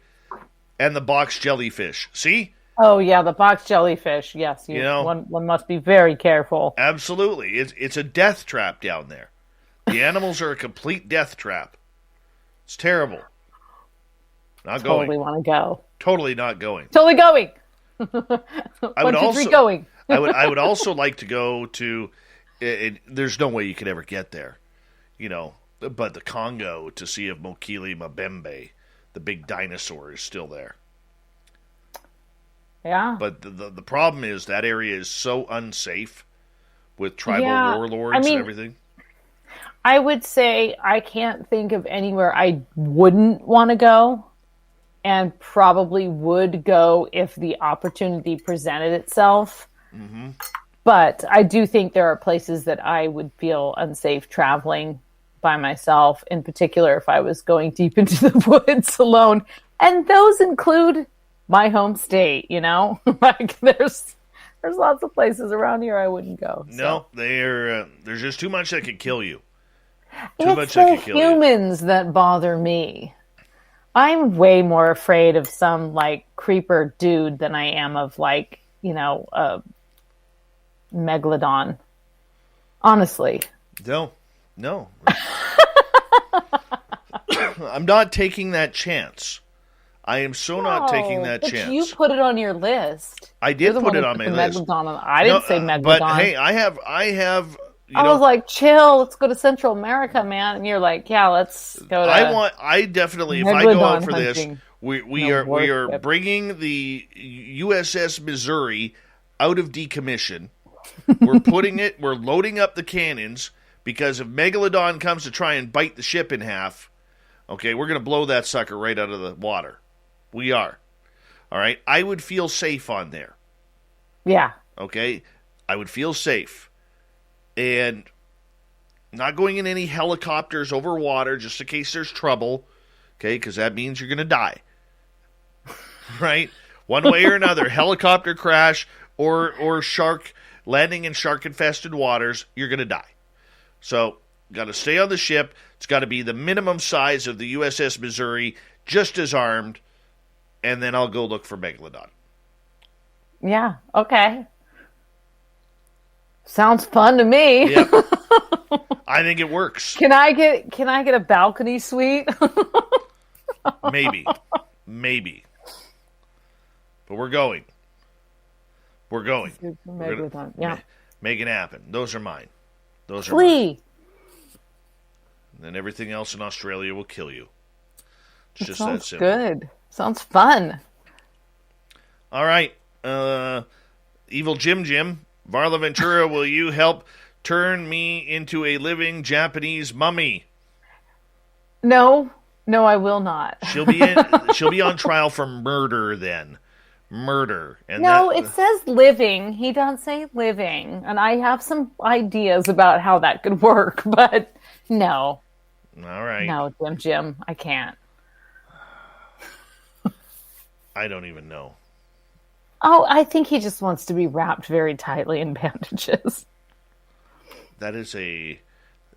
and the box jellyfish. See? Oh, yeah, the box jellyfish. Yes, one must be very careful. Absolutely. It's a death trap down there. The animals are a complete death trap. It's terrible. Not going. Totally want to go. Totally not going. Totally going. I would 1, 2, 3 going. I would also like to go to. There's no way you could ever get there, but the Congo, to see if Mokele Mbembe, the big dinosaur, is still there. Yeah. But the problem is that area is so unsafe with tribal warlords and everything. I would say I can't think of anywhere I wouldn't want to go, and probably would go if the opportunity presented itself. Mm-hmm. But I do think there are places that I would feel unsafe traveling by myself, in particular if I was going deep into the woods alone. And those include my home state, Like there's lots of places around here I wouldn't go. No, there's just too much that could kill you. It's the humans that bother me. I'm way more afraid of some creeper dude than I am of a megalodon. Honestly. No. I'm not taking that chance. I am not taking that chance. You put it on your list. I did put it on my list. I didn't say megalodon. But hey, I have. I was like, chill. Let's go to Central America, man. And you're like, yeah, let's go to. I definitely. If I go out for hunting. this, we are bringing the USS Missouri out of decommission. We're loading up the cannons, because if Megalodon comes to try and bite the ship in half, okay, we're going to blow that sucker right out of the water. We are. All right. I would feel safe on there. Yeah. Okay. I would feel safe. And not going in any helicopters over water just in case there's trouble. Okay. Because that means you're going to die. Right? One way or another, helicopter crash or shark landing in shark-infested waters, you're going to die. So, got to stay on the ship. It's got to be the minimum size of the USS Missouri, just as armed, and then I'll go look for Megalodon. Yeah, okay. Sounds fun to me. Yep. I think it works. Can I get a balcony suite? Maybe. But we're going. We're going. Yeah. Make it happen. Those are mine. Those are Flee. mine. And then everything else in Australia will kill you. It's just Sounds that simple. good. Sounds fun. All right. Evil Jim. Varla Ventura, will you help turn me into a living Japanese mummy? No, I will not. She'll be on trial for murder then. Murder. And it says living. He doesn't say living. And I have some ideas about how that could work, but no. All right. No, Jim, I can't. I don't even know. Oh, I think he just wants to be wrapped very tightly in bandages. That is a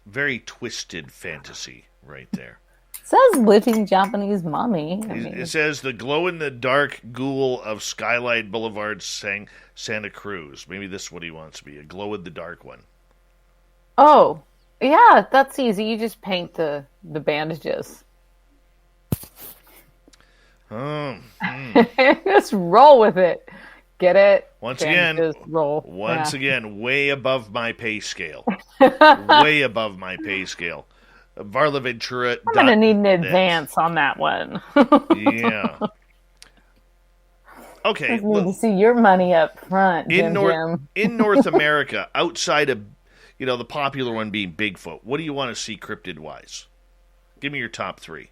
very twisted fantasy right there. It says living Japanese mummy. It says the glow-in-the-dark ghoul of Skylight Boulevard Santa Cruz. Maybe this is what he wants to be, a glow-in-the-dark one. Oh, yeah, that's easy. You just paint the bandages. Just roll with it. Get it? Once bandages, again, roll. Again, way above my pay scale. Way above my pay scale. Varla Ventura. I'm going to need an advance on that one. Yeah. Okay. I need to see your money up front, Jim. In North America, outside of the popular one being Bigfoot, what do you want to see cryptid-wise? Give me your top three.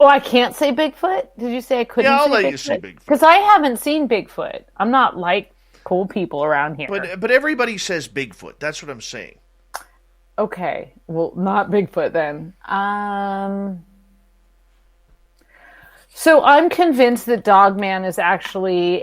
I can't say Bigfoot? Did you say I couldn't say Bigfoot? Yeah, I'll let you say Bigfoot. Because I haven't seen Bigfoot. I'm not like cool people around here. But everybody says Bigfoot. That's what I'm saying. Okay. Well, not Bigfoot then. So I'm convinced that Dogman is actually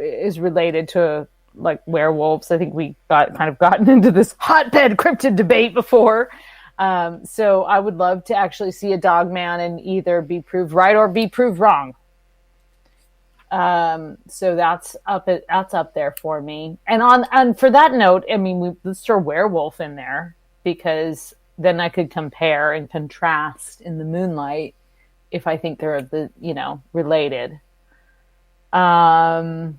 is related to like werewolves. I think we gotten into this hotbed cryptid debate before. So I would love to actually see a Dogman and either be proved right or be proved wrong. So that's up there for me. And for that note, I mean, let's throw werewolf in there because then I could compare and contrast in the moonlight if I think they're related. I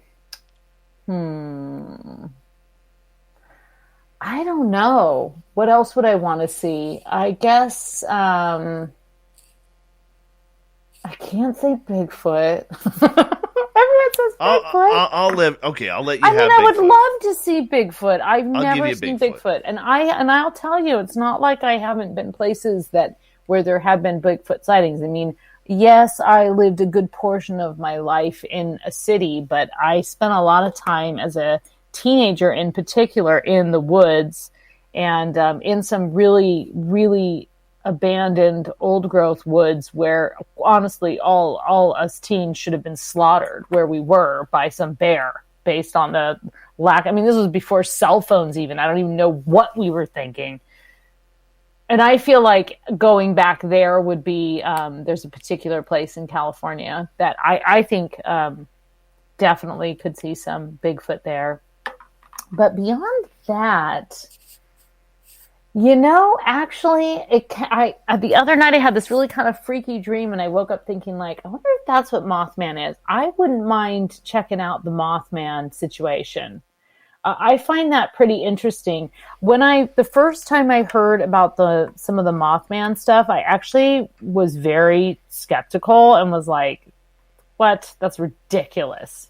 don't know. What else would I want to see? I guess I can't say Bigfoot. Everyone says Bigfoot. I'll let you have Bigfoot. I would love to see Bigfoot. I've never seen Bigfoot. Bigfoot. And I'll tell you, it's not like I haven't been places where there have been Bigfoot sightings. I mean, yes, I lived a good portion of my life in a city, but I spent a lot of time as a teenager in particular in the woods and in some really, really abandoned old growth woods where honestly all us teens should have been slaughtered where we were by some bear based on the lack. I mean, this was before cell phones even. I don't even know what we were thinking. And I feel like going back there would be, there's a particular place in California that I think definitely could see some Bigfoot there. But beyond that, actually, the other night I had this really kind of freaky dream, and I woke up thinking, like, I wonder if that's what Mothman is. I wouldn't mind checking out the Mothman situation. I find that pretty interesting. The first time I heard about some of the Mothman stuff, I actually was very skeptical and was like, what? That's ridiculous.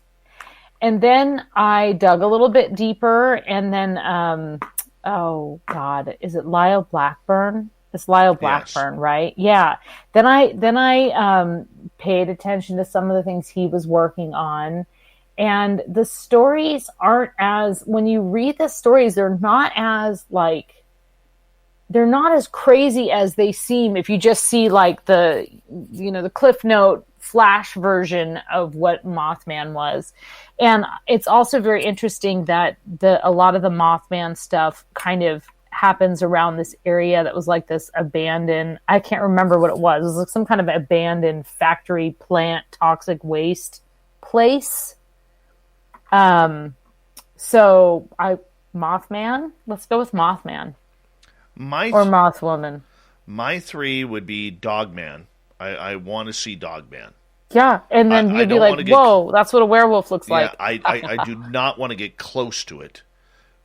And then I dug a little bit deeper, and then, oh God, is it Lyle Blackburn? It's Lyle Blackburn, yes. Right? Yeah. Then I paid attention to some of the things he was working on, and the stories when you read the stories, they're not as crazy as they seem if you just see like the Cliff Note flash version of what Mothman was. And it's also very interesting that a lot of the Mothman stuff kind of happens around this area that was like this abandoned, I can't remember what it was. It was like some kind of abandoned factory plant, toxic waste place. So Mothman, let's go with Mothman. Or Mothwoman. My 3 would be Dogman. I want to see Dogman. Yeah, and then you'd be like, whoa, that's what a werewolf looks like. I do not want to get close to it,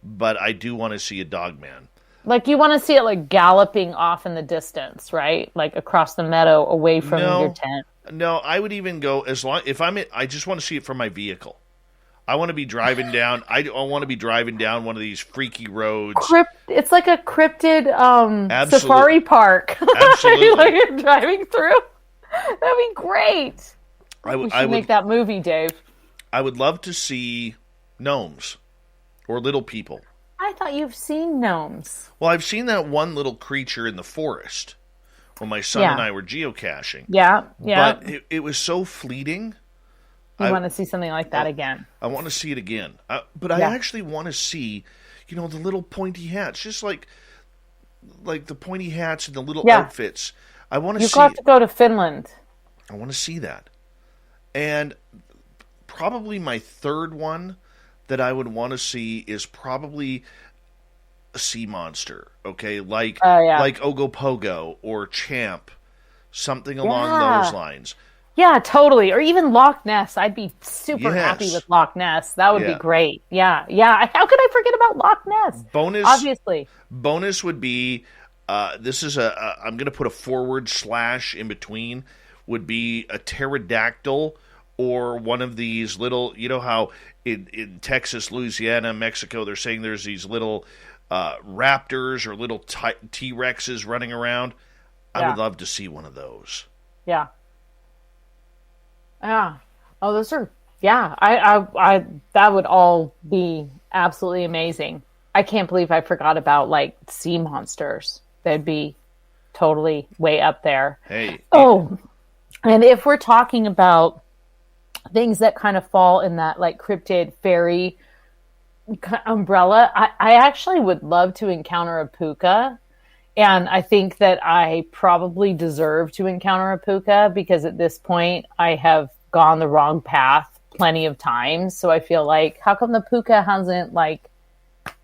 but I do want to see a Dogman. Like, you want to see it, like, galloping off in the distance, right? Like, across the meadow, away from your tent. No, I would even go I just want to see it from my vehicle. I want to be driving down. I want to be driving down one of these freaky roads. It's like a cryptid safari park. Absolutely. Like you're driving through. That'd be great. We should make that movie, Dave. I would love to see gnomes or little people. I thought you've seen gnomes. Well, I've seen that one little creature in the forest when my son and I were geocaching. Yeah. But it was so fleeting. You want to see something like that again. I want to see it again. But I actually want to see, the little pointy hats. Just like the pointy hats and the little outfits. I want to see. You've got to go to Finland. I want to see that. And probably my third one that I would want to see is probably a sea monster. Okay? Like Ogopogo or Champ. Something along those lines. Yeah, totally. Or even Loch Ness. I'd be super happy with Loch Ness. That would be great. Yeah. How could I forget about Loch Ness? Obviously. Bonus would be, this is I'm going to put a forward slash in between, would be a pterodactyl or one of these little, you know how in Texas, Louisiana, Mexico, they're saying there's these little raptors or little T-Rexes running around. I would love to see one of those. Yeah. Yeah. Oh, those are, I that would all be absolutely amazing. I can't believe I forgot about, like, sea monsters. They'd be totally way up there. Hey. Oh, and if we're talking about things that kind of fall in that, like, cryptid fairy umbrella, I actually would love to encounter a puka. And I think that I probably deserve to encounter a puka because at this point I have gone the wrong path plenty of times. So I feel like, how come the puka hasn't, like,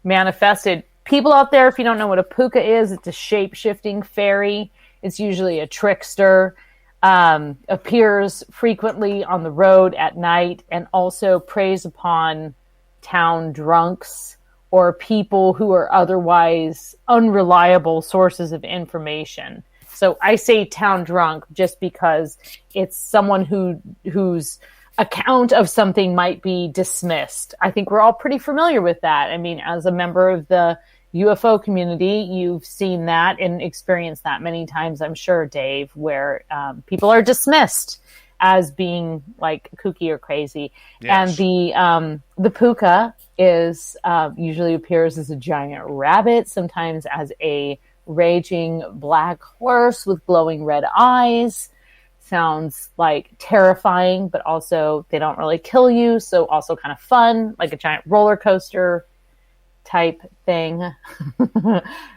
manifested? People out there, if you don't know what a puka is, it's a shape-shifting fairy. It's usually a trickster, appears frequently on the road at night, and also preys upon town drunks or people who are otherwise unreliable sources of information. So I say town drunk just because it's someone whose account of something might be dismissed. I think we're all pretty familiar with that. I mean, as a member of the UFO community, you've seen that and experienced that many times, I'm sure, Dave, where people are dismissed as being, like, kooky or crazy. Yes. And the puka is usually appears as a giant rabbit, sometimes as a raging black horse with glowing red eyes. Sounds like terrifying, but also they don't really kill you, so also kind of fun, like a giant roller coaster type thing.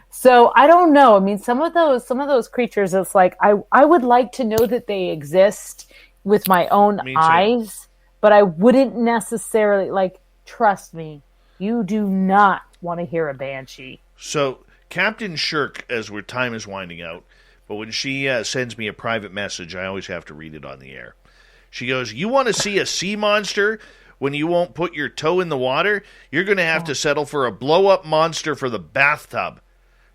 So I don't know. I mean, some of those creatures, it's like I would like to know that they exist with my own eyes, but I wouldn't necessarily, like, trust me, you do not want to hear a banshee. So Captain Shirk, as time is winding out, but when she sends me a private message, I always have to read it on the air. She goes, "You want to see a sea monster when you won't put your toe in the water? You're going to have to settle for a blow-up monster for the bathtub."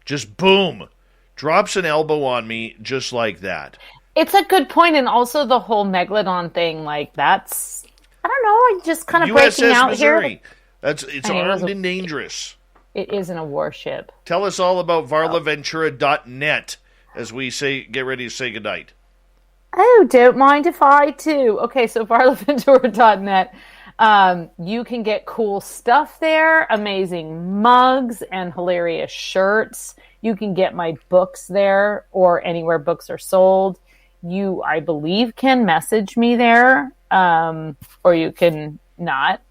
Just boom. Drops an elbow on me just like that. It's a good point, and also the whole megalodon thing, like, that's, I don't know, just kind of breaking out Missouri. here. It's armed and dangerous. It isn't a warship. Tell us all about varlaventura.net as we get ready to say goodnight. Oh, don't mind if I do. Okay, so varlaventura.net. You can get cool stuff there, amazing mugs and hilarious shirts. You can get my books there or anywhere books are sold. you, I believe, can message me there, or you can not.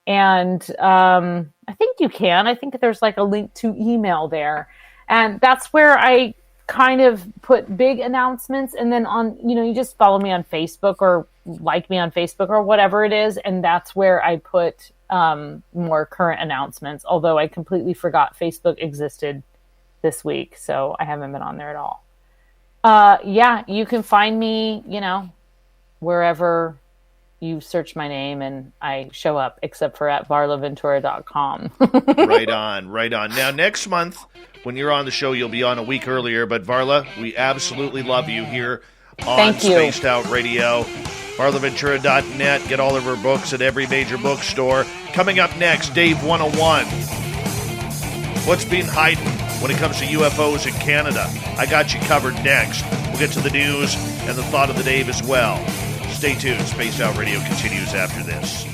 And I think you can. I think there's like a link to email there. And that's where I kind of put big announcements. And then on, you just follow me on Facebook or like me on Facebook or whatever it is. And that's where I put more current announcements. Although I completely forgot Facebook existed this week. So I haven't been on there at all. Yeah, you can find me, wherever you search my name and I show up, except for at varlaventura.com. Right on. Now, next month, when you're on the show, you'll be on a week earlier. But Varla, we absolutely love you here on Spaced Out Radio. VarlaVentura.net. Get all of her books at every major bookstore. Coming up next, Dave 101. What's been hiding when it comes to UFOs in Canada? I got you covered next. We'll get to the news and the thought of the day as well. Stay tuned. Spaced Out Radio continues after this.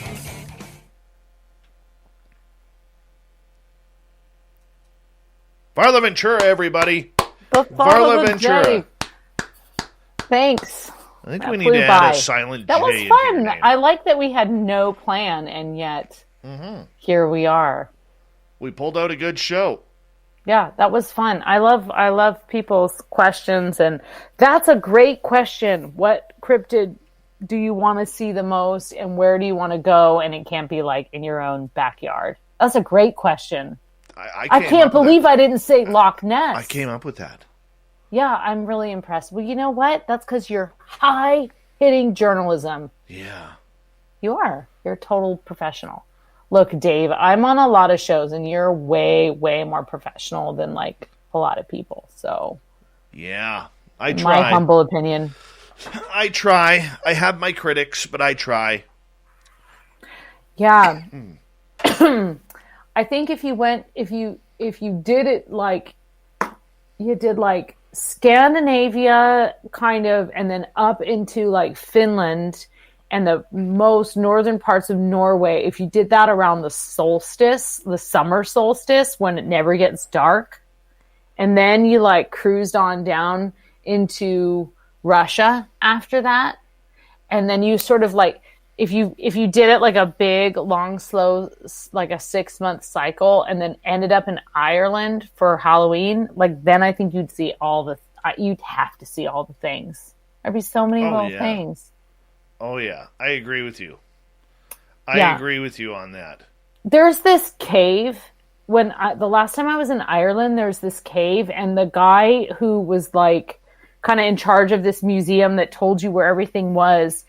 Varla Ventura, everybody. Varla Ventura. Thanks. I think we need to add a silent That J. was into fun. your name. I like that we had no plan, and yet here we are. We pulled out a good show. Yeah, that was fun. I love people's questions, and that's a great question. What cryptid do you want to see the most, and where do you want to go? And it can't be like in your own backyard. That's a great question. I can't believe I didn't say Loch Ness. I came up with that. Yeah, I'm really impressed. Well, you know what? That's because you're high-hitting journalism. Yeah. You are. You're a total professional. Look, Dave, I'm on a lot of shows, and you're way, way more professional than, like, a lot of people. So, yeah, I try. My humble opinion. I try. I have my critics, but I try. Yeah. I think if you did it like you did like Scandinavia kind of, and then up into like Finland and the most northern parts of Norway, if you did that around the solstice, the summer solstice, when it never gets dark, and then you like cruised on down into Russia after that, and then you sort of like, if you did it like a big, long, slow, like a 6-month cycle, and then ended up in Ireland for Halloween, like then I think you'd have to see all the things. There'd be so many little things. Oh yeah, I agree with you. I agree with you on that. There's this cave. The last time I was in Ireland, there's this cave, and the guy who was like kind of in charge of this museum that told you where everything was,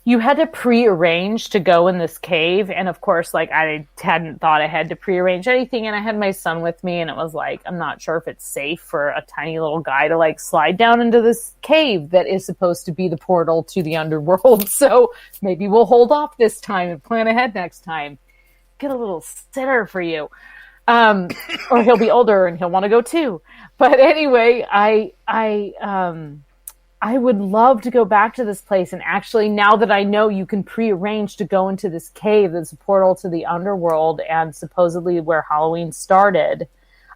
you had to pre-arrange to go in this cave. And of course, like I hadn't thought I had to pre-arrange anything. And I had my son with me, and it was like, I'm not sure if it's safe for a tiny little guy to like slide down into this cave that is supposed to be the portal to the underworld. So maybe we'll hold off this time and plan ahead next time. Get a little sitter for you. Or he'll be older and he'll want to go too. But anyway, I would love to go back to this place. And actually, now that I know you can pre-arrange to go into this cave that's a portal to the underworld and supposedly where Halloween started,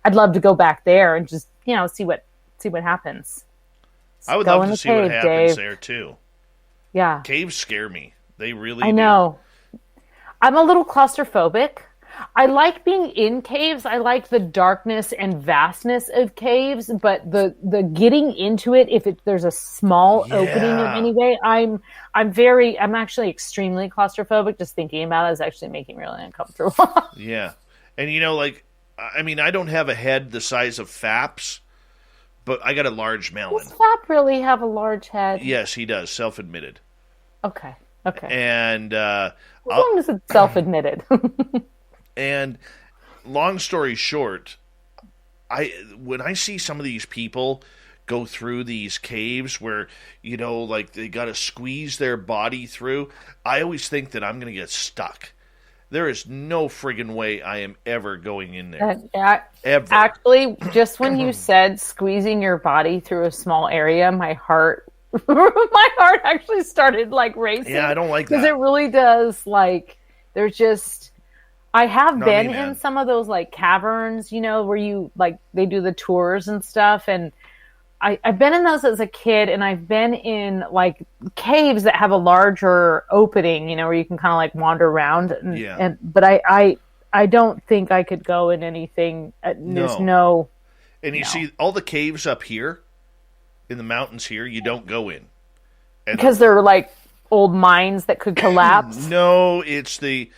I'd love to go back there and just, see what happens. I would love to see what happens there too. Yeah. Caves scare me. They really I know. I'm a little claustrophobic. I like being in caves. I like the darkness and vastness of caves, but the getting into it, if there's a small opening in any way, I'm actually extremely claustrophobic. Just thinking about it is actually making me really uncomfortable. Yeah. And I don't have a head the size of Fap's, but I got a large melon. Does Fap really have a large head? Yes, he does. Self-admitted. Okay. And as long as it's self-admitted. And long story short, when I see some of these people go through these caves where, like they got to squeeze their body through, I always think that I'm going to get stuck. There is no friggin' way I am ever going in there. Ever. Actually, just when you said squeezing your body through a small area, my heart actually started like racing. Yeah, I don't like that. Because it really does, like, there's just... I have been in some of those like caverns, where you like they do the tours and stuff, and I've been in those as a kid, and I've been in like caves that have a larger opening, where you can kind of like wander around. But I don't think I could go in anything. There's no. And you see all the caves up here in the mountains here, you don't go in. Because they're like old mines that could collapse? No, it's the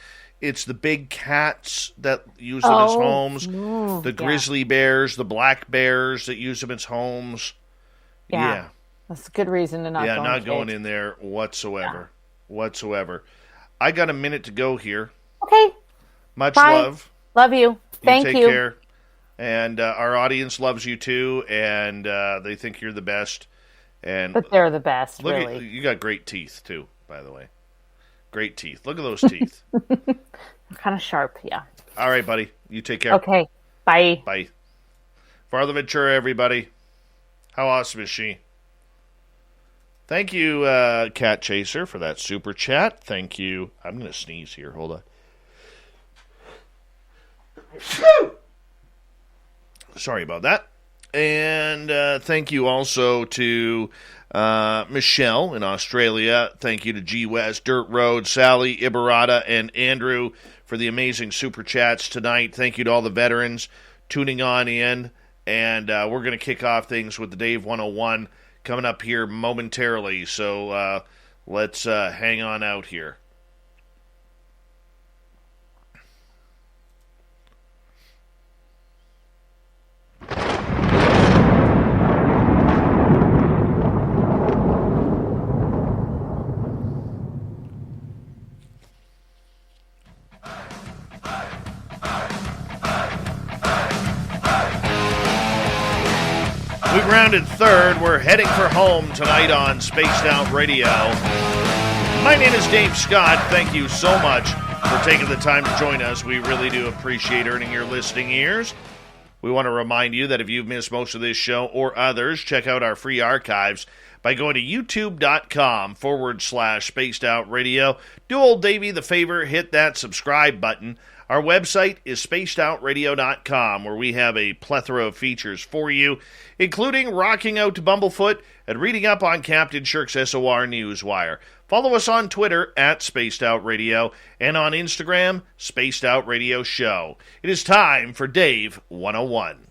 big cats that use them as homes, the grizzly bears, the black bears that use them as homes. Yeah. That's a good reason to not go in. Not going in there whatsoever. I got a minute to go here. Okay. Much Bye. love. Love you. Thank you. Take care. And our audience loves you too, and they think you're the best. But they're the best, really. You got great teeth too, by the way. Great teeth. Look at those teeth. Kind of sharp, yeah. All right, buddy. You take care. Okay. Bye. Bye. Varla Ventura, everybody. How awesome is she? Thank you, Cat Chaser, for that super chat. Thank you. I'm going to sneeze here. Hold on. Sorry about that. And thank you also to Michelle in Australia. Thank you to G West, Dirt Road, Sally, Ibarata, and Andrew for the amazing super chats tonight. Thank you to all the veterans tuning on in. And we're going to kick off things with the Dave 101 coming up here momentarily. So let's hang on out here. We grounded third. We're heading for home tonight on Spaced Out Radio. My name is Dave Scott. Thank you so much for taking the time to join us. We really do appreciate earning your listening ears. We want to remind you that if you've missed most of this show or others, check out our free archives by going to youtube.com/Spaced Out Radio. Do old Davey the favor, hit that subscribe button. Our website is spacedoutradio.com, where we have a plethora of features for you, including rocking out to Bumblefoot and reading up on Captain Shirk's SOR Newswire. Follow us on Twitter at Spaced Out Radio and on Instagram, Spaced Out Radio Show. It is time for Dave 101.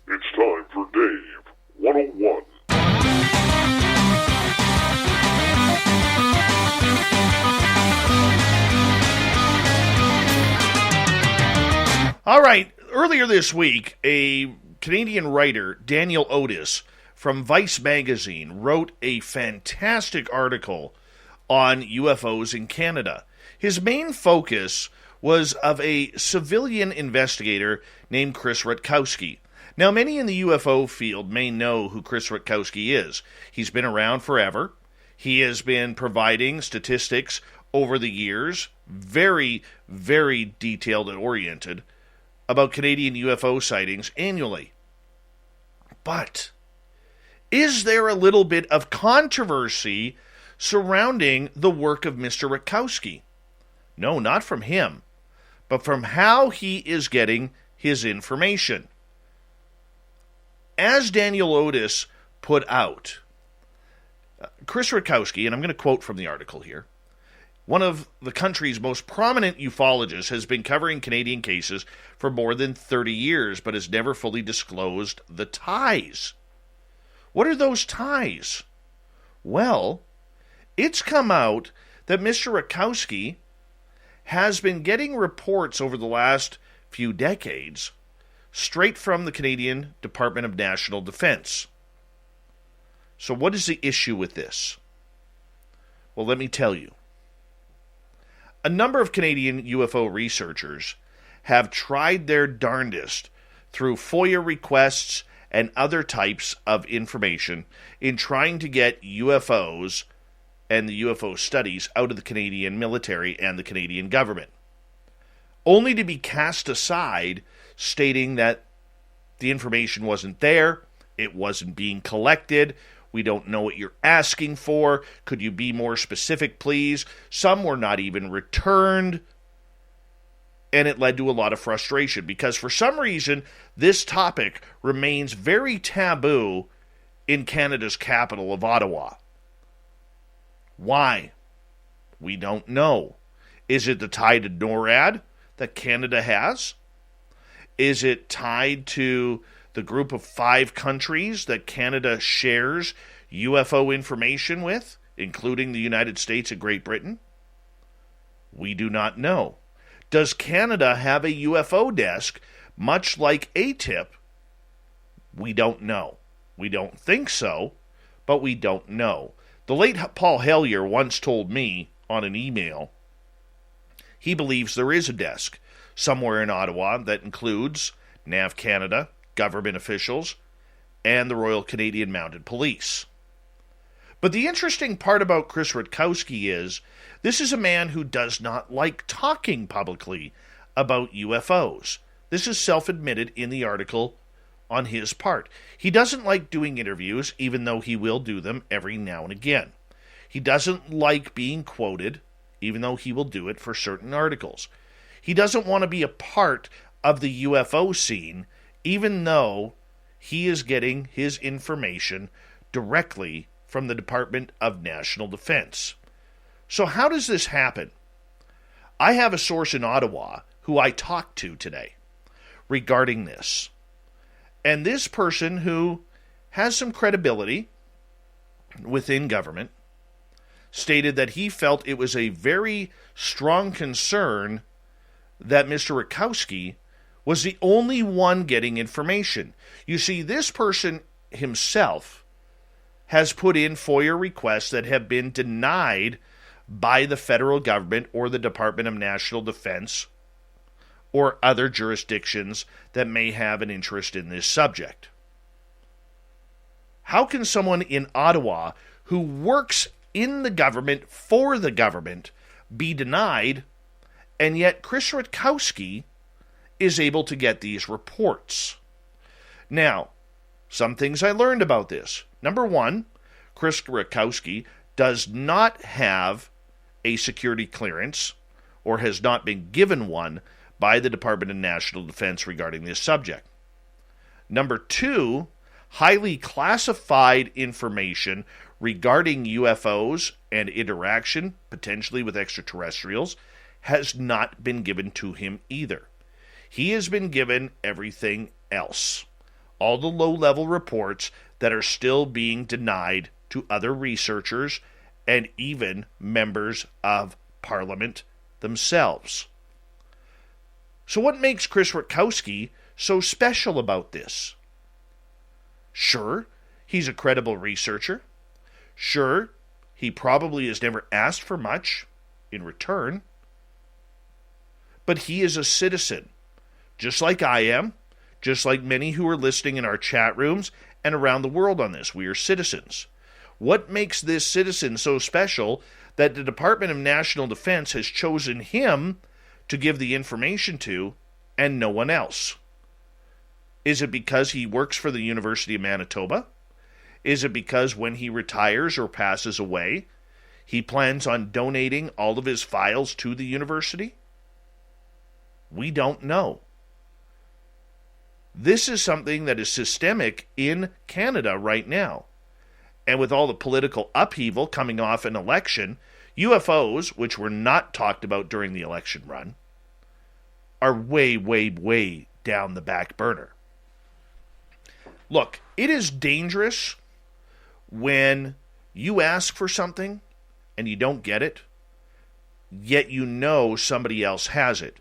It's time for Dave 101. All right, earlier this week, a Canadian writer, Daniel Otis, from Vice magazine, wrote a fantastic article on UFOs in Canada. His main focus was of a civilian investigator named Chris Rutkowski. Now, many in the UFO field may know who Chris Rutkowski is. He's been around forever. He has been providing statistics over the years, very, very detailed and oriented, about Canadian UFO sightings annually. But is there a little bit of controversy surrounding the work of Mr. Rutkowski? No, not from him, but from how he is getting his information. As Daniel Otis put out, Chris Rutkowski, and I'm going to quote from the article here, one of the country's most prominent ufologists, has been covering Canadian cases for more than 30 years, but has never fully disclosed the ties. What are those ties? Well, it's come out that Mr. Rutkowski has been getting reports over the last few decades straight from the Canadian Department of National Defense. So what is the issue with this? Well, let me tell you. A number of Canadian UFO researchers have tried their darndest through FOIA requests and other types of information in trying to get UFOs and the UFO studies out of the Canadian military and the Canadian government, only to be cast aside, stating that the information wasn't there, it wasn't being collected, We don't know what you're asking for. Could you be more specific, please? Some were not even returned. And it led to a lot of frustration because for some reason, this topic remains very taboo in Canada's capital of Ottawa. Why? We don't know. Is it the tie to NORAD that Canada has? Is it tied to the group of 5 countries that Canada shares UFO information with, including the United States and Great Britain? We do not know. Does Canada have a UFO desk, much like ATIP? We don't know. We don't think so, but we don't know. The late Paul Hellyer once told me on an email he believes there is a desk somewhere in Ottawa that includes NAV Canada, government officials, and the Royal Canadian Mounted Police. But the interesting part about Chris Rutkowski is this is a man who does not like talking publicly about UFOs. This is self-admitted in the article on his part. He doesn't like doing interviews, even though he will do them every now and again. He doesn't like being quoted, even though he will do it for certain articles. He doesn't want to be a part of the UFO scene, even though he is getting his information directly from the Department of National Defense. So how does this happen? I have a source in Ottawa who I talked to today regarding this. And this person who has some credibility within government stated that he felt it was a very strong concern that Mr. Rutkowski was the only one getting information. You see, this person himself has put in FOIA requests that have been denied by the federal government or the Department of National Defense or other jurisdictions that may have an interest in this subject. How can someone in Ottawa who works in the government for the government be denied, and yet Chris Rutkowski is able to get these reports? Now, some things I learned about this. Number one, Chris Rutkowski does not have a security clearance or has not been given one by the Department of National Defense regarding this subject. Number two, highly classified information regarding UFOs and interaction, potentially with extraterrestrials, has not been given to him either. He has been given everything else. All the low-level reports that are still being denied to other researchers and even members of Parliament themselves. So what makes Chris Rutkowski so special about this? Sure, he's a credible researcher. Sure, he probably has never asked for much in return. But he is a citizen, just like I am, just like many who are listening in our chat rooms and around the world on this. We are citizens. What makes this citizen so special that the Department of National Defense has chosen him to give the information to and no one else? Is it because he works for the University of Manitoba? Is it because when he retires or passes away, he plans on donating all of his files to the university? We don't know. This is something that is systemic in Canada right now. And with all the political upheaval coming off an election, UFOs, which were not talked about during the election run, are way, way, way down the back burner. Look, it is dangerous when you ask for something and you don't get it, yet you know somebody else has it.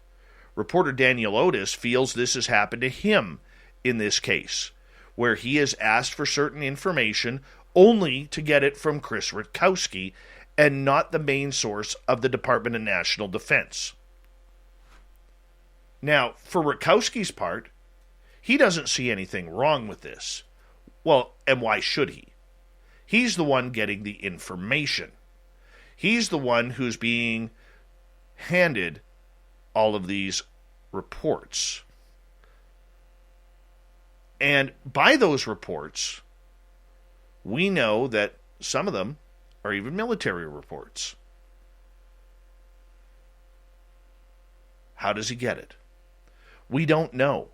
Reporter Daniel Otis feels this has happened to him in this case, where he has asked for certain information only to get it from Chris Rutkowski and not the main source of the Department of National Defense. Now, for Rutkowski's part, he doesn't see anything wrong with this. Well, and why should he? He's the one getting the information. He's the one who's being handed all of these reports. And by those reports, We know that some of them are even military reports. How does he get it? We don't know.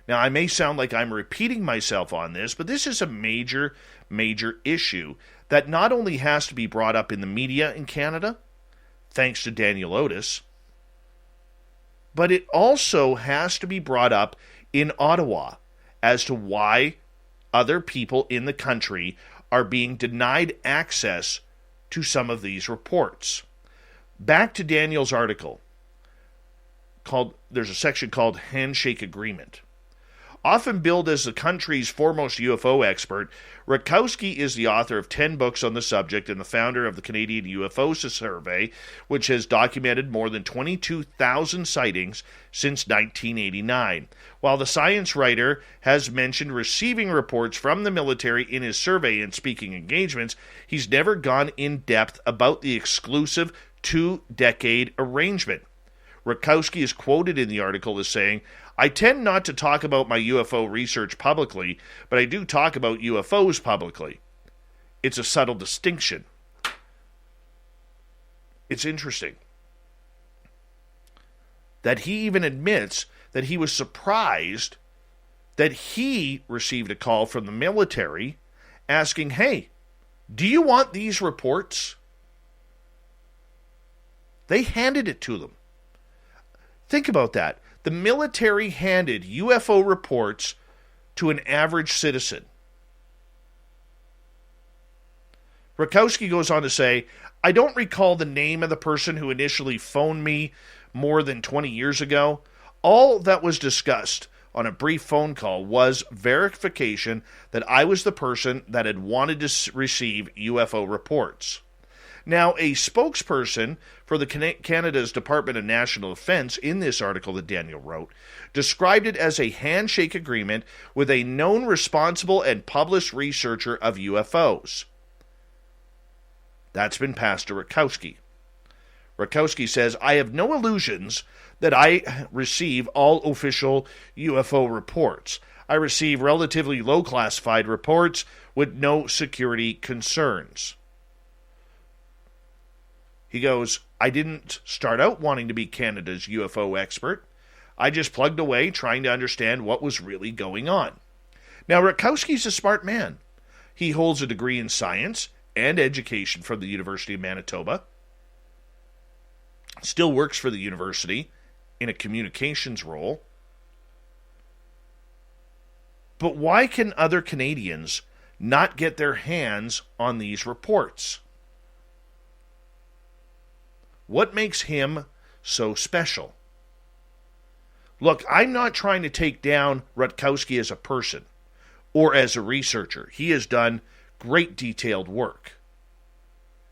Now, I may sound like I'm repeating myself on this, but this is a major, major issue that not only has to be brought up in the media in Canada, thanks to Daniel Otis, but it also has to be brought up in Ottawa as to why other people in the country are being denied access to some of these reports. Back to Daniel's article. There's a section called Handshake Agreement. Often billed as the country's foremost UFO expert, Rutkowski is the author of 10 books on the subject and the founder of the Canadian UFO Survey, which has documented more than 22,000 sightings since 1989. While the science writer has mentioned receiving reports from the military in his survey and speaking engagements, he's never gone in depth about the exclusive 2-decade arrangement. Rutkowski is quoted in the article as saying, "I tend not to talk about my UFO research publicly, but I do talk about UFOs publicly. It's a subtle distinction." It's interesting that he even admits that he was surprised that he received a call from the military asking, "Hey, do you want these reports?" They handed it to them. Think about that. The military handed UFO reports to an average citizen. Rutkowski goes on to say, "I don't recall the name of the person who initially phoned me more than 20 years ago. All that was discussed on a brief phone call was verification that I was the person that had wanted to receive UFO reports." Now, a spokesperson for the Canada's Department of National Defence in this article that Daniel wrote described it as a handshake agreement with a known responsible and published researcher of UFOs. That's been passed to Rutkowski. Rutkowski says, "I have no illusions that I receive all official UFO reports. I receive relatively low classified reports with no security concerns." He goes, "I didn't start out wanting to be Canada's UFO expert. I just plugged away trying to understand what was really going on." Now, Rutkowski's a smart man. He holds a degree in science and education from the University of Manitoba. Still works for the university in a communications role. But why can other Canadians not get their hands on these reports? What makes him so special? Look, I'm not trying to take down Rutkowski as a person or as a researcher. He has done great detailed work.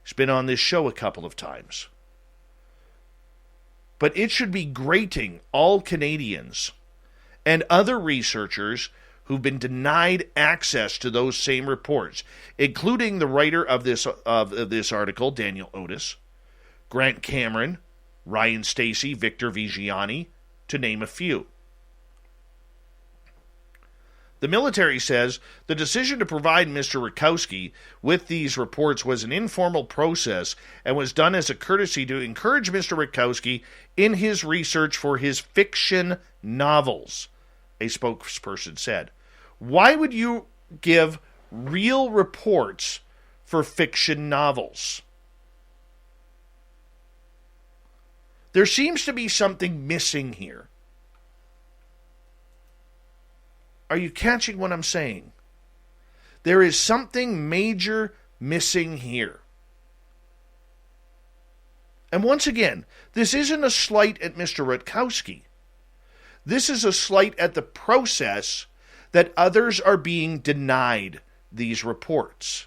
He's been on this show a couple of times. But it should be grating all Canadians and other researchers who've been denied access to those same reports, including the writer of this article, Daniel Otis, Grant Cameron, Ryan Stacey, Victor Vigiani, to name a few. The military says the decision to provide Mr. Rutkowski with these reports was an informal process and was done as a courtesy to encourage Mr. Rutkowski in his research for his fiction novels, a spokesperson said. Why would you give real reports for fiction novels? There seems to be something missing here. Are you catching what I'm saying? There is something major missing here. And once again, this isn't a slight at Mr. Rutkowski. This is a slight at the process that others are being denied these reports.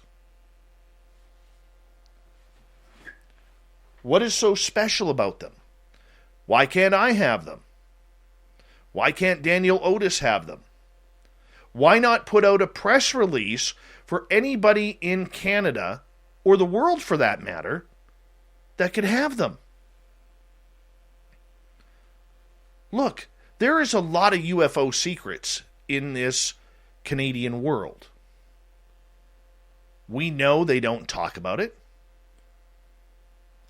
What is so special about them? Why can't I have them? Why can't Daniel Otis have them? Why not put out a press release for anybody in Canada, or the world for that matter, that could have them? Look, there is a lot of UFO secrets in this Canadian world. We know they don't talk about it.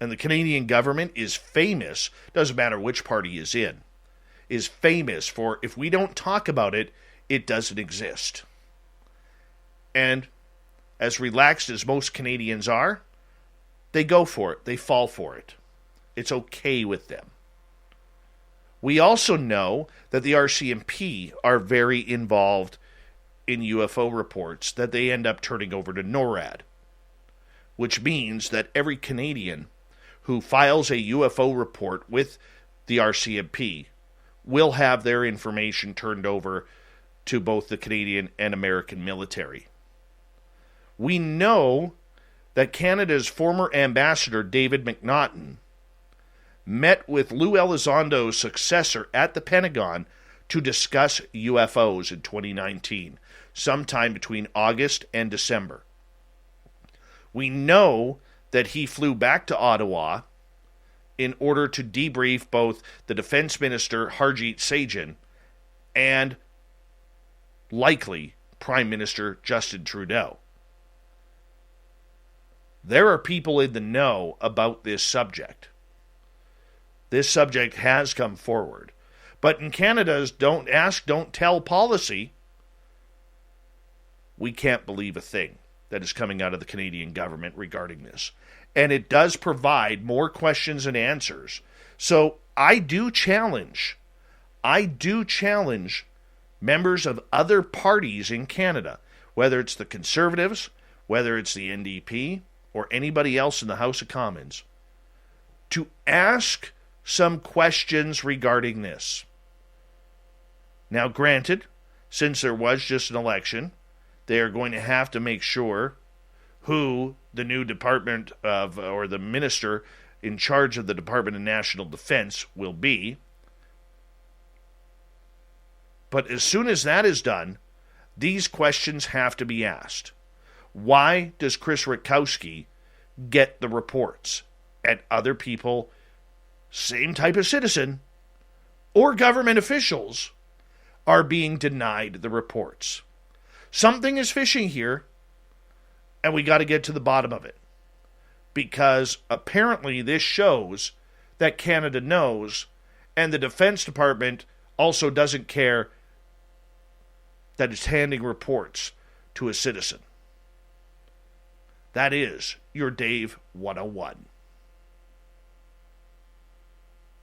And the Canadian government is famous, doesn't matter which party is in, is famous for if we don't talk about it, it doesn't exist. And as relaxed as most Canadians are, they go for it. They fall for it. It's okay with them. We also know that the RCMP are very involved in UFO reports that they end up turning over to NORAD, which means that every Canadian who files a UFO report with the RCMP will have their information turned over to both the Canadian and American military. We know that Canada's former ambassador, David McNaughton, met with Lou Elizondo's successor at the Pentagon to discuss UFOs in 2019, sometime between August and December. We know that he flew back to Ottawa in order to debrief both the Defense Minister, Harjit Sajjan, and likely Prime Minister Justin Trudeau. There are people in the know about this subject. This subject has come forward. But in Canada's don't ask, don't tell policy, we can't believe a thing that is coming out of the Canadian government regarding this. And it does provide more questions and answers. So I do challenge members of other parties in Canada, whether it's the Conservatives, whether it's the NDP, or anybody else in the House of Commons, to ask some questions regarding this. Now, granted, since there was just an election, they are going to have to make sure who the new Department of, or the minister in charge of the Department of National Defense will be. But as soon as that is done, these questions have to be asked. Why does Chris Rutkowski get the reports and other people, same type of citizen, or government officials, are being denied the reports? Something is fishy here, and we got to get to the bottom of it. Because apparently this shows that Canada knows, and the Defense Department also doesn't care that it's handing reports to a citizen. That is your Dave 101.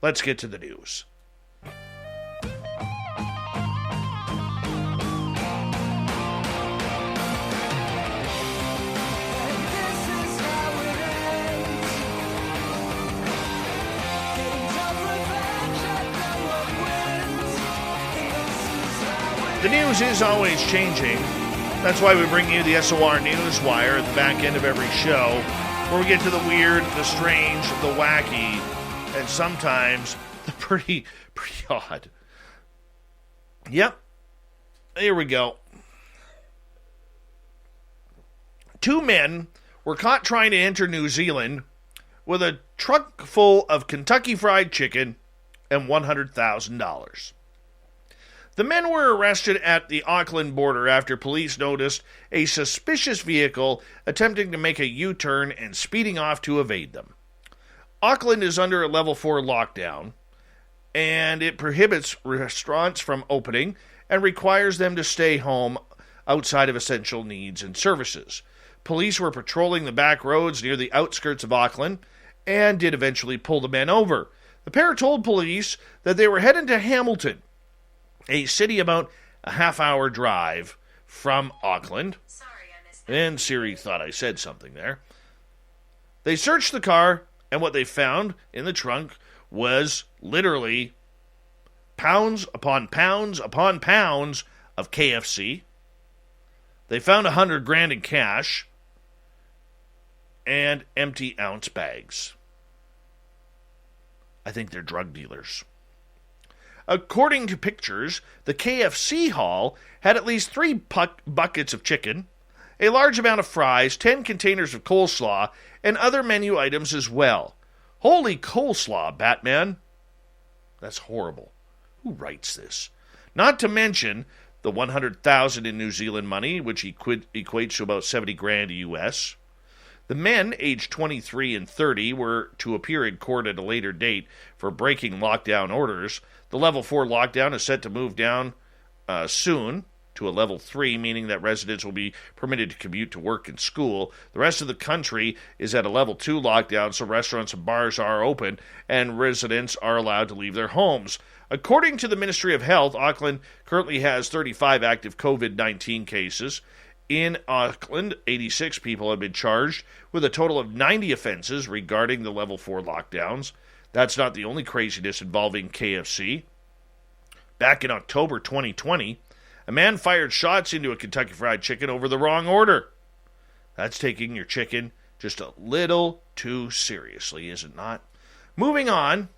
Let's get to the news. The news is always changing. That's why we bring you the SOR Newswire at the back end of every show, where we get to the weird, the strange, the wacky, and sometimes the pretty odd. Yep. Here we go. 2 men were caught trying to enter New Zealand with a truck full of Kentucky Fried Chicken and $100,000. The men were arrested at the Auckland border after police noticed a suspicious vehicle attempting to make a U-turn and speeding off to evade them. Auckland is under a level 4 lockdown, and it prohibits restaurants from opening and requires them to stay home outside of essential needs and services. Police were patrolling the back roads near the outskirts of Auckland and did eventually pull the men over. The pair told police that they were heading to Hamilton, a city about a half-hour drive from Auckland. Sorry, I missed that. And Siri thought I said something there. They searched the car, and what they found in the trunk was literally pounds upon pounds upon pounds of KFC. They found $100,000 in cash and empty ounce bags. I think they're drug dealers. According to pictures, the KFC haul had at least 3 buckets of chicken, a large amount of fries, 10 containers of coleslaw, and other menu items as well. Holy coleslaw, Batman. That's horrible. Who writes this? Not to mention the 100,000 in New Zealand money, which equates to about 70 grand US. The men, aged 23 and 30, were to appear in court at a later date for breaking lockdown orders. The level 4 lockdown is set to move down soon to a level 3, meaning that residents will be permitted to commute to work and school. The rest of the country is at a level 2 lockdown, so restaurants and bars are open, and residents are allowed to leave their homes. According to the Ministry of Health, Auckland currently has 35 active COVID-19 cases. In Auckland, 86 people have been charged with a total of 90 offenses regarding the level 4 lockdowns. That's not the only craziness involving KFC. Back in October 2020, a man fired shots into a Kentucky Fried Chicken over the wrong order. That's taking your chicken just a little too seriously, is it not? Moving on,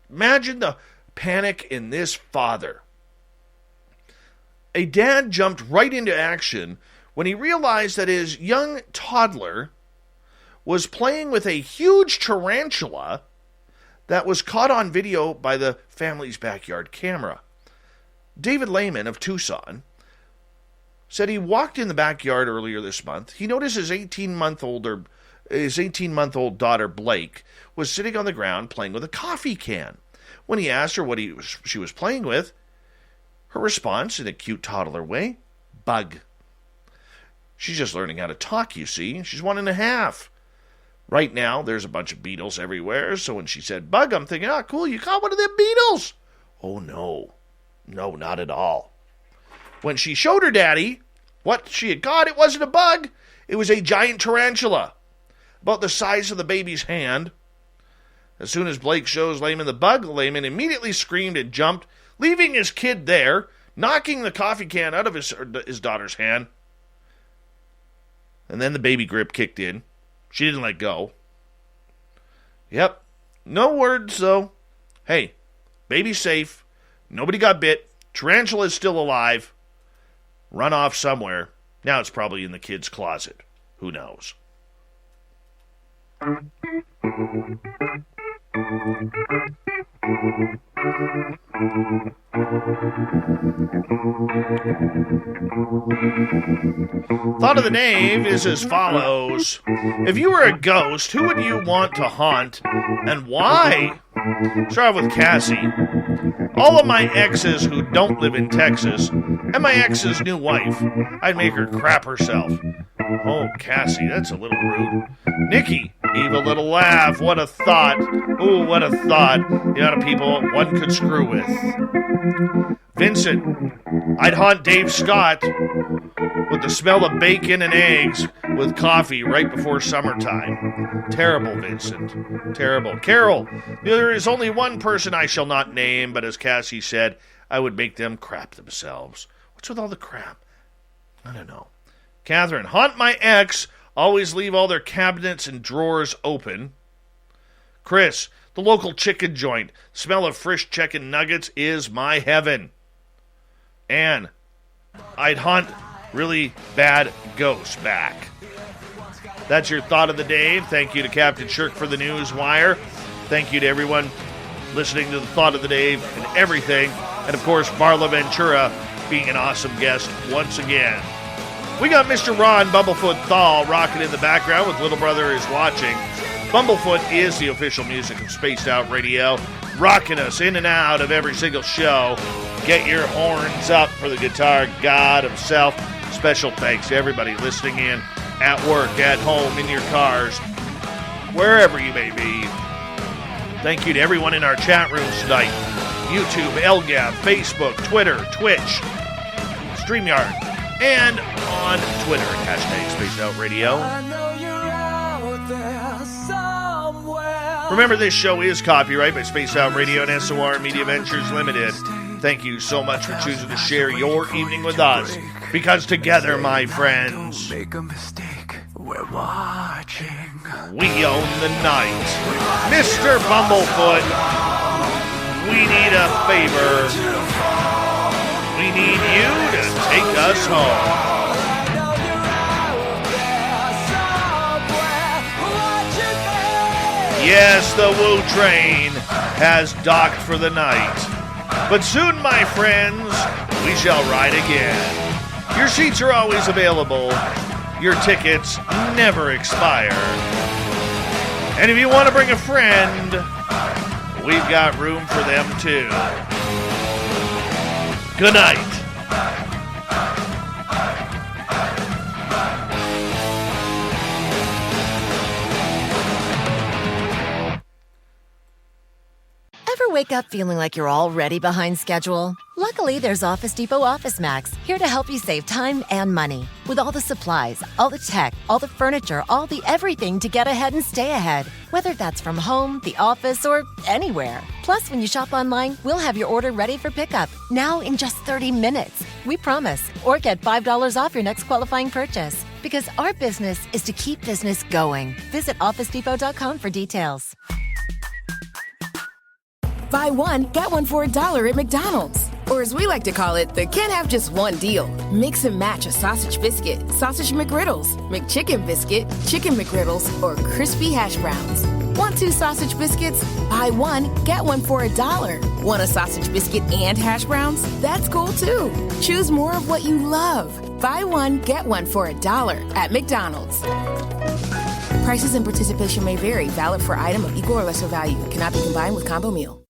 imagine the panic in this father. A dad jumped right into action when he realized that his young toddler was playing with a huge tarantula that was caught on video by the family's backyard camera. David Lehman of Tucson said he walked in the backyard earlier this month. He noticed his 18-month-old daughter, Blake, was sitting on the ground playing with a coffee can. When he asked her what she was playing with, her response, in a cute toddler way, bug. She's just learning how to talk, you see. She's 1.5. Right now, there's a bunch of beetles everywhere, so when she said bug, I'm thinking, oh, cool, you caught one of them beetles. Oh, no. No, not at all. When she showed her daddy what she had caught, it wasn't a bug. It was a giant tarantula, about the size of the baby's hand. As soon as Blake shows Lehman the bug, Lehman immediately screamed and jumped, leaving his kid there, knocking the coffee can out of his daughter's hand. And then the baby grip kicked in. She didn't let go. Yep. No words, though. Hey, baby's safe. Nobody got bit. Tarantula's still alive. Run off somewhere. Now it's probably in the kid's closet. Who knows? Thought of the Dave is as follows. If you were a ghost, who would you want to haunt and why? Start with Cassie. All of my exes who don't live in Texas and my ex's new wife. I'd make her crap herself. Oh, Cassie, that's a little rude. Nikki, evil little laugh. What a thought. Ooh, what a thought. The amount of people one could screw with. Vincent, I'd haunt Dave Scott with the smell of bacon and eggs with coffee right before summertime. Terrible, Vincent. Terrible. Carol, there is only one person I shall not name, but as Cassie said, I would make them crap themselves. What's with all the crap? I don't know. Catherine, haunt my ex. Always leave all their cabinets and drawers open. Chris, the local chicken joint. Smell of fresh chicken nuggets is my heaven. Anne, I'd haunt really bad ghosts back. That's your thought of the day. Thank you to Captain Shirk for the news wire. Thank you to everyone listening to the thought of the day and everything. And of course, Varla Ventura being an awesome guest once again. We got Mr. Ron Bumblefoot Thal rocking in the background with Little Brother Is Watching. Bumblefoot is the official music of Spaced Out Radio, rocking us in and out of every single show. Get your horns up for the guitar god himself. Special thanks to everybody listening in at work, at home, in your cars, wherever you may be. Thank you to everyone in our chat rooms tonight. YouTube, LGAB, Facebook, Twitter, Twitch, StreamYard, and on Twitter at hashtag Spaced Out Radio. Remember, this show is copyright by Spaced Out Radio and SOR Media Ventures Limited. Thank you so much for choosing to share your evening with us, because together, my friends, make a mistake, we're watching. We own the night. Mr. Bumblefoot, we need a favor. We need you to take us home. Yes, the Woo Train has docked for the night. But soon, my friends, we shall ride again. Your seats are always available. Your tickets never expire. And if you want to bring a friend, we've got room for them too. Good night. Ever wake up feeling like you're already behind schedule? Luckily, there's Office Depot Office Max, here to help you save time and money. With all the supplies, all the tech, all the furniture, all the everything to get ahead and stay ahead. Whether that's from home, the office, or anywhere. Plus, when you shop online, we'll have your order ready for pickup, now in just 30 minutes. We promise. Or get $5 off your next qualifying purchase. Because our business is to keep business going. Visit OfficeDepot.com for details. Buy one, get one for $1 at McDonald's. Or as we like to call it, the can't have just one deal. Mix and match a sausage biscuit, sausage McGriddles, McChicken biscuit, chicken McGriddles, or crispy hash browns. Want 2 sausage biscuits? Buy one, get one for $1. Want a sausage biscuit and hash browns? That's cool too. Choose more of what you love. Buy one, get one for $1 at McDonald's. Prices and participation may vary. Valid for item of equal or lesser value. Cannot be combined with combo meal.